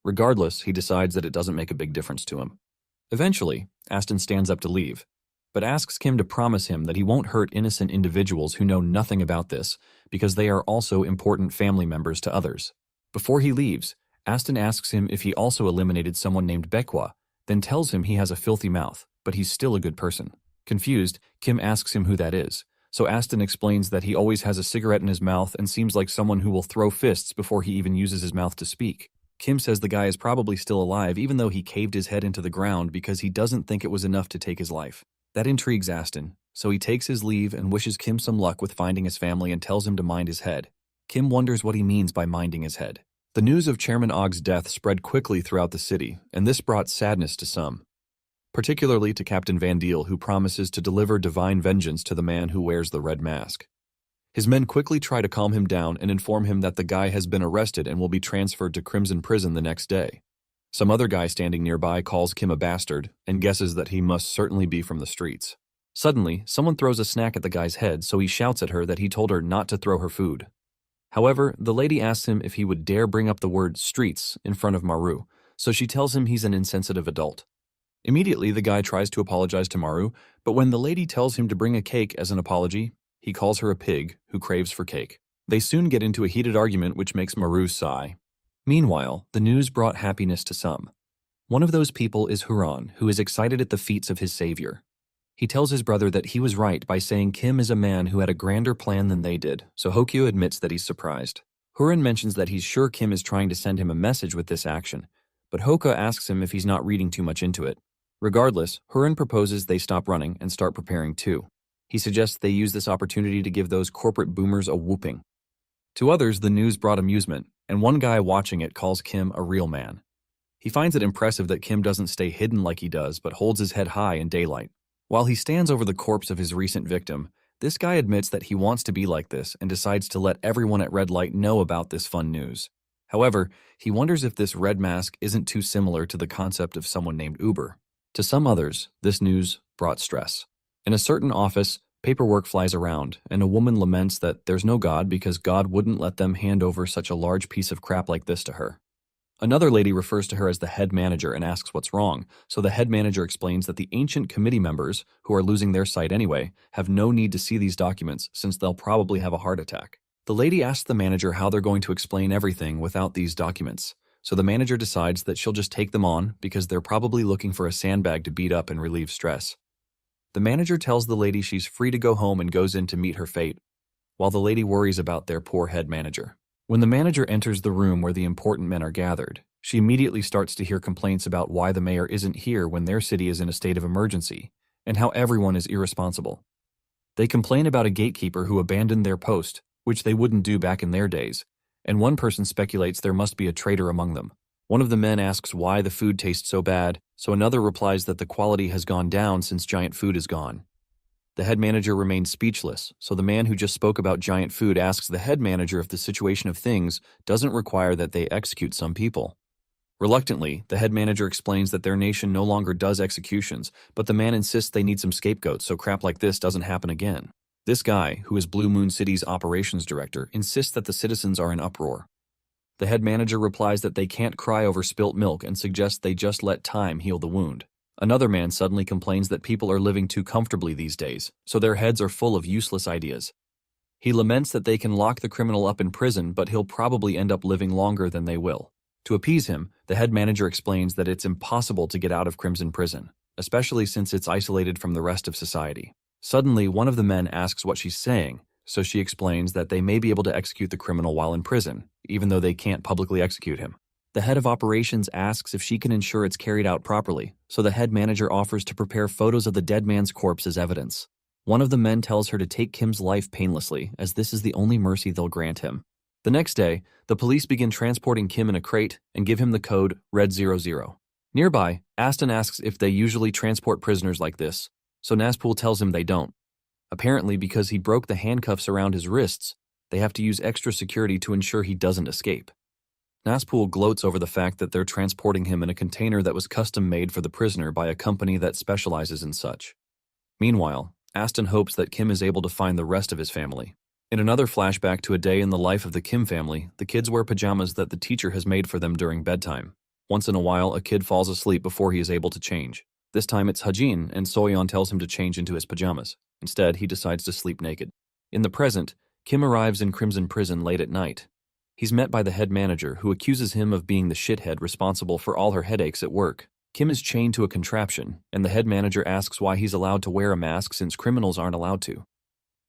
S1: Regardless, he decides that it doesn't make a big difference to him. Eventually, Aston stands up to leave, but asks Kim to promise him that he won't hurt innocent individuals who know nothing about this because they are also important family members to others. Before he leaves, Aston asks him if he also eliminated someone named Bekwa, then tells him he has a filthy mouth, but he's still a good person. Confused, Kim asks him who that is, so Aston explains that he always has a cigarette in his mouth and seems like someone who will throw fists before he even uses his mouth to speak. Kim says the guy is probably still alive even though he caved his head into the ground because he doesn't think it was enough to take his life. That intrigues Aston, so he takes his leave and wishes Kim some luck with finding his family and tells him to mind his head. Kim wonders what he means by minding his head. The news of Chairman Og's death spread quickly throughout the city, and this brought sadness to some, particularly to Captain Van Deel, who promises to deliver divine vengeance to the man who wears the red mask. His men quickly try to calm him down and inform him that the guy has been arrested and will be transferred to Crimson Prison the next day. Some other guy standing nearby calls Kim a bastard and guesses that he must certainly be from the streets. Suddenly, someone throws a snack at the guy's head, so he shouts at her that he told her not to throw her food. However, the lady asks him if he would dare bring up the word streets in front of Maru, so she tells him he's an insensitive adult. Immediately, the guy tries to apologize to Maru, but when the lady tells him to bring a cake as an apology, he calls her a pig who craves for cake. They soon get into a heated argument which makes Maru sigh. Meanwhile, the news brought happiness to some. One of those people is Huron, who is excited at the feats of his savior. He tells his brother that he was right by saying Kim is a man who had a grander plan than they did, so Hokyo admits that he's surprised. Hurin mentions that he's sure Kim is trying to send him a message with this action, but Hoka asks him if he's not reading too much into it. Regardless, Hurin proposes they stop running and start preparing too. He suggests they use this opportunity to give those corporate boomers a whooping. To others, the news brought amusement, and one guy watching it calls Kim a real man. He finds it impressive that Kim doesn't stay hidden like he does, but holds his head high in daylight. While he stands over the corpse of his recent victim, this guy admits that he wants to be like this and decides to let everyone at Red Light know about this fun news. However, he wonders if this red mask isn't too similar to the concept of someone named Uber. To some others, this news brought stress. In a certain office, paperwork flies around, and a woman laments that there's no God because God wouldn't let them hand over such a large piece of crap like this to her. Another lady refers to her as the head manager and asks what's wrong, so the head manager explains that the ancient committee members, who are losing their sight anyway, have no need to see these documents since they'll probably have a heart attack. The lady asks the manager how they're going to explain everything without these documents, so the manager decides that she'll just take them on because they're probably looking for a sandbag to beat up and relieve stress. The manager tells the lady she's free to go home and goes in to meet her fate, while the lady worries about their poor head manager. When the manager enters the room where the important men are gathered, she immediately starts to hear complaints about why the mayor isn't here when their city is in a state of emergency, and how everyone is irresponsible. They complain about a gatekeeper who abandoned their post, which they wouldn't do back in their days, and one person speculates there must be a traitor among them. One of the men asks why the food tastes so bad, so another replies that the quality has gone down since giant food is gone. The head manager remains speechless, so the man who just spoke about giant food asks the head manager if the situation of things doesn't require that they execute some people. Reluctantly, the head manager explains that their nation no longer does executions, but the man insists they need some scapegoats so crap like this doesn't happen again. This guy, who is Blue Moon City's operations director, insists that the citizens are in uproar. The head manager replies that they can't cry over spilt milk and suggests they just let time heal the wound. Another man suddenly complains that people are living too comfortably these days, so their heads are full of useless ideas. He laments that they can lock the criminal up in prison, but he'll probably end up living longer than they will. To appease him, the head manager explains that it's impossible to get out of Crimson Prison, especially since it's isolated from the rest of society. Suddenly, one of the men asks what she's saying, so she explains that they may be able to execute the criminal while in prison, even though they can't publicly execute him. The head of operations asks if she can ensure it's carried out properly, so the head manager offers to prepare photos of the dead man's corpse as evidence. One of the men tells her to take Kim's life painlessly, as this is the only mercy they'll grant him. The next day, the police begin transporting Kim in a crate and give him the code Red 00. Nearby, Aston asks if they usually transport prisoners like this, so Nazpool tells him they don't. Apparently, because he broke the handcuffs around his wrists, they have to use extra security to ensure he doesn't escape. Nazpool gloats over the fact that they're transporting him in a container that was custom-made for the prisoner by a company that specializes in such. Meanwhile, Aston hopes that Kim is able to find the rest of his family. In another flashback to a day in the life of the Kim family, the kids wear pajamas that the teacher has made for them during bedtime. Once in a while, a kid falls asleep before he is able to change. This time it's Hajin, and Soyeon tells him to change into his pajamas. Instead, he decides to sleep naked. In the present, Kim arrives in Crimson Prison late at night. He's met by the head manager, who accuses him of being the shithead responsible for all her headaches at work. Kim is chained to a contraption, and the head manager asks why he's allowed to wear a mask since criminals aren't allowed to.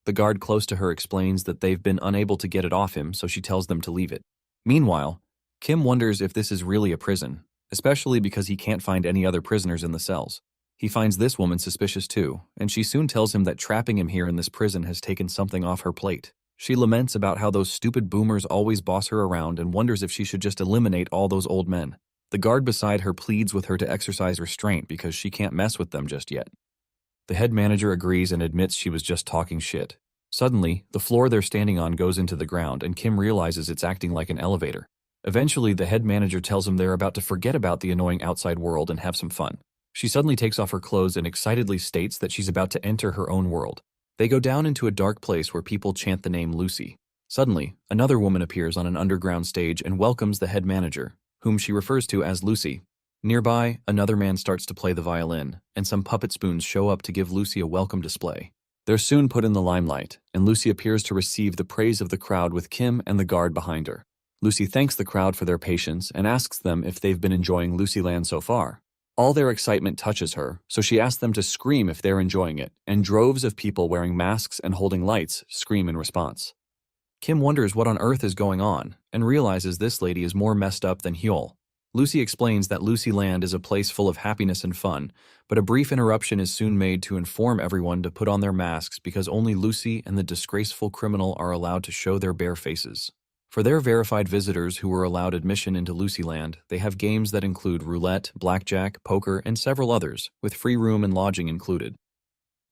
S1: The guard close to her explains that they've been unable to get it off him, so she tells them to leave it. Meanwhile, Kim wonders if this is really a prison, especially because he can't find any other prisoners in the cells. He finds this woman suspicious too, and she soon tells him that trapping him here in this prison has taken something off her plate. She laments about how those stupid boomers always boss her around and wonders if she should just eliminate all those old men. The guard beside her pleads with her to exercise restraint because she can't mess with them just yet. The head manager agrees and admits she was just talking shit. Suddenly, the floor they're standing on goes into the ground and Kim realizes it's acting like an elevator. Eventually, the head manager tells them they're about to forget about the annoying outside world and have some fun. She suddenly takes off her clothes and excitedly states that she's about to enter her own world. They go down into a dark place where people chant the name Lucy. Suddenly, another woman appears on an underground stage and welcomes the head manager, whom she refers to as Lucy. Nearby, another man starts to play the violin, and some puppet spoons show up to give Lucy a welcome display. They're soon put in the limelight, and Lucy appears to receive the praise of the crowd with Kim and the guard behind her. Lucy thanks the crowd for their patience and asks them if they've been enjoying Lucyland so far. All their excitement touches her, so she asks them to scream if they're enjoying it, and droves of people wearing masks and holding lights scream in response. Kim wonders what on earth is going on, and realizes this lady is more messed up than Hyul. Lucy explains that Lucy Land is a place full of happiness and fun, but a brief interruption is soon made to inform everyone to put on their masks because only Lucy and the disgraceful criminal are allowed to show their bare faces. For their verified visitors who were allowed admission into Lucy Land, they have games that include roulette, blackjack, poker, and several others, with free room and lodging included.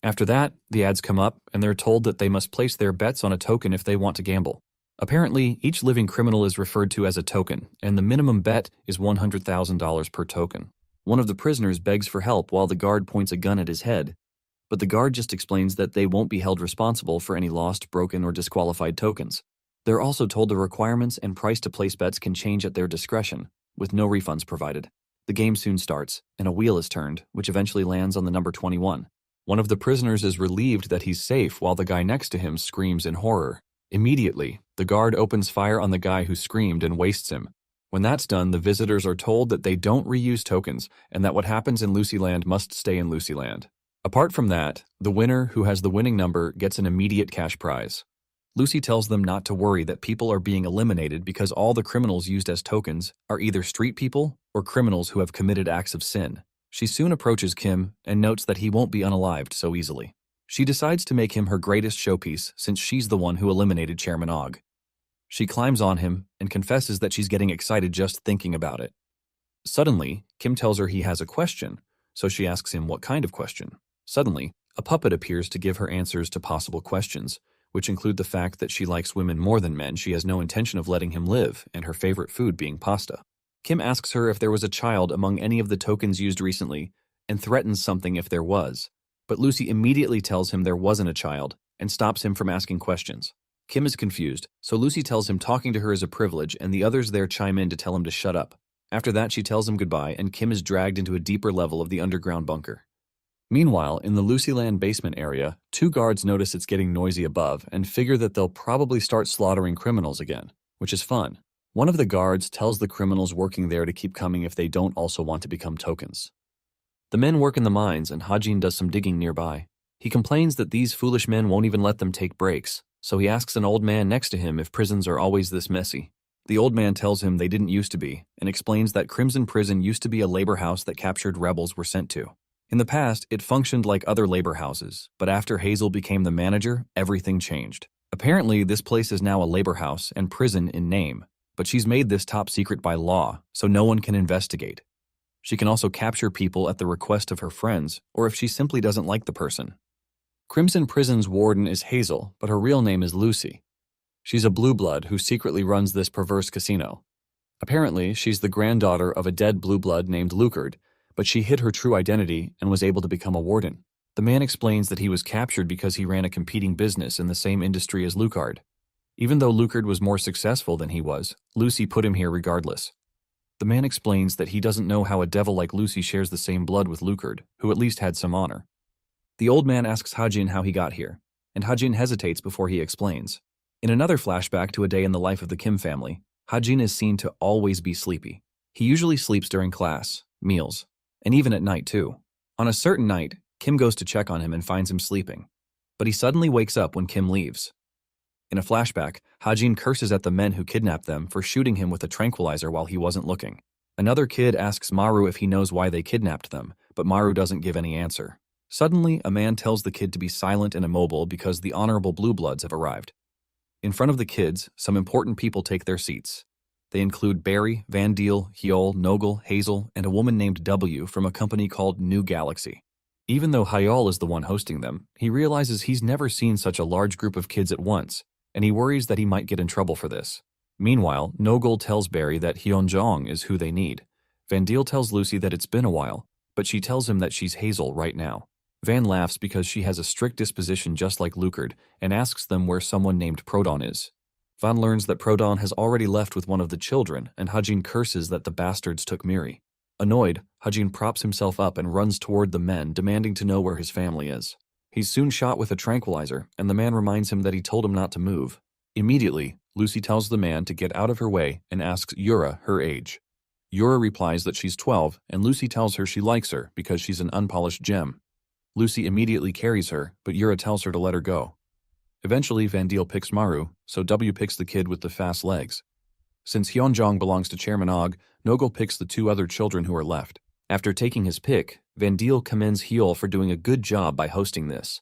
S1: After that, the ads come up, and they're told that they must place their bets on a token if they want to gamble. Apparently, each living criminal is referred to as a token, and the minimum bet is $100,000 per token. One of the prisoners begs for help while the guard points a gun at his head, but the guard just explains that they won't be held responsible for any lost, broken, or disqualified tokens. They're also told the requirements and price to place bets can change at their discretion, with no refunds provided. The game soon starts, and a wheel is turned, which eventually lands on the number 21. One of the prisoners is relieved that he's safe while the guy next to him screams in horror. Immediately, the guard opens fire on the guy who screamed and wastes him. When that's done, the visitors are told that they don't reuse tokens and that what happens in Lucy Land must stay in Lucy Land. Apart from that, the winner who has the winning number gets an immediate cash prize. Lucy tells them not to worry that people are being eliminated because all the criminals used as tokens are either street people or criminals who have committed acts of sin. She soon approaches Kim and notes that he won't be unalived so easily. She decides to make him her greatest showpiece since she's the one who eliminated Chairman Og. She climbs on him and confesses that she's getting excited just thinking about it. Suddenly, Kim tells her he has a question, so she asks him what kind of question. Suddenly, a puppet appears to give her answers to possible questions, which include the fact that she likes women more than men she has no intention of letting him live, and her favorite food being pasta. Kim asks her if there was a child among any of the tokens used recently, and threatens something if there was. But Lucy immediately tells him there wasn't a child, and stops him from asking questions. Kim is confused, so Lucy tells him talking to her is a privilege, and the others there chime in to tell him to shut up. After that, she tells him goodbye, and Kim is dragged into a deeper level of the underground bunker. Meanwhile, in the Lucyland basement area, two guards notice it's getting noisy above and figure that they'll probably start slaughtering criminals again, which is fun. One of the guards tells the criminals working there to keep coming if they don't also want to become tokens. The men work in the mines, and Hajin does some digging nearby. He complains that these foolish men won't even let them take breaks, so he asks an old man next to him if prisons are always this messy. The old man tells him they didn't used to be, and explains that Crimson Prison used to be a labor house that captured rebels were sent to. In the past, it functioned like other labor houses, but after Hazel became the manager, everything changed. Apparently, this place is now a labor house and prison in name, but she's made this top secret by law, so no one can investigate. She can also capture people at the request of her friends, or if she simply doesn't like the person. Crimson Prison's warden is Hazel, but her real name is Lucy. She's a blue blood who secretly runs this perverse casino. Apparently, she's the granddaughter of a dead blue blood named Lucard, but she hid her true identity and was able to become a warden. The man explains that he was captured because he ran a competing business in the same industry as Lucard. Even though Lucard was more successful than he was, Lucy put him here regardless. The man explains that he doesn't know how a devil like Lucy shares the same blood with Lucard, who at least had some honor. The old man asks Hajin how he got here, and Hajin hesitates before he explains. In another flashback to a day in the life of the Kim family, Hajin is seen to always be sleepy. He usually sleeps during class, meals, and even at night too. On a certain night, Kim goes to check on him and finds him sleeping, but he suddenly wakes up when Kim leaves. In a flashback, Hajin curses at the men who kidnapped them for shooting him with a tranquilizer while he wasn't looking. Another kid asks Maru if he knows why they kidnapped them, but Maru doesn't give any answer. Suddenly, a man tells the kid to be silent and immobile because the honorable blue bloods have arrived. In front of the kids, some important people take their seats. They include Barry, Van Deel, Hyul, Nogel, Hazel, and a woman named W from a company called New Galaxy. Even though Hyul is the one hosting them, he realizes he's never seen such a large group of kids at once, and he worries that he might get in trouble for this. Meanwhile, Nogel tells Barry that Hyunjong is who they need. Van Deel tells Lucy that it's been a while, but she tells him that she's Hazel right now. Van laughs because she has a strict disposition just like Lucard and asks them where someone named Prodon is. Van learns that Prodon has already left with one of the children, and Hajin curses that the bastards took Miri. Annoyed, Hajin props himself up and runs toward the men, demanding to know where his family is. He's soon shot with a tranquilizer, and the man reminds him that he told him not to move. Immediately, Lucy tells the man to get out of her way and asks Yura her age. Yura replies that she's 12, and Lucy tells her she likes her because she's an unpolished gem. Lucy immediately carries her, but Yura tells her to let her go. Eventually, Vandeel picks Maru, so W picks the kid with the fast legs. Since Hyunjong belongs to Chairman Og, Nogel picks the 2 other children who are left. After taking his pick, Vandeel commends Hyul for doing a good job by hosting this.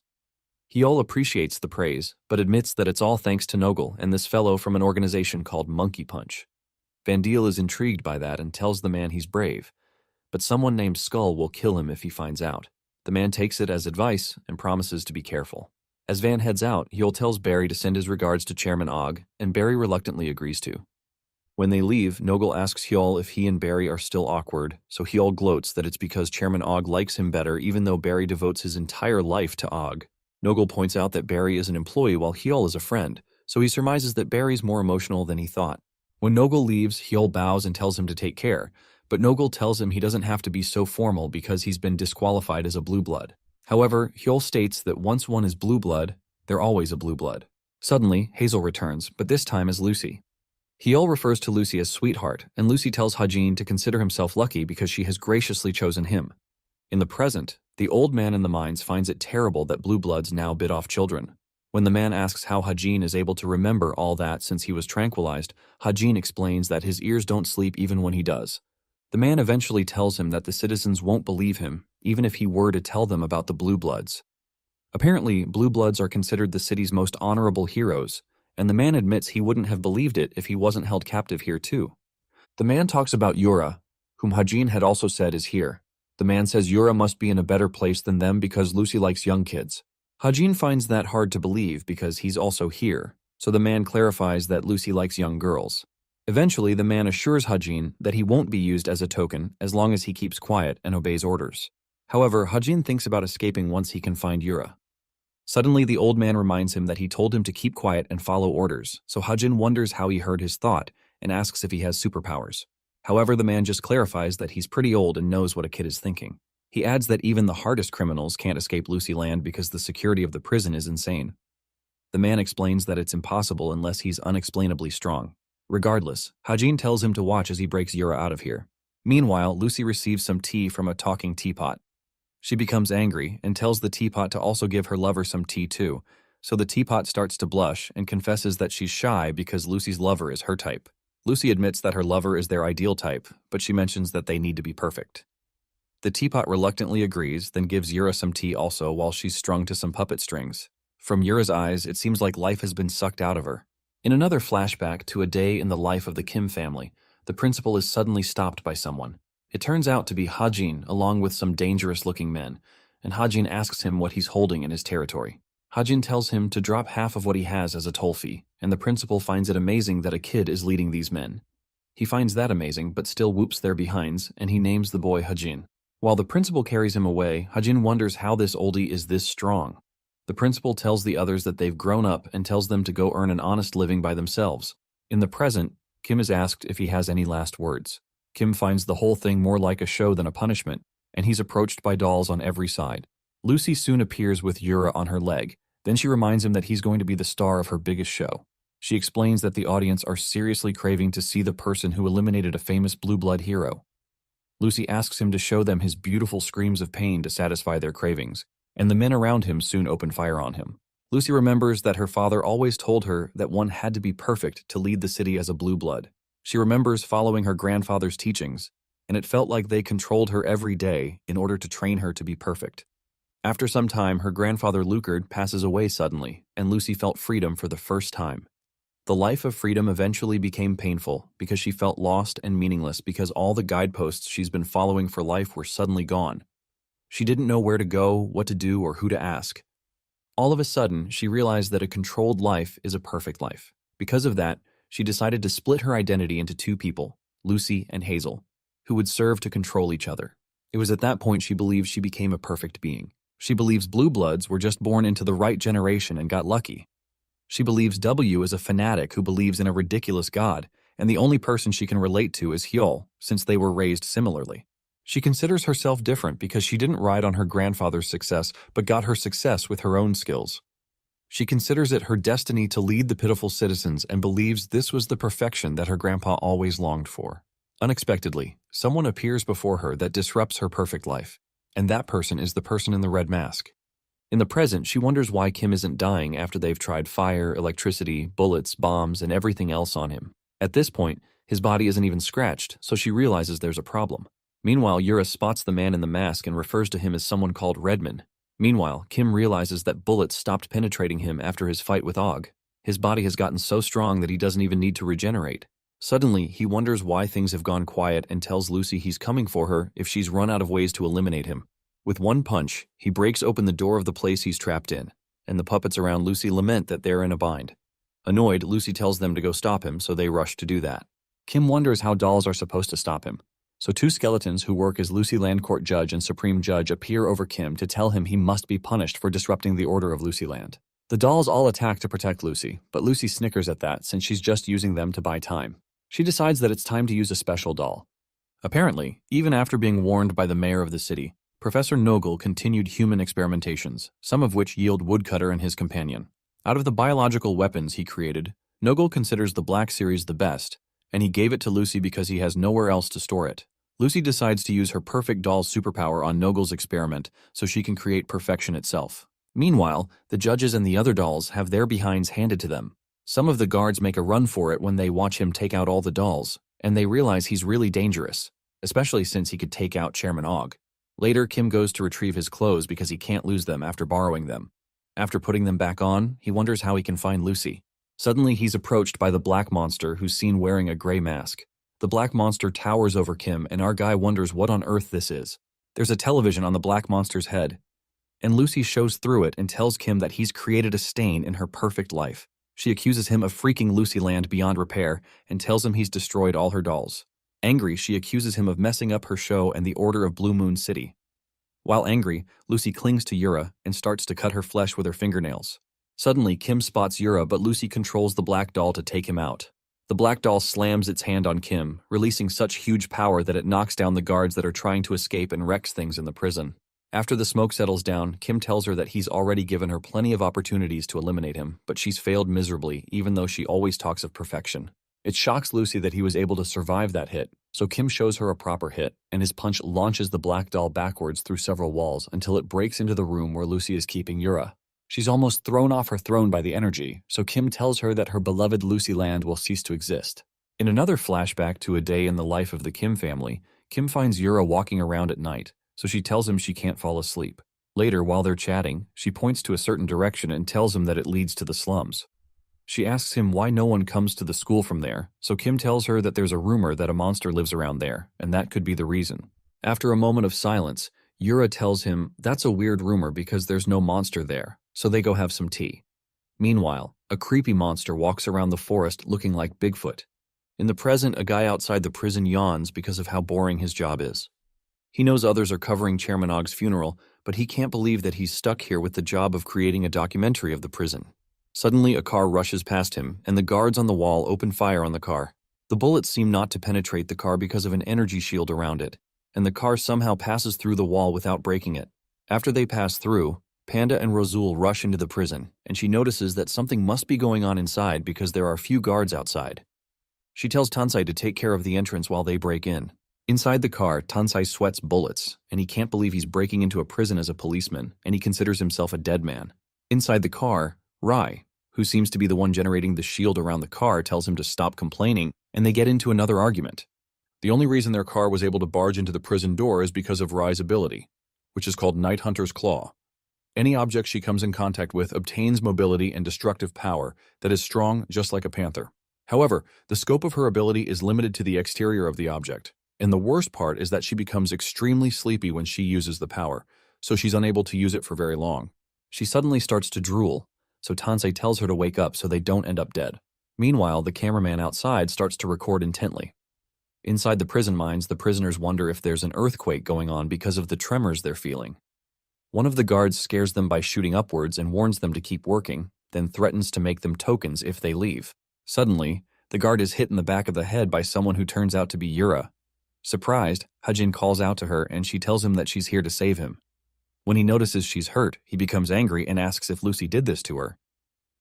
S1: Hyul appreciates the praise, but admits that it's all thanks to Nogel and this fellow from an organization called Monkey Punch. Vandeel is intrigued by that and tells the man he's brave, but someone named Skull will kill him if he finds out. The man takes it as advice and promises to be careful. As Van heads out, Hyul tells Barry to send his regards to Chairman Og, and Barry reluctantly agrees to. When they leave, Nogel asks Hyul if he and Barry are still awkward, so Hyul gloats that it's because Chairman Og likes him better even though Barry devotes his entire life to Og. Nogel points out that Barry is an employee while Hyul is a friend, so he surmises that Barry's more emotional than he thought. When Nogel leaves, Hyul bows and tells him to take care, but Nogel tells him he doesn't have to be so formal because he's been disqualified as a blue blood. However, Hyul states that once one is blue blood, they're always a blue blood. Suddenly, Hazel returns, but this time as Lucy. Hyul refers to Lucy as sweetheart, and Lucy tells Hajin to consider himself lucky because she has graciously chosen him. In the present, the old man in the mines finds it terrible that blue bloods now bit off children. When the man asks how Hajin is able to remember all that since he was tranquilized, Hajin explains that his ears don't sleep even when he does. The man eventually tells him that the citizens won't believe him, even if he were to tell them about the blue bloods. Apparently, blue bloods are considered the city's most honorable heroes, and the man admits he wouldn't have believed it if he wasn't held captive here too. The man talks about Yura, whom Hajin had also said is here. The man says Yura must be in a better place than them because Lucy likes young kids. Hajin finds that hard to believe because he's also here, so the man clarifies that Lucy likes young girls. Eventually, the man assures Hajin that he won't be used as a token as long as he keeps quiet and obeys orders. However, Hajin thinks about escaping once he can find Yura. Suddenly, the old man reminds him that he told him to keep quiet and follow orders, so Hajin wonders how he heard his thought and asks if he has superpowers. However, the man just clarifies that he's pretty old and knows what a kid is thinking. He adds that even the hardest criminals can't escape Lucy Land because the security of the prison is insane. The man explains that it's impossible unless he's unexplainably strong. Regardless, Hajin tells him to watch as he breaks Yura out of here. Meanwhile, Lucy receives some tea from a talking teapot. She becomes angry and tells the teapot to also give her lover some tea too, so the teapot starts to blush and confesses that she's shy because Lucy's lover is her type. Lucy admits that her lover is their ideal type, but she mentions that they need to be perfect. The teapot reluctantly agrees, then gives Yura some tea also while she's strung to some puppet strings. From Yura's eyes, it seems like life has been sucked out of her. In another flashback to a day in the life of the Kim family, the principal is suddenly stopped by someone. It turns out to be Hajin along with some dangerous-looking men, and Hajin asks him what he's holding in his territory. Hajin tells him to drop half of what he has as a toll fee, and the principal finds it amazing that a kid is leading these men. He finds that amazing, but still whoops their behinds, and he names the boy Hajin. While the principal carries him away, Hajin wonders how this oldie is this strong. The principal tells the others that they've grown up and tells them to go earn an honest living by themselves. In the present, Kim is asked if he has any last words. Kim finds the whole thing more like a show than a punishment, and he's approached by dolls on every side. Lucy soon appears with Yura on her leg. Then she reminds him that he's going to be the star of her biggest show. She explains that the audience are seriously craving to see the person who eliminated a famous blue blood hero. Lucy asks him to show them his beautiful screams of pain to satisfy their cravings, and the men around him soon open fire on him. Lucy remembers that her father always told her that one had to be perfect to lead the city as a blue blood. She remembers following her grandfather's teachings, and it felt like they controlled her every day in order to train her to be perfect. After some time, her grandfather Lucard passes away suddenly, and Lucy felt freedom for the first time. The life of freedom eventually became painful because she felt lost and meaningless because all the guideposts she's been following for life were suddenly gone. She didn't know where to go, what to do, or who to ask. All of a sudden, she realized that a controlled life is a perfect life. Because of that, she decided to split her identity into 2 people, Lucy and Hazel, who would serve to control each other. It was at that point she believed she became a perfect being. She believes blue bloods were just born into the right generation and got lucky. She believes W is a fanatic who believes in a ridiculous god, and the only person she can relate to is Hyul, since they were raised similarly. She considers herself different because she didn't ride on her grandfather's success, but got her success with her own skills. She considers it her destiny to lead the pitiful citizens and believes this was the perfection that her grandpa always longed for. Unexpectedly, someone appears before her that disrupts her perfect life, and that person is the person in the red mask. In the present, she wonders why Kim isn't dying after they've tried fire, electricity, bullets, bombs, and everything else on him. At this point, his body isn't even scratched, so she realizes there's a problem. Meanwhile, Yura spots the man in the mask and refers to him as someone called Redman. Meanwhile, Kim realizes that bullets stopped penetrating him after his fight with Og. His body has gotten so strong that he doesn't even need to regenerate. Suddenly, he wonders why things have gone quiet and tells Lucy he's coming for her if she's run out of ways to eliminate him. With one punch, he breaks open the door of the place he's trapped in, and the puppets around Lucy lament that they're in a bind. Annoyed, Lucy tells them to go stop him, so they rush to do that. Kim wonders how dolls are supposed to stop him. So two skeletons who work as Lucy Land Court Judge and Supreme Judge appear over Kim to tell him he must be punished for disrupting the order of Lucy Land. The dolls all attack to protect Lucy, but Lucy snickers at that since she's just using them to buy time. She decides that it's time to use a special doll. Apparently, even after being warned by the mayor of the city, Professor Nogel continued human experimentations, some of which yield Woodcutter and his companion. Out of the biological weapons he created, Nogel considers the Black Series the best, and he gave it to Lucy because he has nowhere else to store it. Lucy decides to use her perfect doll's superpower on Nogel's experiment so she can create perfection itself. Meanwhile, the judges and the other dolls have their behinds handed to them. Some of the guards make a run for it when they watch him take out all the dolls, and they realize he's really dangerous, especially since he could take out Chairman Og. Later, Kim goes to retrieve his clothes because he can't lose them after borrowing them. After putting them back on, he wonders how he can find Lucy. Suddenly, he's approached by the black monster who's seen wearing a gray mask. The black monster towers over Kim, and our guy wonders what on earth this is. There's a television on the black monster's head, and Lucy shows through it and tells Kim that he's created a stain in her perfect life. She accuses him of freaking Lucy Land beyond repair and tells him he's destroyed all her dolls. Angry, she accuses him of messing up her show and the order of Blue Moon City. While angry, Lucy clings to Yura and starts to cut her flesh with her fingernails. Suddenly, Kim spots Yura, but Lucy controls the black doll to take him out. The black doll slams its hand on Kim, releasing such huge power that it knocks down the guards that are trying to escape and wrecks things in the prison. After the smoke settles down, Kim tells her that he's already given her plenty of opportunities to eliminate him, but she's failed miserably, even though she always talks of perfection. It shocks Lucy that he was able to survive that hit, so Kim shows her a proper hit, and his punch launches the black doll backwards through several walls until it breaks into the room where Lucy is keeping Yura. She's almost thrown off her throne by the energy, so Kim tells her that her beloved Lucy Land will cease to exist. In another flashback to a day in the life of the Kim family, Kim finds Yura walking around at night, so she tells him she can't fall asleep. Later, while they're chatting, she points to a certain direction and tells him that it leads to the slums. She asks him why no one comes to the school from there, so Kim tells her that there's a rumor that a monster lives around there, and that could be the reason. After a moment of silence, Yura tells him that's a weird rumor because there's no monster there, so they go have some tea. Meanwhile, a creepy monster walks around the forest looking like Bigfoot. In the present, a guy outside the prison yawns because of how boring his job is. He knows others are covering Chairman Og's funeral, but he can't believe that he's stuck here with the job of creating a documentary of the prison. Suddenly, a car rushes past him, and the guards on the wall open fire on the car. The bullets seem not to penetrate the car because of an energy shield around it, and the car somehow passes through the wall without breaking it. After they pass through, Panda and Rosul rush into the prison, and she notices that something must be going on inside because there are few guards outside. She tells Tansai to take care of the entrance while they break in. Inside the car, Tansai sweats bullets, and he can't believe he's breaking into a prison as a policeman, and he considers himself a dead man. Inside the car, Rai, who seems to be the one generating the shield around the car, tells him to stop complaining, and they get into another argument. The only reason their car was able to barge into the prison door is because of Rai's ability, which is called Night Hunter's Claw. Any object she comes in contact with obtains mobility and destructive power that is strong just like a panther. However, the scope of her ability is limited to the exterior of the object, and the worst part is that she becomes extremely sleepy when she uses the power, so she's unable to use it for very long. She suddenly starts to drool, so Tansei tells her to wake up so they don't end up dead. Meanwhile, the cameraman outside starts to record intently. Inside the prison mines, the prisoners wonder if there's an earthquake going on because of the tremors they're feeling. One of the guards scares them by shooting upwards and warns them to keep working, then threatens to make them tokens if they leave. Suddenly, the guard is hit in the back of the head by someone who turns out to be Yura. Surprised, Hajin calls out to her and she tells him that she's here to save him. When he notices she's hurt, he becomes angry and asks if Lucy did this to her.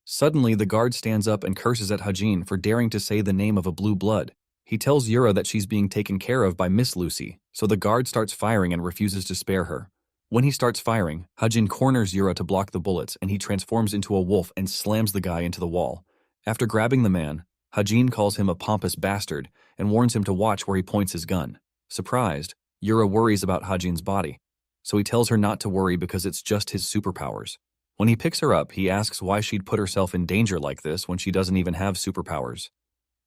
S1: Suddenly, the guard stands up and curses at Hajin for daring to say the name of a blue blood. He tells Yura that she's being taken care of by Miss Lucy, so the guard starts firing and refuses to spare her. When he starts firing, Hajin corners Yura to block the bullets, and he transforms into a wolf and slams the guy into the wall. After grabbing the man, Hajin calls him a pompous bastard and warns him to watch where he points his gun. Surprised, Yura worries about Hajin's body, so he tells her not to worry because it's just his superpowers. When he picks her up, he asks why she'd put herself in danger like this when she doesn't even have superpowers.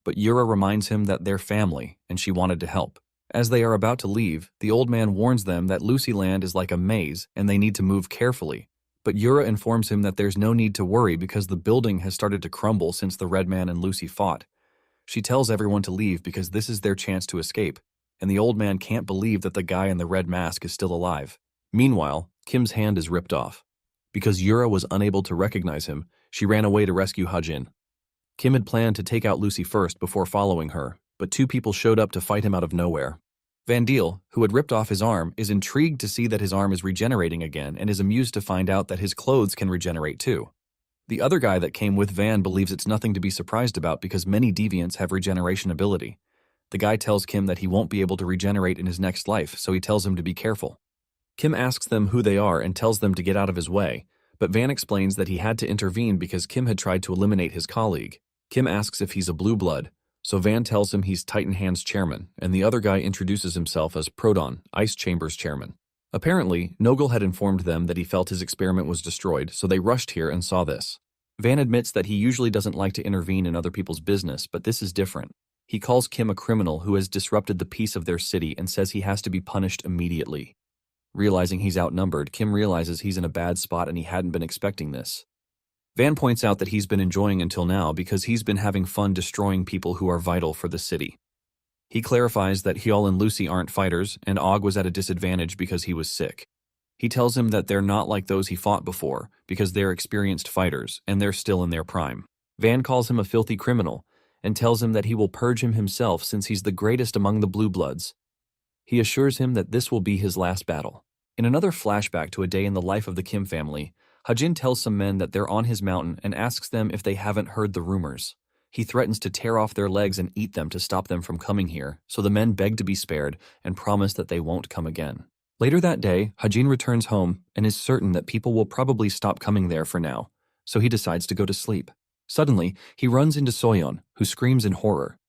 S1: But Yura reminds him that they're family and she wanted to help. As they are about to leave, the old man warns them that Lucy Land is like a maze and they need to move carefully. But Yura informs him that there's no need to worry because the building has started to crumble since the Red Man and Lucy fought. She tells everyone to leave because this is their chance to escape, and the old man can't believe that the guy in the red mask is still alive. Meanwhile, Kim's hand is ripped off. Because Yura was unable to recognize him, she ran away to rescue Hajin. Kim had planned to take out Lucy first before following her, but two people showed up to fight him out of nowhere. Van Deel, who had ripped off his arm, is intrigued to see that his arm is regenerating again and is amused to find out that his clothes can regenerate too. The other guy that came with Van believes it's nothing to be surprised about because many deviants have regeneration ability. The guy tells Kim that he won't be able to regenerate in his next life, so he tells him to be careful. Kim asks them who they are and tells them to get out of his way, but Van explains that he had to intervene because Kim had tried to eliminate his colleague. Kim asks if he's a blue blood, so Van tells him he's Titan Hand's chairman, and the other guy introduces himself as Proton, Ice Chamber's chairman. Apparently, Nogel had informed them that he felt his experiment was destroyed, so they rushed here and saw this. Van admits that he usually doesn't like to intervene in other people's business, but this is different. He calls Kim a criminal who has disrupted the peace of their city and says he has to be punished immediately. Realizing he's outnumbered, Kim realizes he's in a bad spot and he hadn't been expecting this. Van points out that he's been enjoying until now because he's been having fun destroying people who are vital for the city. He clarifies that Hyol and Lucy aren't fighters, and Og was at a disadvantage because he was sick. He tells him that they're not like those he fought before, because they're experienced fighters, and they're still in their prime. Van calls him a filthy criminal, and tells him that he will purge him himself since he's the greatest among the Blue Bloods. He assures him that this will be his last battle. In another flashback to a day in the life of the Kim family, Hajin tells some men that they're on his mountain and asks them if they haven't heard the rumors. He threatens to tear off their legs and eat them to stop them from coming here, so the men beg to be spared and promise that they won't come again. Later that day, Hajin returns home and is certain that people will probably stop coming there for now, so he decides to go to sleep. Suddenly, he runs into Soyeon, who screams in horror.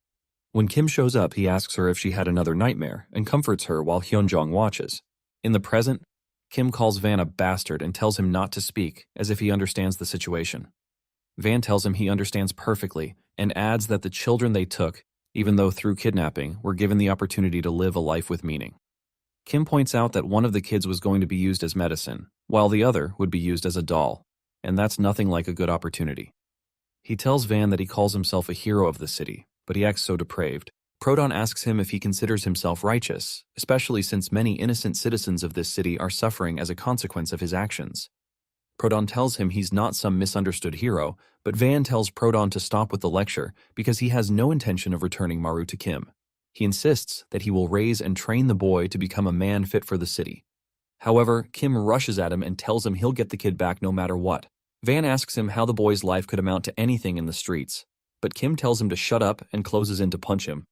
S1: When Kim shows up, he asks her if she had another nightmare and comforts her while Hyunjong watches. In the present, Kim calls Van a bastard and tells him not to speak, as if he understands the situation. Van tells him he understands perfectly and adds that the children they took, even though through kidnapping, were given the opportunity to live a life with meaning. Kim points out that one of the kids was going to be used as medicine, while the other would be used as a doll, and that's nothing like a good opportunity. He tells Van that he calls himself a hero of the city, but he acts so depraved. Proton asks him if he considers himself righteous, especially since many innocent citizens of this city are suffering as a consequence of his actions. Proton tells him he's not some misunderstood hero, but Van tells Proton to stop with the lecture because he has no intention of returning Maru to Kim. He insists that he will raise and train the boy to become a man fit for the city. However, Kim rushes at him and tells him he'll get the kid back no matter what. Van asks him how the boy's life could amount to anything in the streets, but Kim tells him to shut up and closes in to punch him.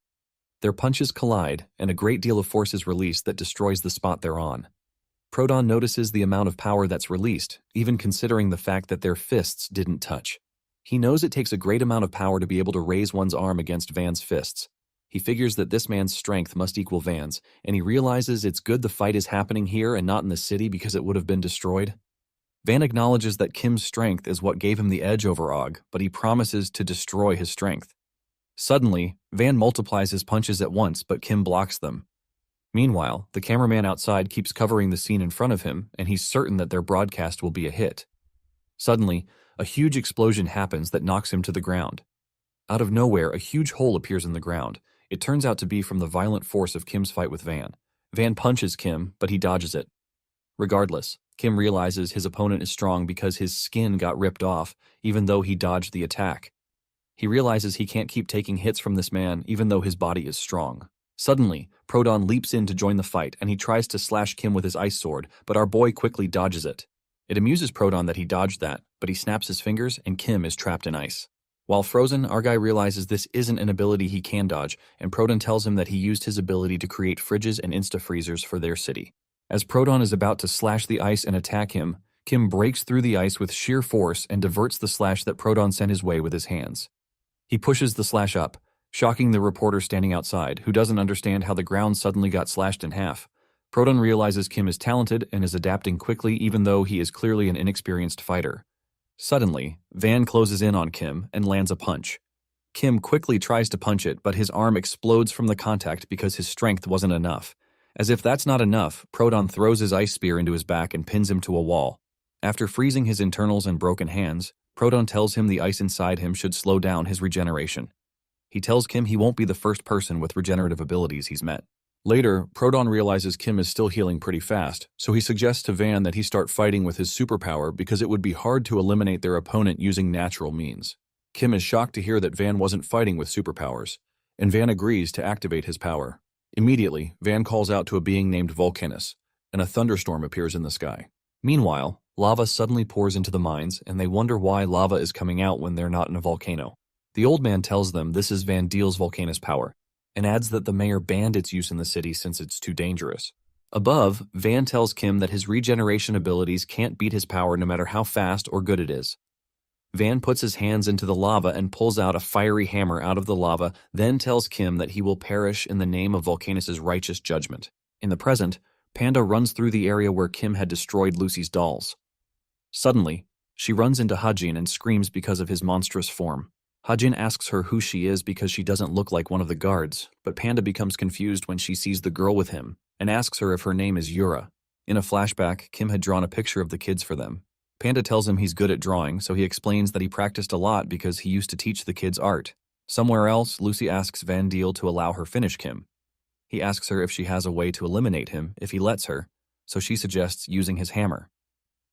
S1: Their punches collide, and a great deal of force is released that destroys the spot they're on. Proton notices the amount of power that's released, even considering the fact that their fists didn't touch. He knows it takes a great amount of power to be able to raise one's arm against Van's fists. He figures that this man's strength must equal Van's, and he realizes it's good the fight is happening here and not in the city because it would have been destroyed. Van acknowledges that Kim's strength is what gave him the edge over Og, but he promises to destroy his strength. Suddenly, Van multiplies his punches at once, but Kim blocks them. Meanwhile, the cameraman outside keeps covering the scene in front of him, and he's certain that their broadcast will be a hit. Suddenly, a huge explosion happens that knocks him to the ground. Out of nowhere, a huge hole appears in the ground. It turns out to be from the violent force of Kim's fight with Van. Van punches Kim, but he dodges it. Regardless, Kim realizes his opponent is strong because his skin got ripped off, even though he dodged the attack. He realizes he can't keep taking hits from this man, even though his body is strong. Suddenly, Proton leaps in to join the fight, and he tries to slash Kim with his ice sword, but our boy quickly dodges it. It amuses Proton that he dodged that, but he snaps his fingers, and Kim is trapped in ice. While frozen, our guy realizes this isn't an ability he can dodge, and Proton tells him that he used his ability to create fridges and insta-freezers for their city. As Proton is about to slash the ice and attack him, Kim breaks through the ice with sheer force and diverts the slash that Proton sent his way with his hands. He pushes the slash up, shocking the reporter standing outside, who doesn't understand how the ground suddenly got slashed in half. Proton realizes Kim is talented and is adapting quickly even though he is clearly an inexperienced fighter. Suddenly, Van closes in on Kim and lands a punch. Kim quickly tries to punch it, but his arm explodes from the contact because his strength wasn't enough. As if that's not enough, Proton throws his ice spear into his back and pins him to a wall. After freezing his internals and broken hands, Proton tells him the ice inside him should slow down his regeneration. He tells Kim he won't be the first person with regenerative abilities he's met. Later, Proton realizes Kim is still healing pretty fast, so he suggests to Van that he start fighting with his superpower because it would be hard to eliminate their opponent using natural means. Kim is shocked to hear that Van wasn't fighting with superpowers, and Van agrees to activate his power. Immediately, Van calls out to a being named Volcanus, and a thunderstorm appears in the sky. Meanwhile, lava suddenly pours into the mines, and they wonder why lava is coming out when they're not in a volcano. The old man tells them this is Van Deel's Volcanus power, and adds that the mayor banned its use in the city since it's too dangerous. Above, Van tells Kim that his regeneration abilities can't beat his power no matter how fast or good it is. Van puts his hands into the lava and pulls out a fiery hammer out of the lava, then tells Kim that he will perish in the name of Volcanus' righteous judgment. In the present, Panda runs through the area where Kim had destroyed Lucy's dolls. Suddenly, she runs into Hajin and screams because of his monstrous form. Hajin asks her who she is because she doesn't look like one of the guards, but Panda becomes confused when she sees the girl with him and asks her if her name is Yura. In a flashback, Kim had drawn a picture of the kids for them. Panda tells him he's good at drawing, so he explains that he practiced a lot because he used to teach the kids art. Somewhere else, Lucy asks Van Deel to allow her finish Kim. He asks her if she has a way to eliminate him if he lets her, so she suggests using his hammer.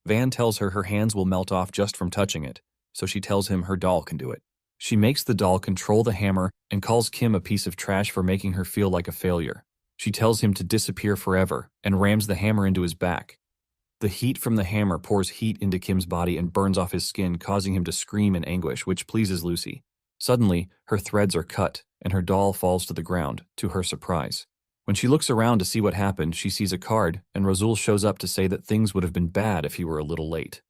S1: Van tells her her hands will melt off just from touching it, so she tells him her doll can do it. She makes the doll control the hammer and calls Kim a piece of trash for making her feel like a failure. She tells him to disappear forever and rams the hammer into his back. The heat from the hammer pours heat into Kim's body and burns off his skin, causing him to scream in anguish, which pleases Lucy. Suddenly, her threads are cut and her doll falls to the ground, to her surprise. When she looks around to see what happened, she sees a card, and Razul shows up to say that things would have been bad if he were a little late.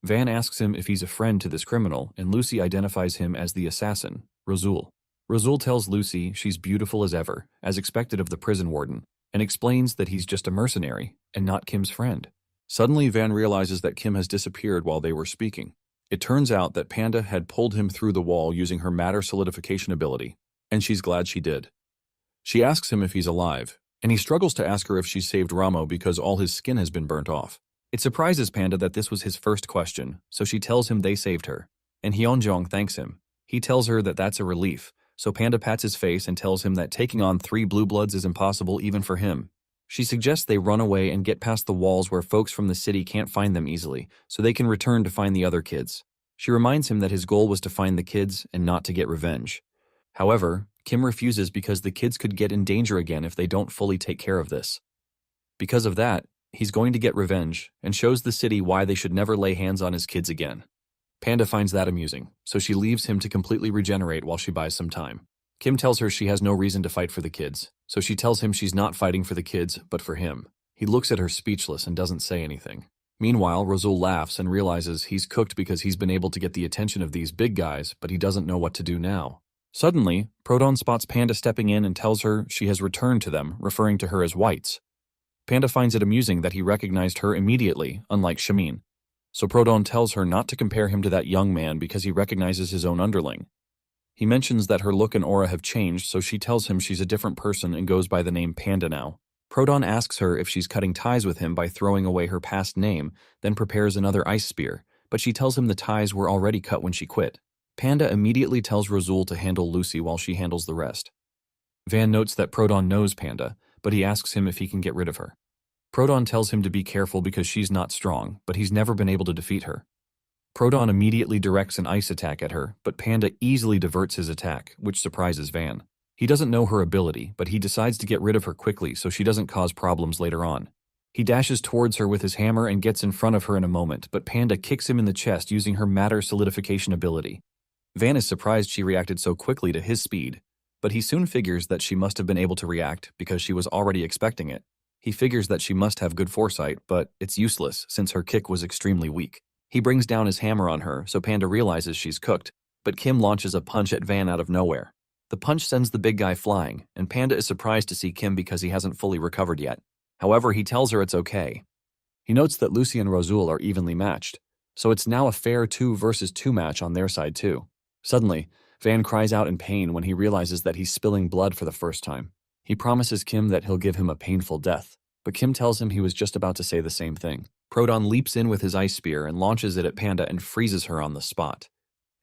S1: Van asks him if he's a friend to this criminal, and Lucy identifies him as the assassin, Razul. Razul tells Lucy she's beautiful as ever, as expected of the prison warden, and explains that he's just a mercenary and not Kim's friend. Suddenly, Van realizes that Kim has disappeared while they were speaking. It turns out that Panda had pulled him through the wall using her matter solidification ability, and she's glad she did. She asks him if he's alive, and he struggles to ask her if she saved Ramo because all his skin has been burnt off. It surprises Panda that this was his first question, so she tells him they saved her, and Hyunjong thanks him. He tells her that that's a relief, so Panda pats his face and tells him that taking on 3 blue bloods is impossible even for him. She suggests they run away and get past the walls where folks from the city can't find them easily, so they can return to find the other kids. She reminds him that his goal was to find the kids and not to get revenge. However, Kim refuses because the kids could get in danger again if they don't fully take care of this. Because of that, he's going to get revenge and shows the city why they should never lay hands on his kids again. Panda finds that amusing, so she leaves him to completely regenerate while she buys some time. Kim tells her she has no reason to fight for the kids, so she tells him she's not fighting for the kids, but for him. He looks at her speechless and doesn't say anything. Meanwhile, Razul laughs and realizes he's cooked because he's been able to get the attention of these big guys, but he doesn't know what to do now. Suddenly, Proton spots Panda stepping in and tells her she has returned to them, referring to her as whites. Panda finds it amusing that he recognized her immediately, unlike Shamin. So Proton tells her not to compare him to that young man because he recognizes his own underling. He mentions that her look and aura have changed, so she tells him she's a different person and goes by the name Panda now. Proton asks her if she's cutting ties with him by throwing away her past name, then prepares another ice spear, but she tells him the ties were already cut when she quit. Panda immediately tells Razul to handle Lucy while she handles the rest. Van notes that Proton knows Panda, but he asks him if he can get rid of her. Proton tells him to be careful because she's not strong, but he's never been able to defeat her. Proton immediately directs an ice attack at her, but Panda easily diverts his attack, which surprises Van. He doesn't know her ability, but he decides to get rid of her quickly so she doesn't cause problems later on. He dashes towards her with his hammer and gets in front of her in a moment, but Panda kicks him in the chest using her matter solidification ability. Van is surprised she reacted so quickly to his speed, but he soon figures that she must have been able to react because she was already expecting it. He figures that she must have good foresight, but it's useless since her kick was extremely weak. He brings down his hammer on her, so Panda realizes she's cooked, but Kim launches a punch at Van out of nowhere. The punch sends the big guy flying, and Panda is surprised to see Kim because he hasn't fully recovered yet. However, he tells her it's okay. He notes that Lucy and Rosul are evenly matched, so it's now a fair 2 versus 2 match on their side too. Suddenly, Van cries out in pain when he realizes that he's spilling blood for the first time. He promises Kim that he'll give him a painful death, but Kim tells him he was just about to say the same thing. Proton leaps in with his ice spear and launches it at Panda and freezes her on the spot.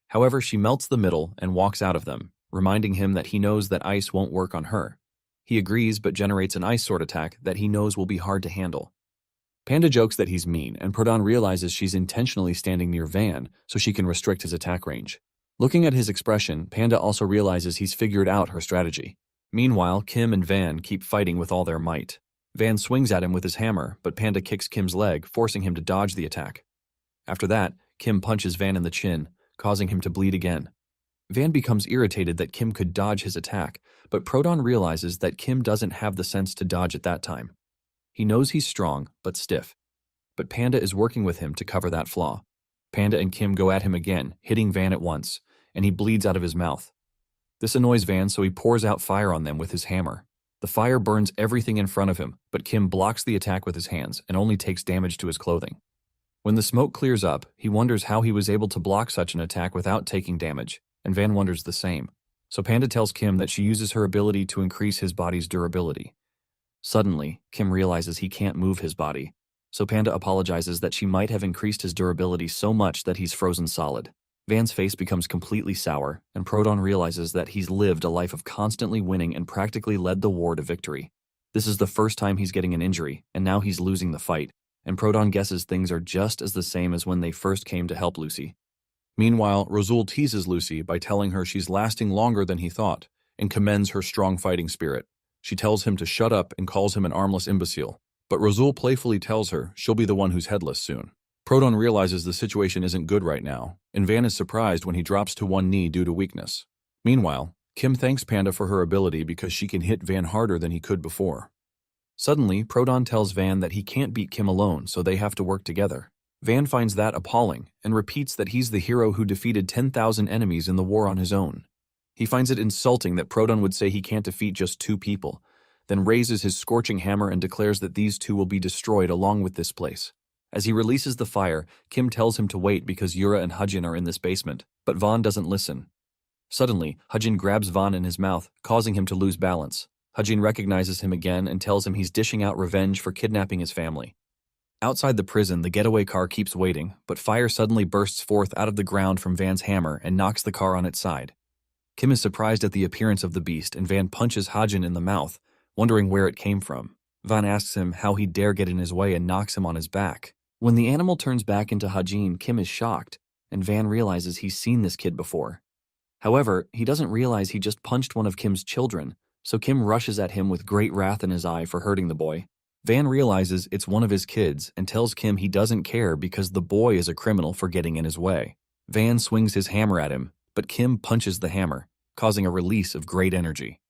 S1: However, she melts the middle and walks out of them, reminding him that he knows that ice won't work on her. He agrees but generates an ice sword attack that he knows will be hard to handle. Panda jokes that he's mean, and Proton realizes she's intentionally standing near Van so she can restrict his attack range. Looking at his expression, Panda also realizes he's figured out her strategy. Meanwhile, Kim and Van keep fighting with all their might. Van swings at him with his hammer, but Panda kicks Kim's leg, forcing him to dodge the attack. After that, Kim punches Van in the chin, causing him to bleed again. Van becomes irritated that Kim could dodge his attack, but Proton realizes that Kim doesn't have the sense to dodge at that time. He knows he's strong, but stiff. But Panda is working with him to cover that flaw. Panda and Kim go at him again, hitting Van at once, and he bleeds out of his mouth. This annoys Van, so he pours out fire on them with his hammer. The fire burns everything in front of him, but Kim blocks the attack with his hands and only takes damage to his clothing. When the smoke clears up, he wonders how he was able to block such an attack without taking damage, and Van wonders the same. So Panda tells Kim that she uses her ability to increase his body's durability. Suddenly, Kim realizes he can't move his body, so Panda apologizes that she might have increased his durability so much that he's frozen solid. Van's face becomes completely sour, and Proton realizes that he's lived a life of constantly winning and practically led the war to victory. This is the first time he's getting an injury, and now he's losing the fight, and Proton guesses things are just as the same as when they first came to help Lucy. Meanwhile, Rosul teases Lucy by telling her she's lasting longer than he thought, and commends her strong fighting spirit. She tells him to shut up and calls him an armless imbecile, but Rosul playfully tells her she'll be the one who's headless soon. Proton realizes the situation isn't good right now, and Van is surprised when he drops to one knee due to weakness. Meanwhile, Kim thanks Panda for her ability because she can hit Van harder than he could before. Suddenly, Proton tells Van that he can't beat Kim alone, so they have to work together. Van finds that appalling and repeats that he's the hero who defeated 10,000 enemies in the war on his own. He finds it insulting that Proton would say he can't defeat just 2 people, then raises his scorching hammer and declares that these 2 will be destroyed along with this place. As he releases the fire, Kim tells him to wait because Yura and Hajin are in this basement, but Vaughn doesn't listen. Suddenly, Hajin grabs Vaughn in his mouth, causing him to lose balance. Hajin recognizes him again and tells him he's dishing out revenge for kidnapping his family. Outside the prison, the getaway car keeps waiting, but fire suddenly bursts forth out of the ground from Van's hammer and knocks the car on its side. Kim is surprised at the appearance of the beast, and Van punches Hajin in the mouth, wondering where it came from. Vaughn asks him how he dare get in his way and knocks him on his back. When the animal turns back into Hajin, Kim is shocked, and Van realizes he's seen this kid before. However, he doesn't realize he just punched one of Kim's children, so Kim rushes at him with great wrath in his eye for hurting the boy. Van realizes it's one of his kids and tells Kim he doesn't care because the boy is a criminal for getting in his way. Van swings his hammer at him, but Kim punches the hammer, causing a release of great energy.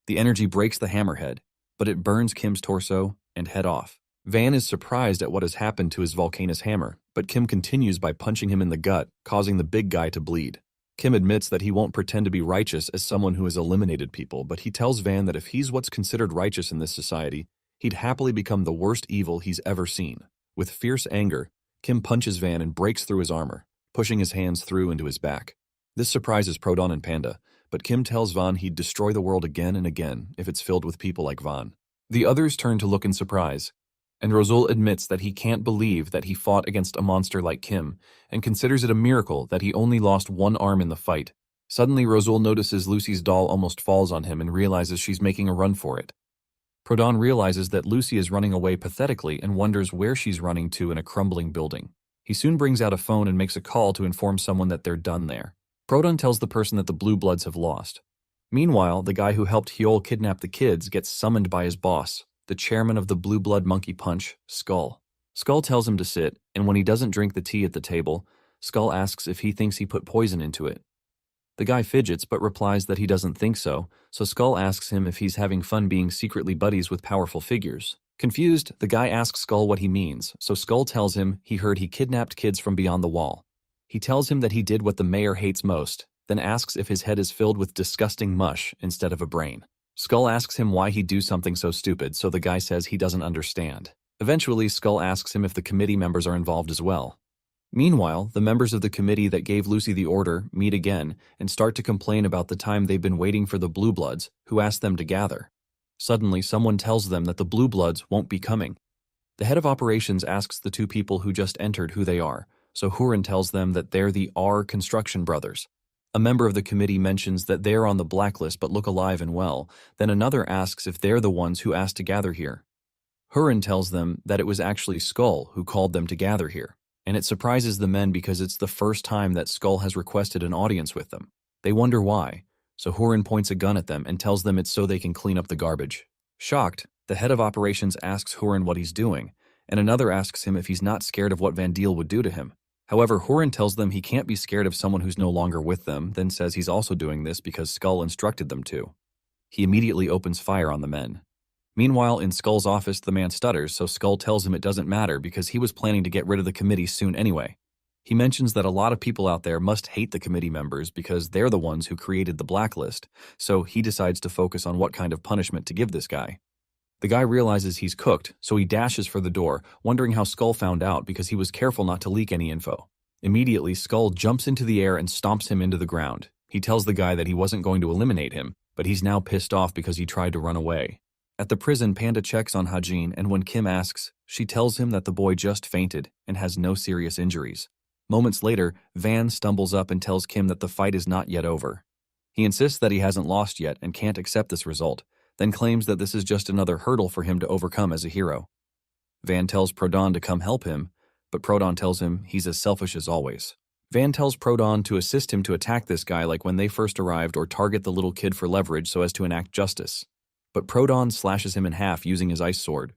S1: The energy breaks the hammerhead, but it burns Kim's torso and head off. Van is surprised at what has happened to his volcanous hammer, but Kim continues by punching him in the gut, causing the big guy to bleed. Kim admits that he won't pretend to be righteous as someone who has eliminated people, but he tells Van that if he's what's considered righteous in this society, he'd happily become the worst evil he's ever seen. With fierce anger, Kim punches Van and breaks through his armor, pushing his hands through into his back. This surprises Proton and Panda, but Kim tells Van he'd destroy the world again and again if it's filled with people like Van. The others turn to look in surprise, and Rosul admits that he can't believe that he fought against a monster like Kim, and considers it a miracle that he only lost one arm in the fight. Suddenly, Rosul notices Lucy's doll almost falls on him and realizes she's making a run for it. Proton realizes that Lucy is running away pathetically and wonders where she's running to in a crumbling building. He soon brings out a phone and makes a call to inform someone that they're done there. Proton tells the person that the Blue Bloods have lost. Meanwhile, the guy who helped Hyol kidnap the kids gets summoned by his boss, the chairman of the Blue Blood Monkey Punch, Skull. Skull tells him to sit, and when he doesn't drink the tea at the table, Skull asks if he thinks he put poison into it. The guy fidgets but replies that he doesn't think so Skull asks him if he's having fun being secretly buddies with powerful figures. Confused, the guy asks Skull what he means, so Skull tells him he heard he kidnapped kids from beyond the wall. He tells him that he did what the mayor hates most, then asks if his head is filled with disgusting mush instead of a brain. Skull asks him why he'd do something so stupid, so the guy says he doesn't understand. Eventually, Skull asks him if the committee members are involved as well. Meanwhile, the members of the committee that gave Lucy the order meet again and start to complain about the time they've been waiting for the Blue Bloods, who asked them to gather. Suddenly, someone tells them that the Blue Bloods won't be coming. The head of operations asks the two people who just entered who they are, so Huron tells them that they're the R Construction Brothers. A member of the committee mentions that they're on the blacklist but look alive and well, then another asks if they're the ones who asked to gather here. Huron tells them that it was actually Skull who called them to gather here, and it surprises the men because it's the first time that Skull has requested an audience with them. They wonder why, so Huron points a gun at them and tells them it's so they can clean up the garbage. Shocked, the head of operations asks Huron what he's doing, and another asks him if he's not scared of what Van Deal would do to him. However, Huron tells them he can't be scared of someone who's no longer with them, then says he's also doing this because Skull instructed them to. He immediately opens fire on the men. Meanwhile, in Skull's office, the man stutters, so Skull tells him it doesn't matter because he was planning to get rid of the committee soon anyway. He mentions that a lot of people out there must hate the committee members because they're the ones who created the blacklist, so he decides to focus on what kind of punishment to give this guy. The guy realizes he's cooked, so he dashes for the door, wondering how Skull found out because he was careful not to leak any info. Immediately, Skull jumps into the air and stomps him into the ground. He tells the guy that he wasn't going to eliminate him, but he's now pissed off because he tried to run away. At the prison, Panda checks on Hajin, and when Kim asks, she tells him that the boy just fainted and has no serious injuries. Moments later, Van stumbles up and tells Kim that the fight is not yet over. He insists that he hasn't lost yet and can't accept this result, then claims that this is just another hurdle for him to overcome as a hero. Van tells Prodon to come help him, but Prodon tells him he's as selfish as always. Van tells Prodon to assist him to attack this guy like when they first arrived or target the little kid for leverage so as to enact justice. But Prodon slashes him in half using his ice sword.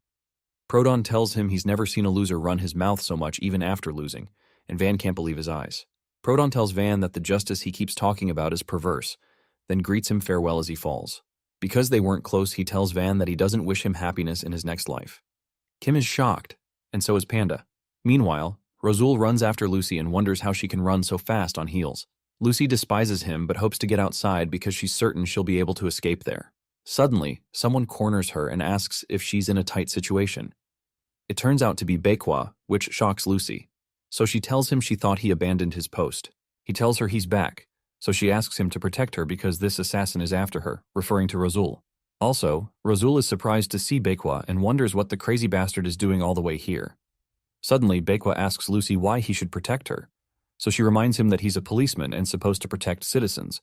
S1: Prodon tells him he's never seen a loser run his mouth so much even after losing, and Van can't believe his eyes. Prodon tells Van that the justice he keeps talking about is perverse, then greets him farewell as he falls. Because they weren't close, he tells Van that he doesn't wish him happiness in his next life. Kim is shocked, and so is Panda. Meanwhile, Rosul runs after Lucy and wonders how she can run so fast on heels. Lucy despises him but hopes to get outside because she's certain she'll be able to escape there. Suddenly, someone corners her and asks if she's in a tight situation. It turns out to be Bekwa, which shocks Lucy. So she tells him she thought he abandoned his post. He tells her he's back, so she asks him to protect her because this assassin is after her, referring to Rosul. Also, Rosul is surprised to see Bekwa and wonders what the crazy bastard is doing all the way here. Suddenly, Bekwa asks Lucy why he should protect her, so she reminds him that he's a policeman and supposed to protect citizens.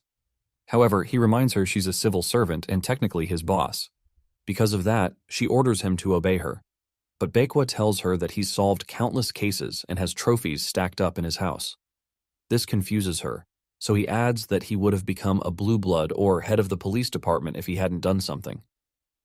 S1: However, he reminds her she's a civil servant and technically his boss. Because of that, she orders him to obey her. But Bekwa tells her that he's solved countless cases and has trophies stacked up in his house. This confuses her, so he adds that he would have become a blue blood or head of the police department if he hadn't done something.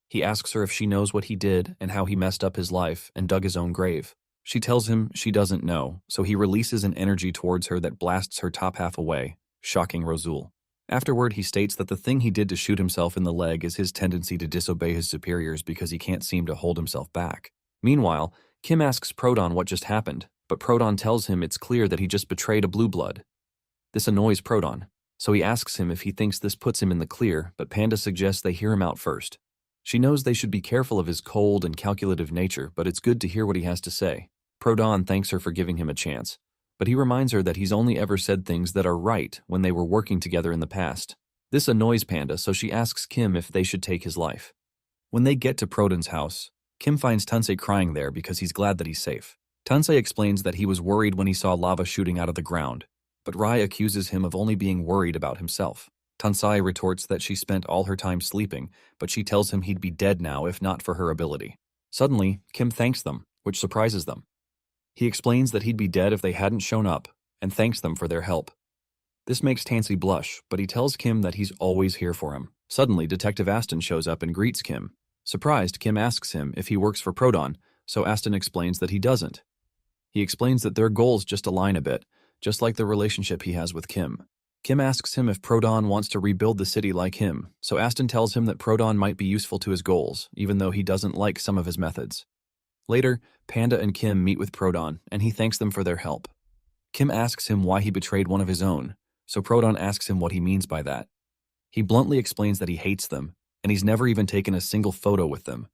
S1: He asks her if she knows what he did and how he messed up his life and dug his own grave. She tells him she doesn't know, so he releases an energy towards her that blasts her top half away, shocking Rosul. Afterward, he states that the thing he did to shoot himself in the leg is his tendency to disobey his superiors because he can't seem to hold himself back. Meanwhile, Kim asks Prodon what just happened, but Prodon tells him it's clear that he just betrayed a blue blood. This annoys Prodon, so he asks him if he thinks this puts him in the clear, but Panda suggests they hear him out first. She knows they should be careful of his cold and calculative nature, but it's good to hear what he has to say. Prodon thanks her for giving him a chance, but he reminds her that he's only ever said things that are right when they were working together in the past. This annoys Panda, so she asks Kim if they should take his life. When they get to Prodon's house, Kim finds Tansei crying there because he's glad that he's safe. Tansei explains that he was worried when he saw lava shooting out of the ground, but Rai accuses him of only being worried about himself. Tansei retorts that she spent all her time sleeping, but she tells him he'd be dead now if not for her ability. Suddenly, Kim thanks them, which surprises them. He explains that he'd be dead if they hadn't shown up, and thanks them for their help. This makes Tansei blush, but he tells Kim that he's always here for him. Suddenly, Detective Aston shows up and greets Kim. Surprised, Kim asks him if he works for Prodon, so Aston explains that he doesn't. He explains that their goals just align a bit, just like the relationship he has with Kim. Kim asks him if Prodon wants to rebuild the city like him, so Aston tells him that Prodon might be useful to his goals, even though he doesn't like some of his methods. Later, Panda and Kim meet with Prodon, and he thanks them for their help. Kim asks him why he betrayed one of his own, so Prodon asks him what he means by that. He bluntly explains that he hates them, and he's never even taken a single photo with them.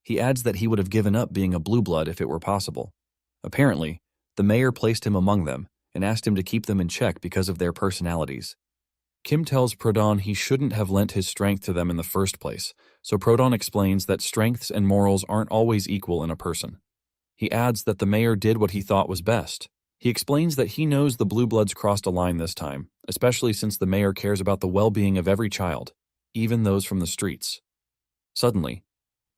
S1: He adds that he would have given up being a blue blood if it were possible. Apparently, the mayor placed him among them and asked him to keep them in check because of their personalities. Kim tells Prodon he shouldn't have lent his strength to them in the first place, so Prodon explains that strengths and morals aren't always equal in a person. He adds that the mayor did what he thought was best. He explains that he knows the blue bloods crossed a line this time, especially since the mayor cares about the well-being of every child, even those from the streets. Suddenly,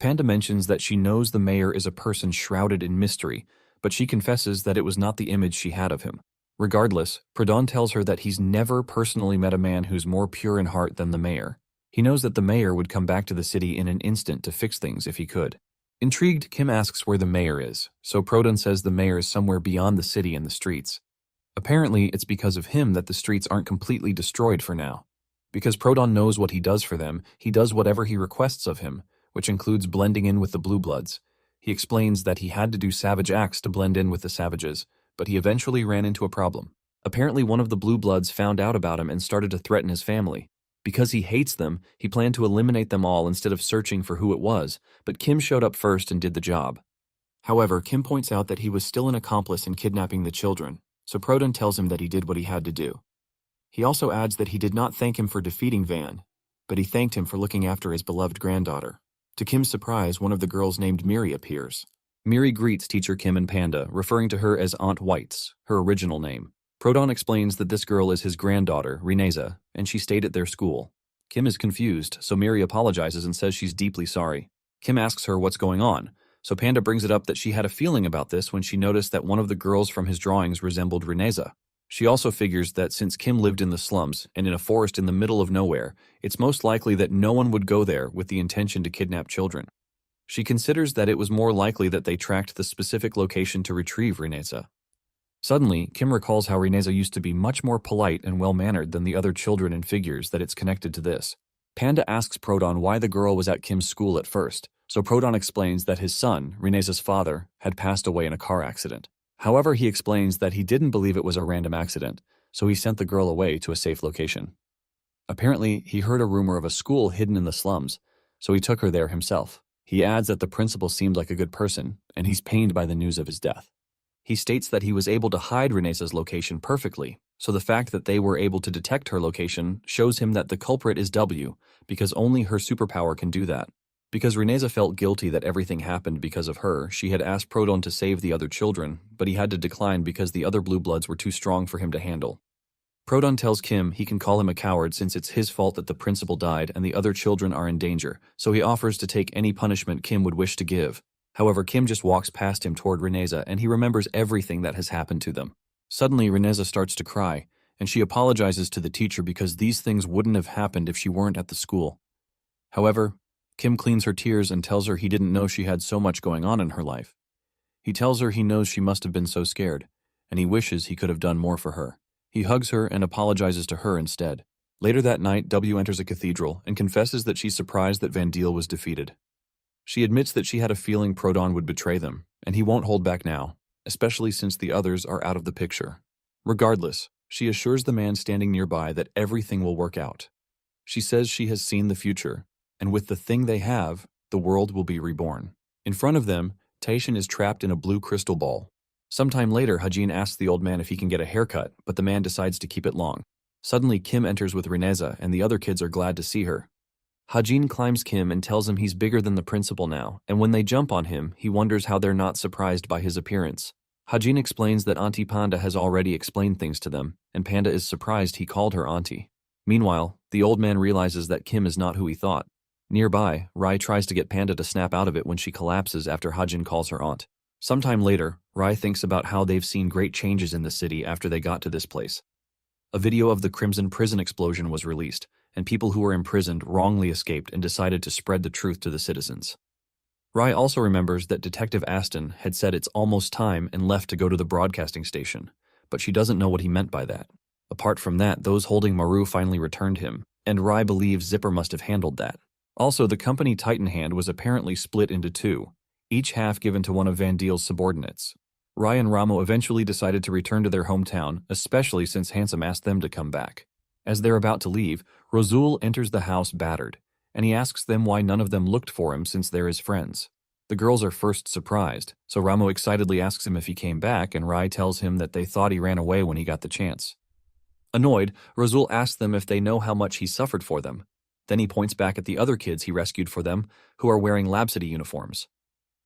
S1: Panda mentions that she knows the mayor is a person shrouded in mystery, but she confesses that it was not the image she had of him. Regardless, Prodon tells her that he's never personally met a man who's more pure in heart than the mayor. He knows that the mayor would come back to the city in an instant to fix things if he could. Intrigued, Kim asks where the mayor is, so Prodon says the mayor is somewhere beyond the city and the streets. Apparently, it's because of him that the streets aren't completely destroyed for now. Because Prodon knows what he does for them, he does whatever he requests of him, which includes blending in with the blue bloods. He explains that he had to do savage acts to blend in with the savages, but he eventually ran into a problem. Apparently, one of the blue bloods found out about him and started to threaten his family. Because he hates them, he planned to eliminate them all instead of searching for who it was, but Kim showed up first and did the job. However, Kim points out that he was still an accomplice in kidnapping the children, so Prodon tells him that he did what he had to do. He also adds that he did not thank him for defeating Van, but he thanked him for looking after his beloved granddaughter. To Kim's surprise, one of the girls named Miri appears. Miri greets teacher Kim and Panda, referring to her as Aunt Whites, her original name. Prodon explains that this girl is his granddaughter, Reneza, and she stayed at their school. Kim is confused, so Miri apologizes and says she's deeply sorry. Kim asks her what's going on, so Panda brings it up that she had a feeling about this when she noticed that one of the girls from his drawings resembled Reneza. She also figures that since Kim lived in the slums and in a forest in the middle of nowhere, it's most likely that no one would go there with the intention to kidnap children. She considers that it was more likely that they tracked the specific location to retrieve Reneza. Suddenly, Kim recalls how Reneza used to be much more polite and well-mannered than the other children and figures that it's connected to this. Panda asks Prodon why the girl was at Kim's school at first, so Prodon explains that his son, Reneza's father, had passed away in a car accident. However, he explains that he didn't believe it was a random accident, so he sent the girl away to a safe location. Apparently, he heard a rumor of a school hidden in the slums, so he took her there himself. He adds that the principal seemed like a good person, and he's pained by the news of his death. He states that he was able to hide Reneza's location perfectly, so the fact that they were able to detect her location shows him that the culprit is W, because only her superpower can do that. Because Reneza felt guilty that everything happened because of her, she had asked Prodon to save the other children, but he had to decline because the other blue bloods were too strong for him to handle. Prodon tells Kim he can call him a coward since it's his fault that the principal died and the other children are in danger, so he offers to take any punishment Kim would wish to give. However, Kim just walks past him toward Reneza and he remembers everything that has happened to them. Suddenly, Reneza starts to cry, and she apologizes to the teacher because these things wouldn't have happened if she weren't at the school. However, Kim cleans her tears and tells her he didn't know she had so much going on in her life. He tells her he knows she must have been so scared, and he wishes he could have done more for her. He hugs her and apologizes to her instead. Later that night, W enters a cathedral and confesses that she's surprised that Van Deel was defeated. She admits that she had a feeling Prodon would betray them, and he won't hold back now, especially since the others are out of the picture. Regardless, she assures the man standing nearby that everything will work out. She says she has seen the future, and with the thing they have, the world will be reborn. In front of them, Taishan is trapped in a blue crystal ball. Sometime later, Hajin asks the old man if he can get a haircut, but the man decides to keep it long. Suddenly, Kim enters with Reneza, and the other kids are glad to see her. Hajin climbs Kim and tells him he's bigger than the principal now, and when they jump on him, he wonders how they're not surprised by his appearance. Hajin explains that Auntie Panda has already explained things to them, and Panda is surprised he called her Auntie. Meanwhile, the old man realizes that Kim is not who he thought. Nearby, Rai tries to get Panda to snap out of it when she collapses after Hajin calls her aunt. Sometime later, Rai thinks about how they've seen great changes in the city after they got to this place. A video of the Crimson prison explosion was released, and people who were imprisoned wrongly escaped and decided to spread the truth to the citizens. Rai also remembers that Detective Aston had said it's almost time and left to go to the broadcasting station, but she doesn't know what he meant by that. Apart from that, those holding Maru finally returned him, and Rai believes Zipper must have handled that. Also, the company Titan Hand was apparently split into two, each half given to one of Van Deel's subordinates. Rai and Ramo eventually decided to return to their hometown, especially since Handsome asked them to come back. As they're about to leave, Rozul enters the house battered, and he asks them why none of them looked for him since they're his friends. The girls are first surprised, so Ramo excitedly asks him if he came back, and Rai tells him that they thought he ran away when he got the chance. Annoyed, Rozul asks them if they know how much he suffered for them. Then he points back at the other kids he rescued for them, who are wearing Lab City uniforms.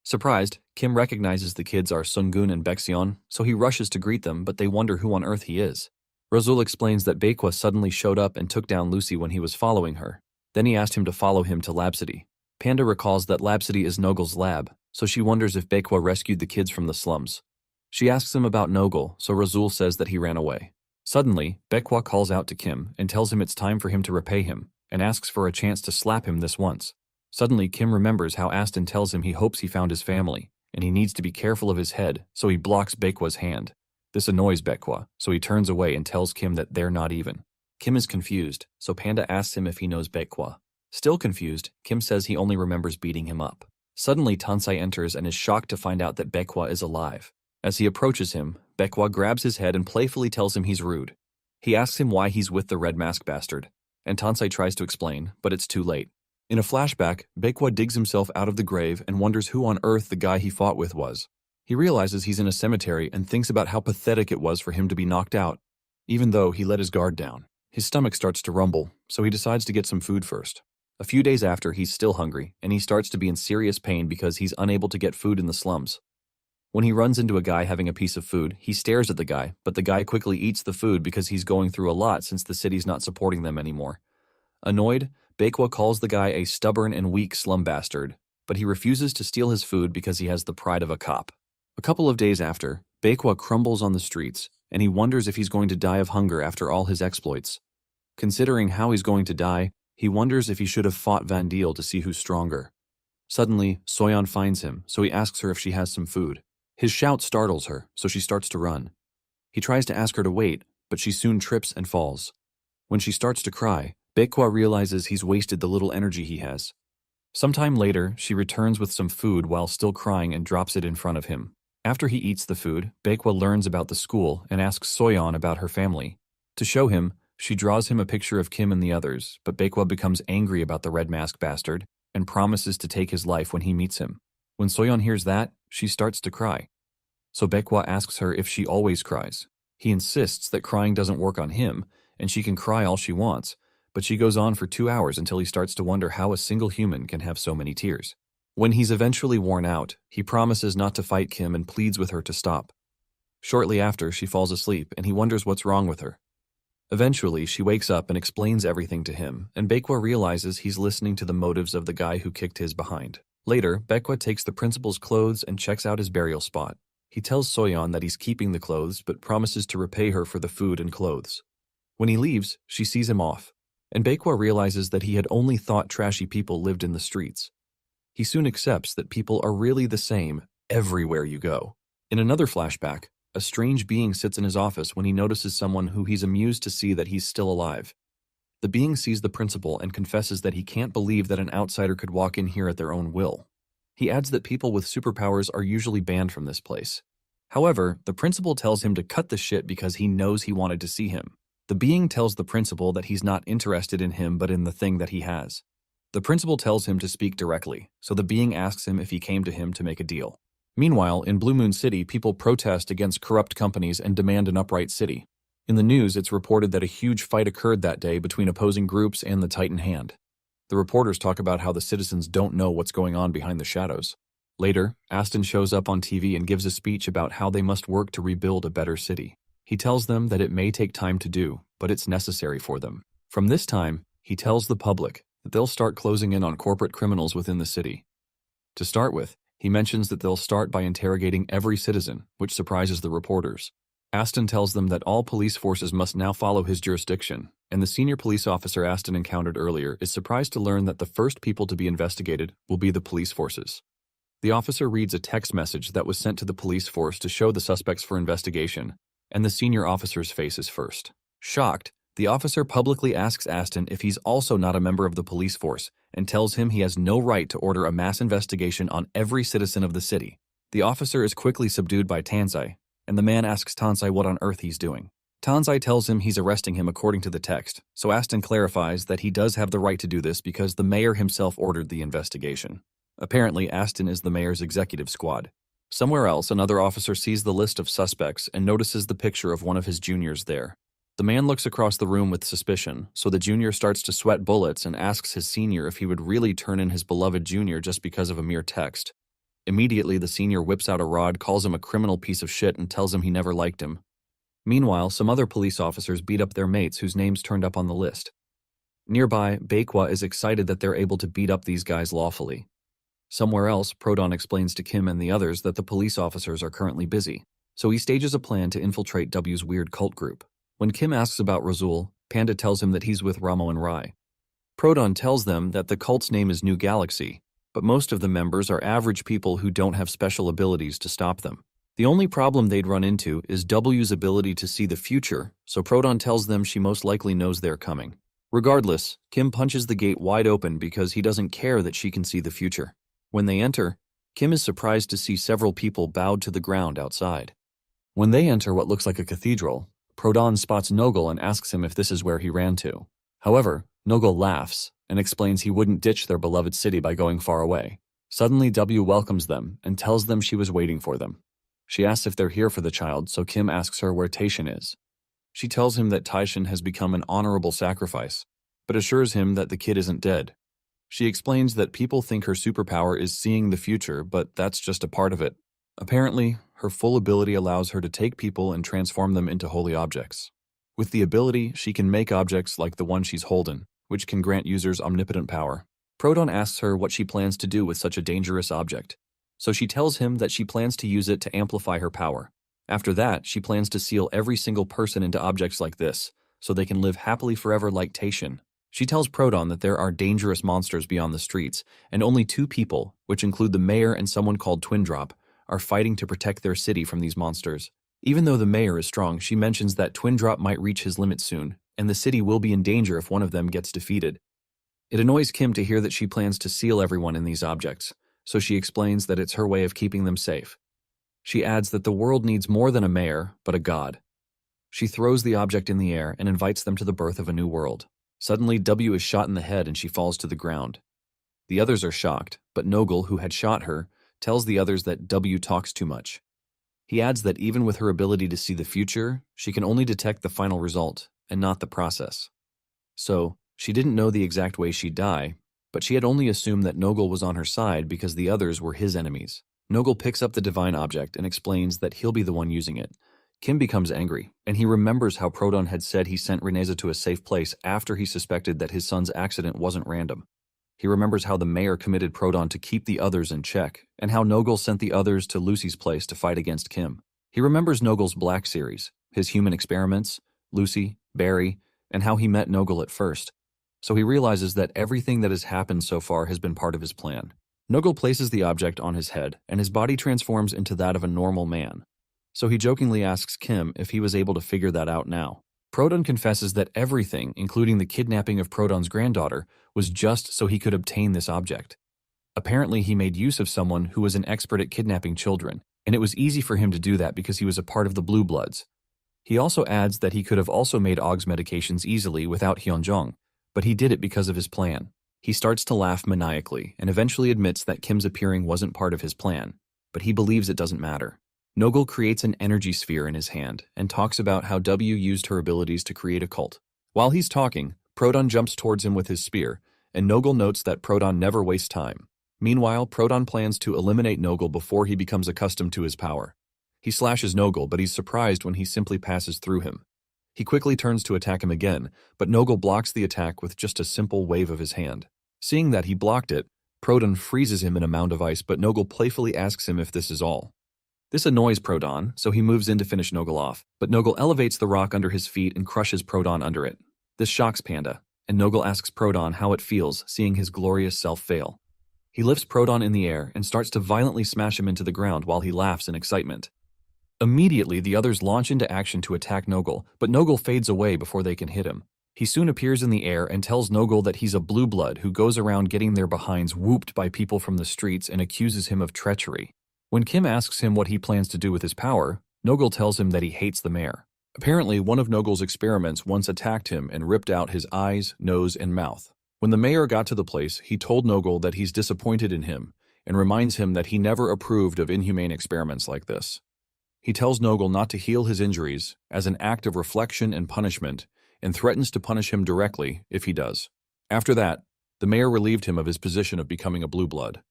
S1: Surprised, Kim recognizes the kids are Sungun and Baekseon, so he rushes to greet them, but they wonder who on earth he is. Rozul explains that Baekwa suddenly showed up and took down Lucy when he was following her. Then he asked him to follow him to Lab City. Panda recalls that Lab City is Nogle's lab, so she wonders if Baekwa rescued the kids from the slums. She asks him about Nogle, so Rozul says that he ran away. Suddenly, Baekwa calls out to Kim and tells him it's time for him to repay him, and asks for a chance to slap him this once. Suddenly, Kim remembers how Aston tells him he hopes he found his family, and he needs to be careful of his head, so he blocks Baekwa's hand. This annoys Baekwa, so he turns away and tells Kim that they're not even. Kim is confused, so Panda asks him if he knows Baekwa. Still confused, Kim says he only remembers beating him up. Suddenly, Tansai enters and is shocked to find out that Baekwa is alive. As he approaches him, Baekwa grabs his head and playfully tells him he's rude. He asks him why he's with the red mask bastard, and Tansai tries to explain, but it's too late. In a flashback, Baekwa digs himself out of the grave and wonders who on earth the guy he fought with was. He realizes he's in a cemetery and thinks about how pathetic it was for him to be knocked out, even though he let his guard down. His stomach starts to rumble, so he decides to get some food first. A few days after, he's still hungry, and he starts to be in serious pain because he's unable to get food in the slums. When he runs into a guy having a piece of food, he stares at the guy, but the guy quickly eats the food because he's going through a lot since the city's not supporting them anymore. Annoyed, Baekwa calls the guy a stubborn and weak slum bastard, but he refuses to steal his food because he has the pride of a cop. A couple of days after, Baekwa crumbles on the streets, and he wonders if he's going to die of hunger after all his exploits. Considering how he's going to die, he wonders if he should have fought Van Deel to see who's stronger. Suddenly, Soyeon finds him, so he asks her if she has some food. His shout startles her, so she starts to run. He tries to ask her to wait, but she soon trips and falls. When she starts to cry, Baekwa realizes he's wasted the little energy he has. Sometime later, she returns with some food while still crying and drops it in front of him. After he eats the food, Baekwa learns about the school and asks Soyeon about her family. To show him, she draws him a picture of Kim and the others, but Baekwa becomes angry about the red mask bastard and promises to take his life when he meets him. When Soyeon hears that, she starts to cry. So Baekwa asks her if she always cries. He insists that crying doesn't work on him, and she can cry all she wants, but she goes on for 2 hours until he starts to wonder how a single human can have so many tears. When he's eventually worn out, he promises not to fight Kim and pleads with her to stop. Shortly after, she falls asleep, and he wonders what's wrong with her. Eventually, she wakes up and explains everything to him, and Baekwa realizes he's listening to the motives of the guy who kicked his behind. Later, Baekwa takes the principal's clothes and checks out his burial spot. He tells Soyeon that he's keeping the clothes, but promises to repay her for the food and clothes. When he leaves, she sees him off, and Baekwa realizes that he had only thought trashy people lived in the streets. He soon accepts that people are really the same everywhere you go. In another flashback, a strange being sits in his office when he notices someone who he's amused to see that he's still alive. The being sees the principal and confesses that he can't believe that an outsider could walk in here at their own will. He adds that people with superpowers are usually banned from this place. However, the principal tells him to cut the shit because he knows he wanted to see him. The being tells the principal that he's not interested in him but in the thing that he has. The principal tells him to speak directly, so the being asks him if he came to him to make a deal. Meanwhile, in Blue Moon City, people protest against corrupt companies and demand an upright city. In the news, it's reported that a huge fight occurred that day between opposing groups and the Titan Hand. The reporters talk about how the citizens don't know what's going on behind the shadows. Later, Aston shows up on TV and gives a speech about how they must work to rebuild a better city. He tells them that it may take time to do, but it's necessary for them. From this time, he tells the public that they'll start closing in on corporate criminals within the city. To start with, he mentions that they'll start by interrogating every citizen, which surprises the reporters. Aston tells them that all police forces must now follow his jurisdiction, and the senior police officer Aston encountered earlier is surprised to learn that the first people to be investigated will be the police forces. The officer reads a text message that was sent to the police force to show the suspects for investigation, and the senior officer's face is first. Shocked, the officer publicly asks Aston if he's also not a member of the police force and tells him he has no right to order a mass investigation on every citizen of the city. The officer is quickly subdued by Tansai, and the man asks Tansai what on earth he's doing. Tansai tells him he's arresting him according to the text, so Aston clarifies that he does have the right to do this because the mayor himself ordered the investigation. Apparently, Aston is the mayor's executive squad. Somewhere else, another officer sees the list of suspects and notices the picture of one of his juniors there. The man looks across the room with suspicion, so the junior starts to sweat bullets and asks his senior if he would really turn in his beloved junior just because of a mere text. Immediately, the senior whips out a rod, calls him a criminal piece of shit, and tells him he never liked him. Meanwhile, some other police officers beat up their mates whose names turned up on the list. Nearby, Baekwa is excited that they're able to beat up these guys lawfully. Somewhere else, Prodon explains to Kim and the others that the police officers are currently busy, so he stages a plan to infiltrate W's weird cult group. When Kim asks about Razul, Panda tells him that he's with Ramo and Rai. Prodon tells them that the cult's name is New Galaxy, but most of the members are average people who don't have special abilities to stop them. The only problem they'd run into is W's ability to see the future, so Prodon tells them she most likely knows they're coming. Regardless, Kim punches the gate wide open because he doesn't care that she can see the future. When they enter, Kim is surprised to see several people bowed to the ground outside. When they enter what looks like a cathedral, Prodon spots Nogel and asks him if this is where he ran to. However, Nogel laughs and explains he wouldn't ditch their beloved city by going far away. Suddenly, W welcomes them and tells them she was waiting for them. She asks if they're here for the child, so Kim asks her where Taishan is. She tells him that Taishan has become an honorable sacrifice, but assures him that the kid isn't dead. She explains that people think her superpower is seeing the future, but that's just a part of it. Apparently, her full ability allows her to take people and transform them into holy objects. With the ability, she can make objects like the one she's holding, which can grant users omnipotent power. Prodon asks her what she plans to do with such a dangerous object, so she tells him that she plans to use it to amplify her power. After that, she plans to seal every single person into objects like this, so they can live happily forever like Taishan. She tells Prodon that there are dangerous monsters beyond the streets, and only 2 people, which include the mayor and someone called Twin Drop, are fighting to protect their city from these monsters. Even though the mayor is strong, she mentions that Twin Drop might reach his limit soon, and the city will be in danger if one of them gets defeated. It annoys Kim to hear that she plans to seal everyone in these objects, so she explains that it's her way of keeping them safe. She adds that the world needs more than a mayor, but a god. She throws the object in the air and invites them to the birth of a new world. Suddenly, W is shot in the head and she falls to the ground. The others are shocked, but Nogel, who had shot her, tells the others that W talks too much. He adds that even with her ability to see the future, she can only detect the final result, and not the process. So, she didn't know the exact way she'd die, but she had only assumed that Nogel was on her side because the others were his enemies. Nogel picks up the divine object and explains that he'll be the one using it. Kim becomes angry, and he remembers how Prodon had said he sent Reneza to a safe place after he suspected that his son's accident wasn't random. He remembers how the mayor committed Prodon to keep the others in check, and how Nogel sent the others to Lucy's place to fight against Kim. He remembers Nogel's Black series, his human experiments, Lucy, Barry, and how he met Nogel at first. So he realizes that everything that has happened so far has been part of his plan. Nogel places the object on his head, and his body transforms into that of a normal man. So he jokingly asks Kim if he was able to figure that out now. Prodon confesses that everything, including the kidnapping of Prodon's granddaughter, was just so he could obtain this object. Apparently, he made use of someone who was an expert at kidnapping children, and it was easy for him to do that because he was a part of the Blue Bloods. He also adds that he could have also made Aug's medications easily without Hyunjong, but he did it because of his plan. He starts to laugh maniacally and eventually admits that Kim's appearing wasn't part of his plan, but he believes it doesn't matter. Nogel creates an energy sphere in his hand and talks about how W used her abilities to create a cult. While he's talking, Prodon jumps towards him with his spear, and Nogel notes that Prodon never wastes time. Meanwhile, Prodon plans to eliminate Nogel before he becomes accustomed to his power. He slashes Nogel, but he's surprised when he simply passes through him. He quickly turns to attack him again, but Nogel blocks the attack with just a simple wave of his hand. Seeing that he blocked it, Prodon freezes him in a mound of ice, but Nogel playfully asks him if this is all. This annoys Prodon, so he moves in to finish Nogel off, but Nogel elevates the rock under his feet and crushes Prodon under it. This shocks Panda, and Nogel asks Prodon how it feels seeing his glorious self fail. He lifts Prodon in the air and starts to violently smash him into the ground while he laughs in excitement. Immediately, the others launch into action to attack Nogul, but Nogul fades away before they can hit him. He soon appears in the air and tells Nogul that he's a blue blood who goes around getting their behinds whooped by people from the streets and accuses him of treachery. When Kim asks him what he plans to do with his power, Nogul tells him that he hates the mayor. Apparently, one of Nogul's experiments once attacked him and ripped out his eyes, nose, and mouth. When the mayor got to the place, he told Nogul that he's disappointed in him and reminds him that he never approved of inhumane experiments like this. He tells Nogul not to heal his injuries as an act of reflection and punishment, and threatens to punish him directly if he does. After that, the mayor relieved him of his position of becoming a blue blood.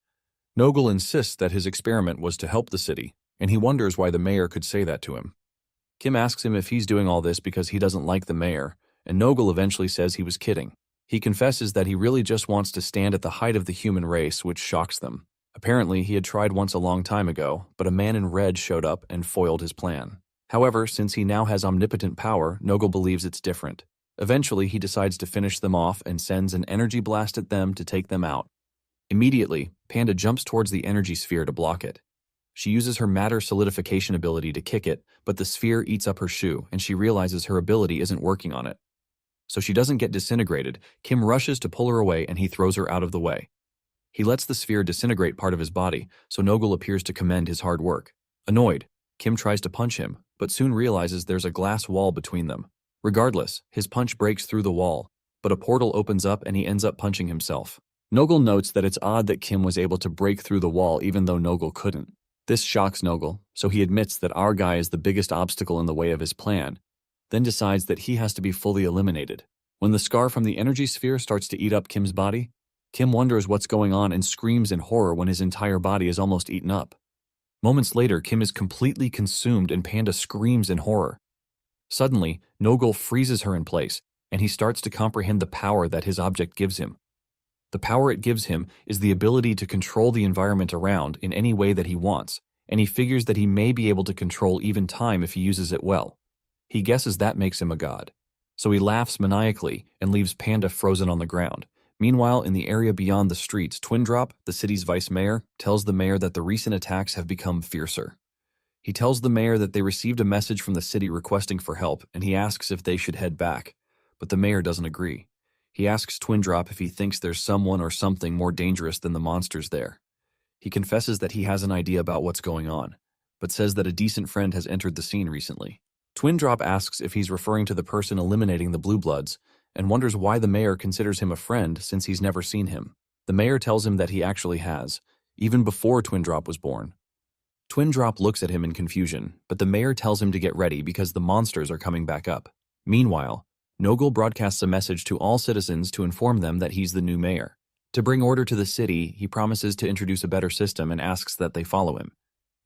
S1: Nogul insists that his experiment was to help the city, and he wonders why the mayor could say that to him. Kim asks him if he's doing all this because he doesn't like the mayor, and Nogul eventually says he was kidding. He confesses that he really just wants to stand at the height of the human race, which shocks them. Apparently, he had tried once a long time ago, but a man in red showed up and foiled his plan. However, since he now has omnipotent power, Nogul believes it's different. Eventually, he decides to finish them off and sends an energy blast at them to take them out. Immediately, Panda jumps towards the energy sphere to block it. She uses her matter solidification ability to kick it, but the sphere eats up her shoe, and she realizes her ability isn't working on it. So she doesn't get disintegrated. Kim rushes to pull her away, and he throws her out of the way. He lets the sphere disintegrate part of his body, so Nogul appears to commend his hard work. Annoyed, Kim tries to punch him, but soon realizes there's a glass wall between them. Regardless, his punch breaks through the wall, but a portal opens up and he ends up punching himself. Nogul notes that it's odd that Kim was able to break through the wall even though Nogul couldn't. This shocks Nogul, so he admits that our guy is the biggest obstacle in the way of his plan, then decides that he has to be fully eliminated. When the scar from the energy sphere starts to eat up Kim's body, Kim wonders what's going on and screams in horror when his entire body is almost eaten up. Moments later, Kim is completely consumed and Panda screams in horror. Suddenly, Nogul freezes her in place, and he starts to comprehend the power that his object gives him. The power it gives him is the ability to control the environment around in any way that he wants, and he figures that he may be able to control even time if he uses it well. He guesses that makes him a god. So he laughs maniacally and leaves Panda frozen on the ground. Meanwhile, in the area beyond the streets, Twindrop, the city's vice mayor, tells the mayor that the recent attacks have become fiercer. He tells the mayor that they received a message from the city requesting for help, and he asks if they should head back. But the mayor doesn't agree. He asks Twindrop if he thinks there's someone or something more dangerous than the monsters there. He confesses that he has an idea about what's going on, but says that a decent friend has entered the scene recently. Twindrop asks if he's referring to the person eliminating the Blue Bloods, and wonders why the mayor considers him a friend since he's never seen him. The mayor tells him that he actually has, even before Twindrop was born. Twindrop looks at him in confusion, but the mayor tells him to get ready because the monsters are coming back up. Meanwhile, Nogul broadcasts a message to all citizens to inform them that he's the new mayor. To bring order to the city, he promises to introduce a better system and asks that they follow him.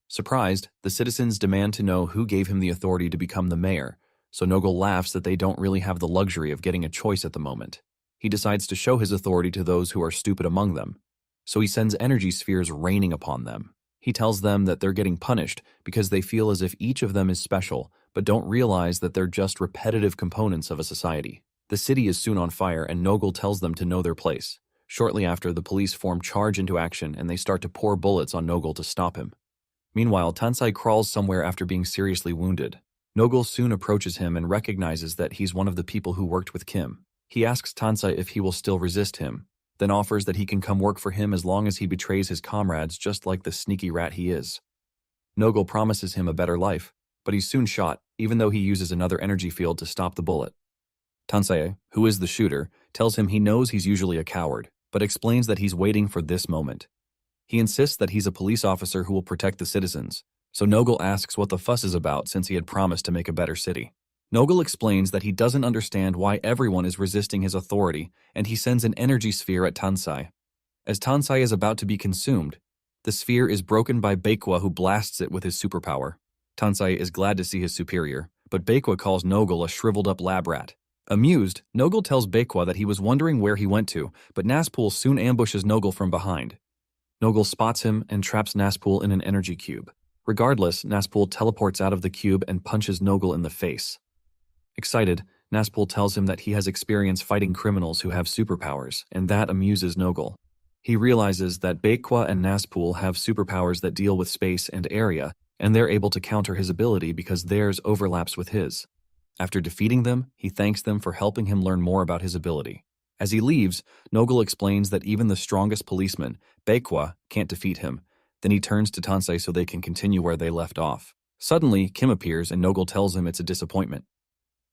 S1: Surprised, the citizens demand to know who gave him the authority to become the mayor, so Nogul laughs that they don't really have the luxury of getting a choice at the moment. He decides to show his authority to those who are stupid among them, so he sends energy spheres raining upon them. He tells them that they're getting punished because they feel as if each of them is special, but don't realize that they're just repetitive components of a society. The city is soon on fire, and Nogul tells them to know their place. Shortly after, the police form charge into action, and they start to pour bullets on Nogul to stop him. Meanwhile, Tansai crawls somewhere after being seriously wounded. Nogul soon approaches him and recognizes that he's one of the people who worked with Kim. He asks Tansai if he will still resist him, then offers that he can come work for him as long as he betrays his comrades just like the sneaky rat he is. Nogul promises him a better life, but he's soon shot, even though he uses another energy field to stop the bullet. Tansai, who is the shooter, tells him he knows he's usually a coward, but explains that he's waiting for this moment. He insists that he's a police officer who will protect the citizens, so Nogul asks what the fuss is about since he had promised to make a better city. Nogul explains that he doesn't understand why everyone is resisting his authority, and he sends an energy sphere at Tansai. As Tansai is about to be consumed, the sphere is broken by Baekwa, who blasts it with his superpower. Tansai is glad to see his superior, but Baekwa calls Nogul a shriveled-up lab rat. Amused, Nogul tells Baekwa that he was wondering where he went to, but Nazpul soon ambushes Nogul from behind. Nogul spots him and traps Nazpul in an energy cube. Regardless, Nazpul teleports out of the cube and punches Nogul in the face. Excited, Nazpul tells him that he has experience fighting criminals who have superpowers, and that amuses Nogul. He realizes that Baekwa and Nazpul have superpowers that deal with space and area, and they're able to counter his ability because theirs overlaps with his. After defeating them, he thanks them for helping him learn more about his ability. As he leaves, Nogel explains that even the strongest policeman, Baekwa, can't defeat him. Then he turns to Tansei so they can continue where they left off. Suddenly, Kim appears and Nogel tells him it's a disappointment.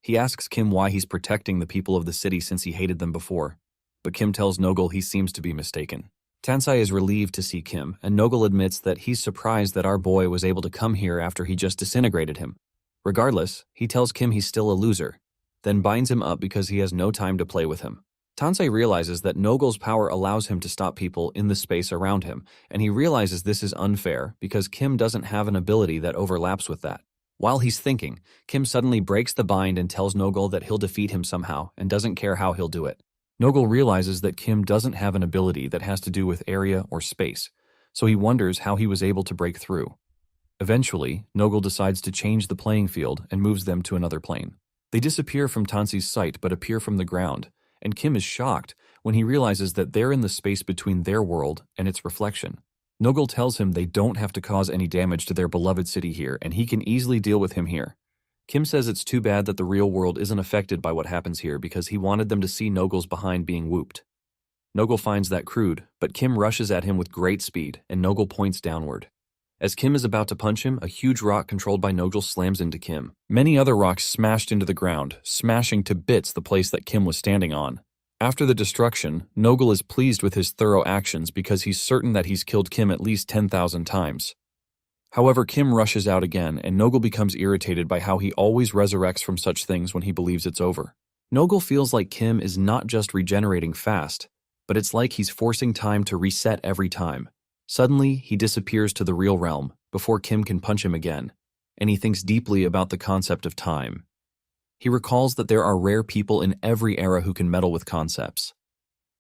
S1: He asks Kim why he's protecting the people of the city since he hated them before, but Kim tells Nogel he seems to be mistaken. Tansei is relieved to see Kim, and Nogel admits that he's surprised that our boy was able to come here after he just disintegrated him. Regardless, he tells Kim he's still a loser, then binds him up because he has no time to play with him. Tansei realizes that Nogel's power allows him to stop people in the space around him, and he realizes this is unfair because Kim doesn't have an ability that overlaps with that. While he's thinking, Kim suddenly breaks the bind and tells Nogel that he'll defeat him somehow and doesn't care how he'll do it. Nogel realizes that Kim doesn't have an ability that has to do with area or space, so he wonders how he was able to break through. Eventually, Nogel decides to change the playing field and moves them to another plane. They disappear from Tansei's sight but appear from the ground, and Kim is shocked when he realizes that they're in the space between their world and its reflection. Nogel tells him they don't have to cause any damage to their beloved city here, and he can easily deal with him here. Kim says it's too bad that the real world isn't affected by what happens here because he wanted them to see Nogel's behind being whooped. Nogel finds that crude, but Kim rushes at him with great speed, and Nogel points downward. As Kim is about to punch him, a huge rock controlled by Nogel slams into Kim. Many other rocks smashed into the ground, smashing to bits the place that Kim was standing on. After the destruction, Nogel is pleased with his thorough actions because he's certain that he's killed Kim at least 10,000 times. However, Kim rushes out again, and Nogel becomes irritated by how he always resurrects from such things when he believes it's over. Nogel feels like Kim is not just regenerating fast, but it's like he's forcing time to reset every time. Suddenly, he disappears to the real realm before Kim can punch him again, and he thinks deeply about the concept of time. He recalls that there are rare people in every era who can meddle with concepts.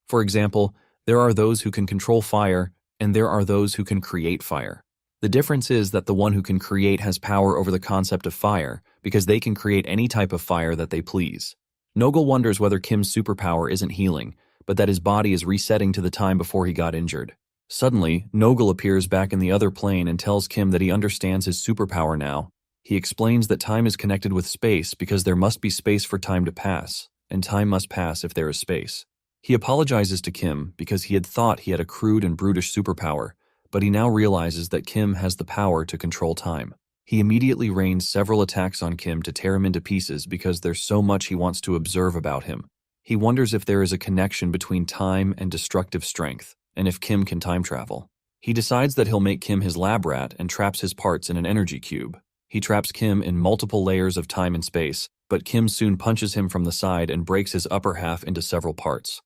S1: For example, there are those who can control fire, and there are those who can create fire. The difference is that the one who can create has power over the concept of fire because they can create any type of fire that they please. Nogel wonders whether Kim's superpower isn't healing, but that his body is resetting to the time before he got injured. Suddenly, Nogel appears back in the other plane and tells Kim that he understands his superpower now. He explains that time is connected with space because there must be space for time to pass, and time must pass if there is space. He apologizes to Kim because he had thought he had a crude and brutish superpower, but he now realizes that Kim has the power to control time. He immediately rains several attacks on Kim to tear him into pieces because there's so much he wants to observe about him. He wonders if there is a connection between time and destructive strength, and if Kim can time travel. He decides that he'll make Kim his lab rat and traps his parts in an energy cube. He traps Kim in multiple layers of time and space, but Kim soon punches him from the side and breaks his upper half into several parts.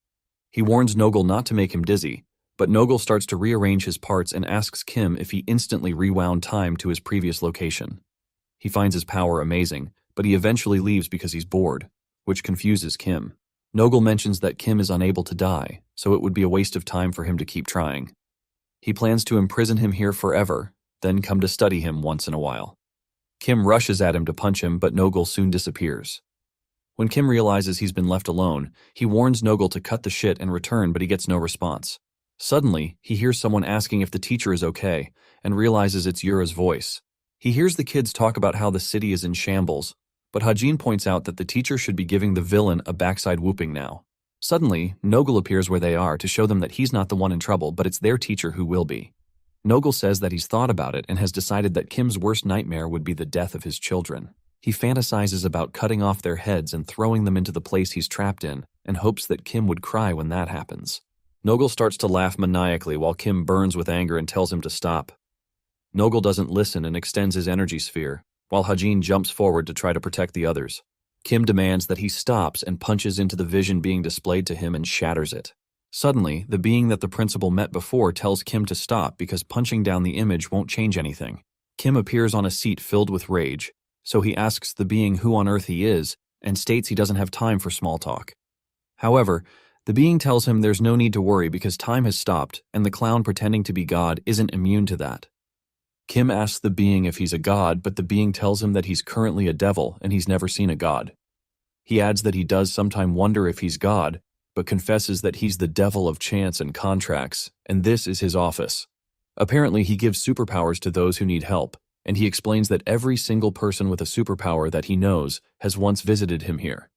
S1: He warns Nogel not to make him dizzy, but Nogel starts to rearrange his parts and asks Kim if he instantly rewound time to his previous location. He finds his power amazing, but he eventually leaves because he's bored, which confuses Kim. Nogel mentions that Kim is unable to die, so it would be a waste of time for him to keep trying. He plans to imprison him here forever, then come to study him once in a while. Kim rushes at him to punch him, but Nogel soon disappears. When Kim realizes he's been left alone, he warns Nogel to cut the shit and return, but he gets no response. Suddenly, he hears someone asking if the teacher is okay, and realizes it's Yura's voice. He hears the kids talk about how the city is in shambles, but Hajin points out that the teacher should be giving the villain a backside whooping now. Suddenly, Nogel appears where they are to show them that he's not the one in trouble, but it's their teacher who will be. Nogel says that he's thought about it and has decided that Kim's worst nightmare would be the death of his children. He fantasizes about cutting off their heads and throwing them into the place he's trapped in, and hopes that Kim would cry when that happens. Nogel starts to laugh maniacally while Kim burns with anger and tells him to stop. Nogel doesn't listen and extends his energy sphere, while Hajin jumps forward to try to protect the others. Kim demands that he stops and punches into the vision being displayed to him and shatters it. Suddenly, the being that the principal met before tells Kim to stop because punching down the image won't change anything. Kim appears on a seat filled with rage, so he asks the being who on earth he is and states he doesn't have time for small talk. However, the being tells him there's no need to worry because time has stopped and the clown pretending to be God isn't immune to that. Kim asks the being if he's a god, but the being tells him that he's currently a devil and he's never seen a god. He adds that he does sometime wonder if he's God, but confesses that he's the devil of chance and contracts, and this is his office. Apparently, he gives superpowers to those who need help, and he explains that every single person with a superpower that he knows has once visited him here.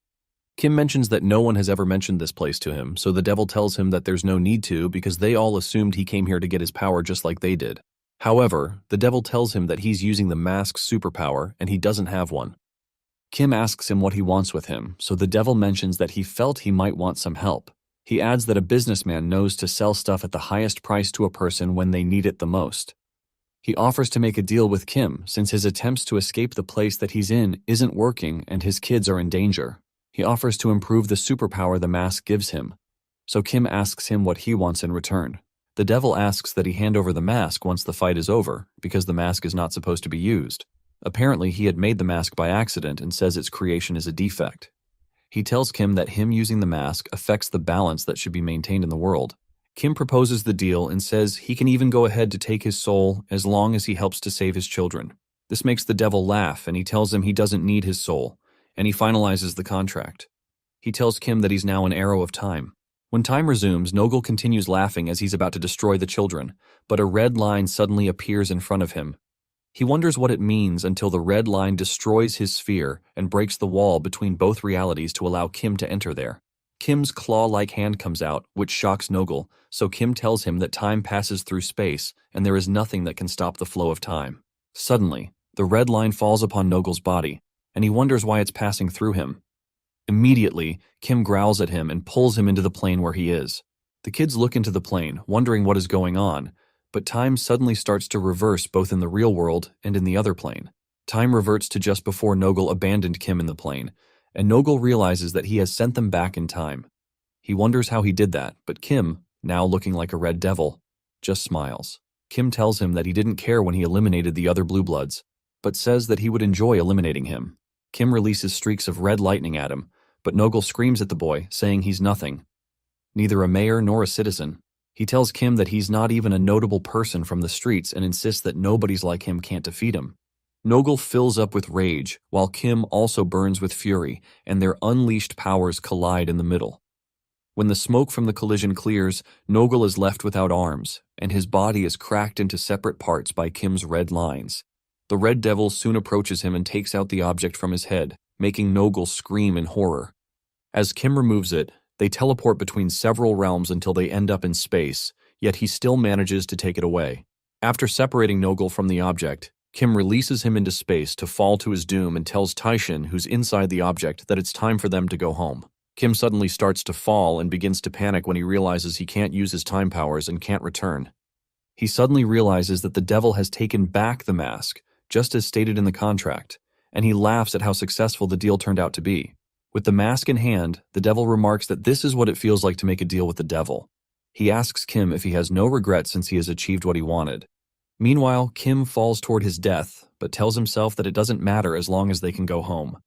S1: Kim mentions that no one has ever mentioned this place to him, so the devil tells him that there's no need to because they all assumed he came here to get his power just like they did. However, the devil tells him that he's using the mask's superpower and he doesn't have one. Kim asks him what he wants with him, so the devil mentions that he felt he might want some help. He adds that a businessman knows to sell stuff at the highest price to a person when they need it the most. He offers to make a deal with Kim since his attempts to escape the place that he's in isn't working and his kids are in danger. He offers to improve the superpower the mask gives him, so Kim asks him what he wants in return. The devil asks that he hand over the mask once the fight is over, because the mask is not supposed to be used. Apparently, he had made the mask by accident and says its creation is a defect. He tells Kim that him using the mask affects the balance that should be maintained in the world. Kim proposes the deal and says he can even go ahead to take his soul as long as he helps to save his children. This makes the devil laugh, and he tells him he doesn't need his soul, and he finalizes the contract. He tells Kim that he's now an arrow of time. When time resumes, Nogel continues laughing as he's about to destroy the children, but a red line suddenly appears in front of him. He wonders what it means until the red line destroys his sphere and breaks the wall between both realities to allow Kim to enter there. Kim's claw-like hand comes out, which shocks Nogel, so Kim tells him that time passes through space and there is nothing that can stop the flow of time. Suddenly, the red line falls upon Nogel's body, and he wonders why it's passing through him. Immediately, Kim growls at him and pulls him into the plane where he is. The kids look into the plane, wondering what is going on, but time suddenly starts to reverse both in the real world and in the other plane. Time reverts to just before Nogel abandoned Kim in the plane, and Nogel realizes that he has sent them back in time. He wonders how he did that, but Kim, now looking like a red devil, just smiles. Kim tells him that he didn't care when he eliminated the other blue bloods, but says that he would enjoy eliminating him. Kim releases streaks of red lightning at him, but Nogel screams at the boy, saying he's nothing. Neither a mayor nor a citizen. He tells Kim that he's not even a notable person from the streets and insists that nobodies like him can't defeat him. Nogel fills up with rage, while Kim also burns with fury, and their unleashed powers collide in the middle. When the smoke from the collision clears, Nogel is left without arms, and his body is cracked into separate parts by Kim's red lines. The Red Devil soon approaches him and takes out the object from his head, making Nogel scream in horror. As Kim removes it, they teleport between several realms until they end up in space, yet he still manages to take it away. After separating Nogel from the object, Kim releases him into space to fall to his doom and tells Taishin, who's inside the object, that it's time for them to go home. Kim suddenly starts to fall and begins to panic when he realizes he can't use his time powers and can't return. He suddenly realizes that the devil has taken back the mask, just as stated in the contract, and he laughs at how successful the deal turned out to be. With the mask in hand, the devil remarks that this is what it feels like to make a deal with the devil. He asks Kim if he has no regrets since he has achieved what he wanted. Meanwhile, Kim falls toward his death, but tells himself that it doesn't matter as long as they can go home.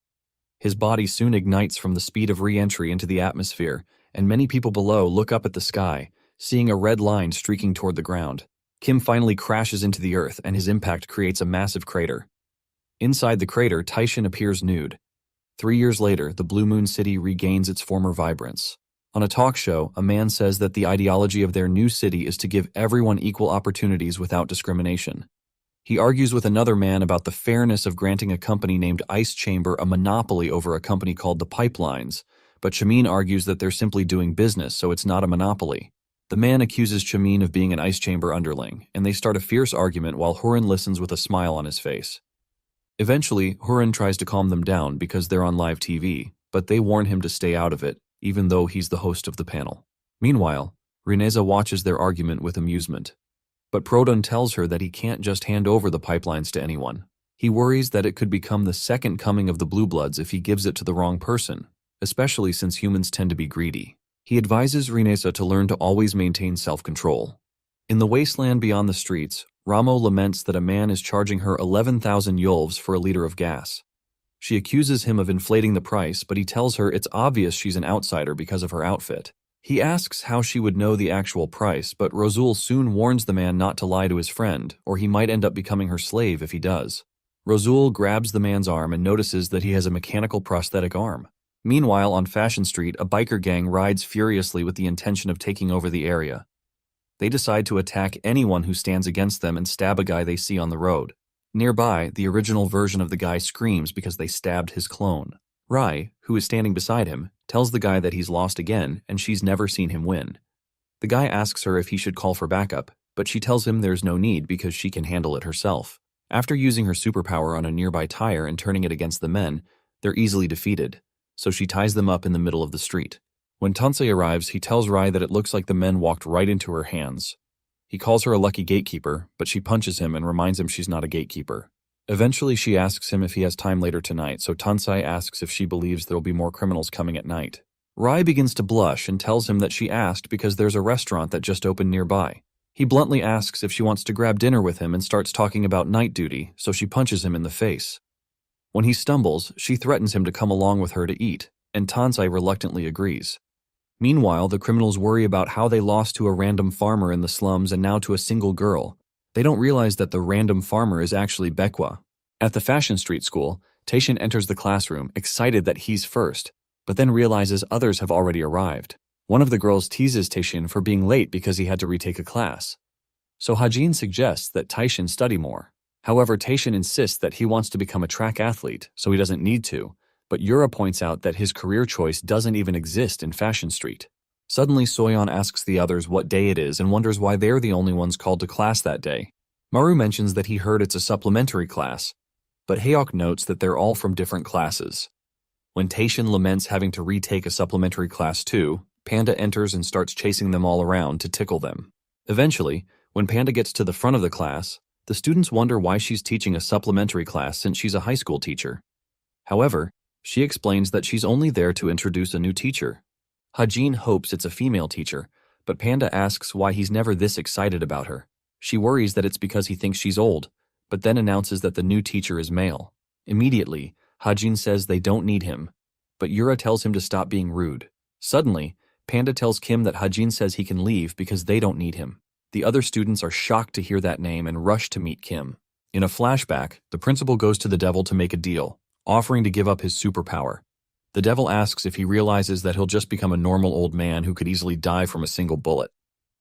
S1: His body soon ignites from the speed of re-entry into the atmosphere, and many people below look up at the sky, seeing a red line streaking toward the ground. Kim finally crashes into the earth, and his impact creates a massive crater. Inside the crater, Taishin appears nude. 3 years later, the Blue Moon City regains its former vibrance. On a talk show, a man says that the ideology of their new city is to give everyone equal opportunities without discrimination. He argues with another man about the fairness of granting a company named Ice Chamber a monopoly over a company called the Pipelines, but Chamin argues that they're simply doing business, so it's not a monopoly. The man accuses Chamin of being an Ice Chamber underling, and they start a fierce argument while Hurin listens with a smile on his face. Eventually, Hurin tries to calm them down because they're on live TV, but they warn him to stay out of it, even though he's the host of the panel. Meanwhile, Rineza watches their argument with amusement. But Prodon tells her that he can't just hand over the pipelines to anyone. He worries that it could become the second coming of the Blue Bloods if he gives it to the wrong person, especially since humans tend to be greedy. He advises Rineza to learn to always maintain self-control. In the wasteland beyond the streets, Ramo laments that a man is charging her 11,000 yulvs for a liter of gas. She accuses him of inflating the price, but he tells her it's obvious she's an outsider because of her outfit. He asks how she would know the actual price, but Rosul soon warns the man not to lie to his friend, or he might end up becoming her slave if he does. Rosul grabs the man's arm and notices that he has a mechanical prosthetic arm. Meanwhile, on Fashion Street, a biker gang rides furiously with the intention of taking over the area. They decide to attack anyone who stands against them and stab a guy they see on the road. Nearby, the original version of the guy screams because they stabbed his clone. Rai, who is standing beside him, tells the guy that he's lost again and she's never seen him win. The guy asks her if he should call for backup, but she tells him there's no need because she can handle it herself. After using her superpower on a nearby tire and turning it against the men, they're easily defeated, so she ties them up in the middle of the street. When Tansei arrives, he tells Rai that it looks like the men walked right into her hands. He calls her a lucky gatekeeper, but she punches him and reminds him she's not a gatekeeper. Eventually, she asks him if he has time later tonight, so Tansei asks if she believes there'll be more criminals coming at night. Rai begins to blush and tells him that she asked because there's a restaurant that just opened nearby. He bluntly asks if she wants to grab dinner with him and starts talking about night duty, so she punches him in the face. When he stumbles, she threatens him to come along with her to eat, and Tansei reluctantly agrees. Meanwhile, the criminals worry about how they lost to a random farmer in the slums and now to a single girl. They don't realize that the random farmer is actually Baekwa. At the Fashion Street School, Taishin enters the classroom, excited that he's first, but then realizes others have already arrived. One of the girls teases Taishin for being late because he had to retake a class. So Hajin suggests that Taishin study more. However, Taishin insists that he wants to become a track athlete, so he doesn't need to, but Yura points out that his career choice doesn't even exist in Fashion Street. Suddenly, Soyeon asks the others what day it is and wonders why they're the only ones called to class that day. Maru mentions that he heard it's a supplementary class, but Haeok notes that they're all from different classes. When Taishin laments having to retake a supplementary class too, Panda enters and starts chasing them all around to tickle them. Eventually, when Panda gets to the front of the class, the students wonder why she's teaching a supplementary class since she's a high school teacher. However, she explains that she's only there to introduce a new teacher. Hajin hopes it's a female teacher, but Panda asks why he's never this excited about her. She worries that it's because he thinks she's old, but then announces that the new teacher is male. Immediately, Hajin says they don't need him, but Yura tells him to stop being rude. Suddenly, Panda tells Kim that Hajin says he can leave because they don't need him. The other students are shocked to hear that name and rush to meet Kim. In a flashback, the principal goes to the devil to make a deal, offering to give up his superpower. The devil asks if he realizes that he'll just become a normal old man who could easily die from a single bullet.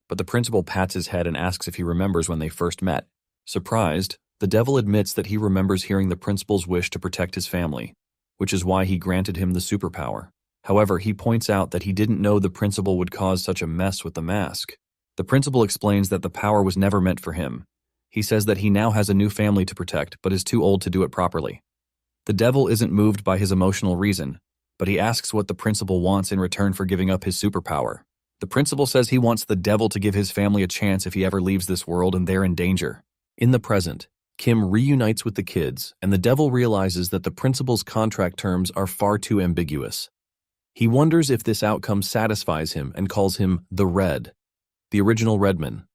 S1: But the principal pats his head and asks if he remembers when they first met. Surprised, the devil admits that he remembers hearing the principal's wish to protect his family, which is why he granted him the superpower. However, he points out that he didn't know the principal would cause such a mess with the mask. The principal explains that the power was never meant for him. He says that he now has a new family to protect, but is too old to do it properly. The devil isn't moved by his emotional reason, but he asks what the principal wants in return for giving up his superpower. The principal says he wants the devil to give his family a chance if he ever leaves this world and they're in danger. In the present, Kim reunites with the kids, and the devil realizes that the principal's contract terms are far too ambiguous. He wonders if this outcome satisfies him and calls him the Red, the original Redman,